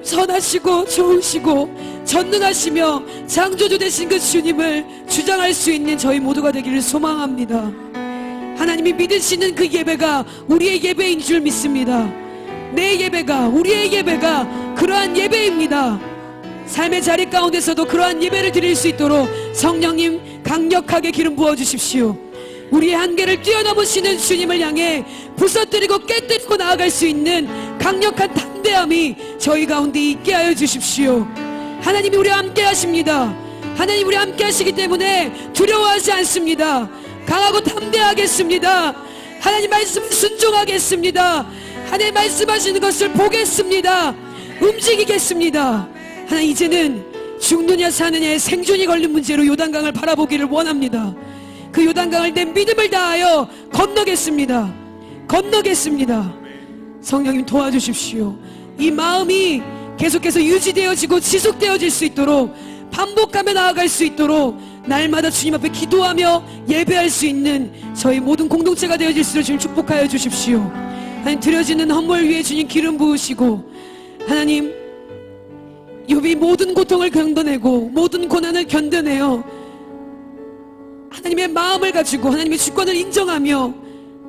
선하시고 좋으시고 전능하시며 창조주 되신 그 주님을 주장할 수 있는 저희 모두가 되기를 소망합니다. 하나님이 믿으시는 그 예배가 우리의 예배인 줄 믿습니다. 내 예배가, 우리의 예배가 그러한 예배입니다. 삶의 자리 가운데서도 그러한 예배를 드릴 수 있도록 성령님 강력하게 기름 부어주십시오. 우리의 한계를 뛰어넘으시는 주님을 향해 부서뜨리고 깨뜨리고 나아갈 수 있는 강력한 담대함이 저희 가운데 있게 하여 주십시오. 하나님이 우리와 함께 하십니다. 하나님 우리와 함께 하시기 때문에 두려워하지 않습니다. 강하고 담대하겠습니다. 하나님 말씀을 순종하겠습니다. 하나님 말씀하시는 것을 보겠습니다. 움직이겠습니다. 하나님 이제는 죽느냐 사느냐의 생존이 걸린 문제로 요단강을 바라보기를 원합니다. 그 요단강을 내 믿음을 다하여 건너겠습니다. 건너겠습니다. 성령님 도와주십시오. 이 마음이 계속해서 유지되어지고 지속되어질 수 있도록 반복하며 나아갈 수 있도록 날마다 주님 앞에 기도하며 예배할 수 있는 저희 모든 공동체가 되어질 수 있도록 주님 축복하여 주십시오. 하나님 드려지는 헌물 위에 주님 기름 부으시고 하나님 욥이 모든 고통을 견뎌내고 모든 고난을 견뎌내어 하나님의 마음을 가지고 하나님의 주권을 인정하며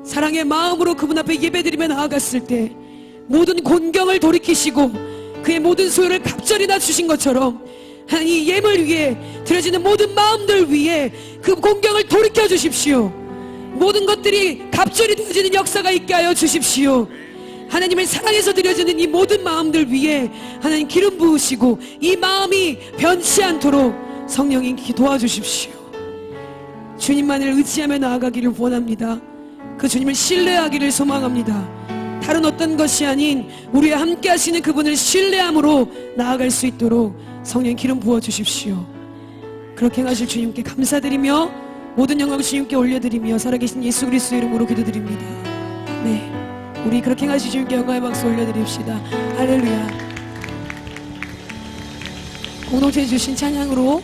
사랑의 마음으로 그분 앞에 예배드리며 나아갔을 때 모든 곤경을 돌이키시고 그의 모든 소유를 갑절이 다 주신 것처럼 하나님 이 예물 위에 드려지는 모든 마음들 위에 그 곤경을 돌이켜 주십시오. 모든 것들이 갑절이 되어지는 역사가 있게 하여 주십시오. 하나님을 사랑해서 드려지는 이 모든 마음들 위에 하나님 기름 부으시고 이 마음이 변치 않도록 성령님 도와주십시오. 주님만을 의지하며 나아가기를 원합니다. 그 주님을 신뢰하기를 소망합니다. 다른 어떤 것이 아닌 우리와 함께 하시는 그분을 신뢰함으로 나아갈 수 있도록 성령 기름 부어주십시오. 그렇게 행하실 주님께 감사드리며 모든 영광을 주님께 올려드리며 살아계신 예수 그리스도 이름으로 기도드립니다. 네, 우리 그렇게 행하실 주님께 영광의 박수 올려드립시다. 할렐루야. 공동체에 주신 찬양으로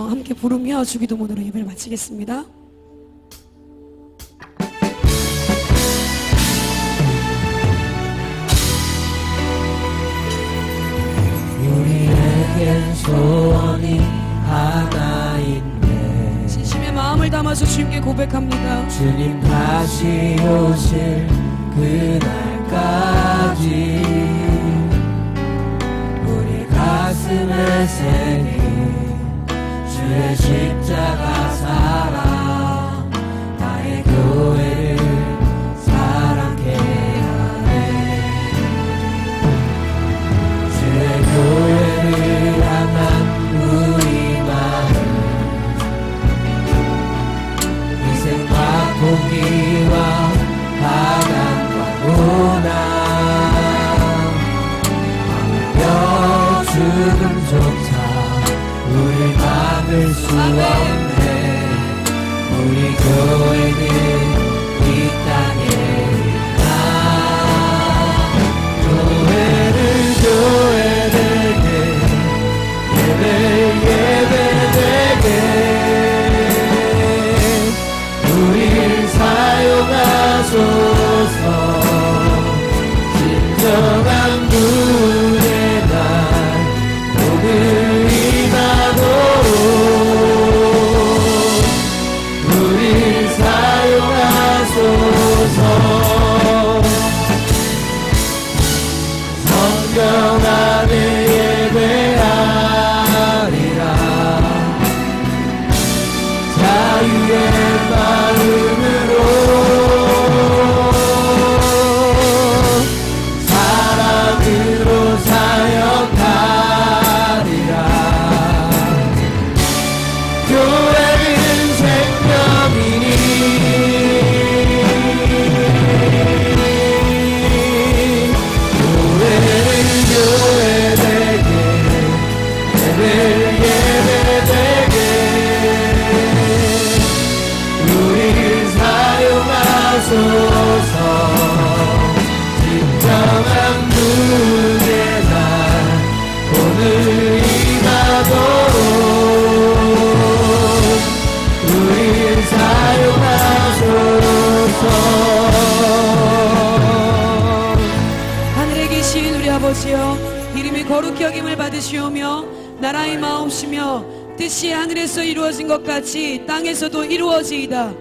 함께 부르며 주기도문으로 예배를 마치겠습니다. 우리에겐 소원이 하나 있네. 진심의 마음을 담아서 주님께 고백합니다. 주님 다시 오실 그날까지 우리 가슴에 새긴 주의 십자가 사랑 나의 교회를 사랑케 하네. 주의 교회를 향한 우리 마음 희생과 포기와 가난과 고난 죽음조차 우릴 막을 수 없네. 우리 교회는 이 땅에 있다. 교회를 교회되게 예배되게 우릴 사용하소서. 진정한 구원의 날 오늘 우리 사용하소서. 성경 안에 예배하리라. 자유의 마음으로 하늘에 계신 우리 아버지여, 이름이 거룩히 여김을 받으시오며 나라의 마옵시며 뜻이 하늘에서 이루어진 것 같이 땅에서도 이루어지이다.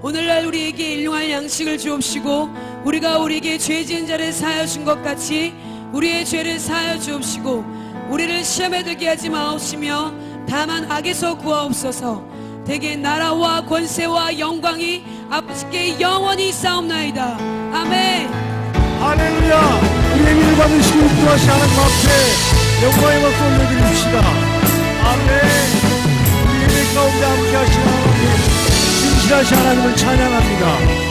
오늘날 우리에게 일용할 양식을 주옵시고 우리가 우리에게 죄 지은 자를 사하여 준 것 같이 우리의 죄를 사하여 주옵시고 우리를 시험에 들게 하지 마옵시며 다만 악에서 구하옵소서. 대개 나라와 권세와 영광이 아버지께 영원히 싸움나이다. 아멘. 할렐루야. 우리의 믿을 받으시고 구하시 하나님 앞에 영광의 박수 올려드립시다. 아멘. 우리의 가운데 함께 하시는 하나님, 진실하신 하나님을 찬양합니다.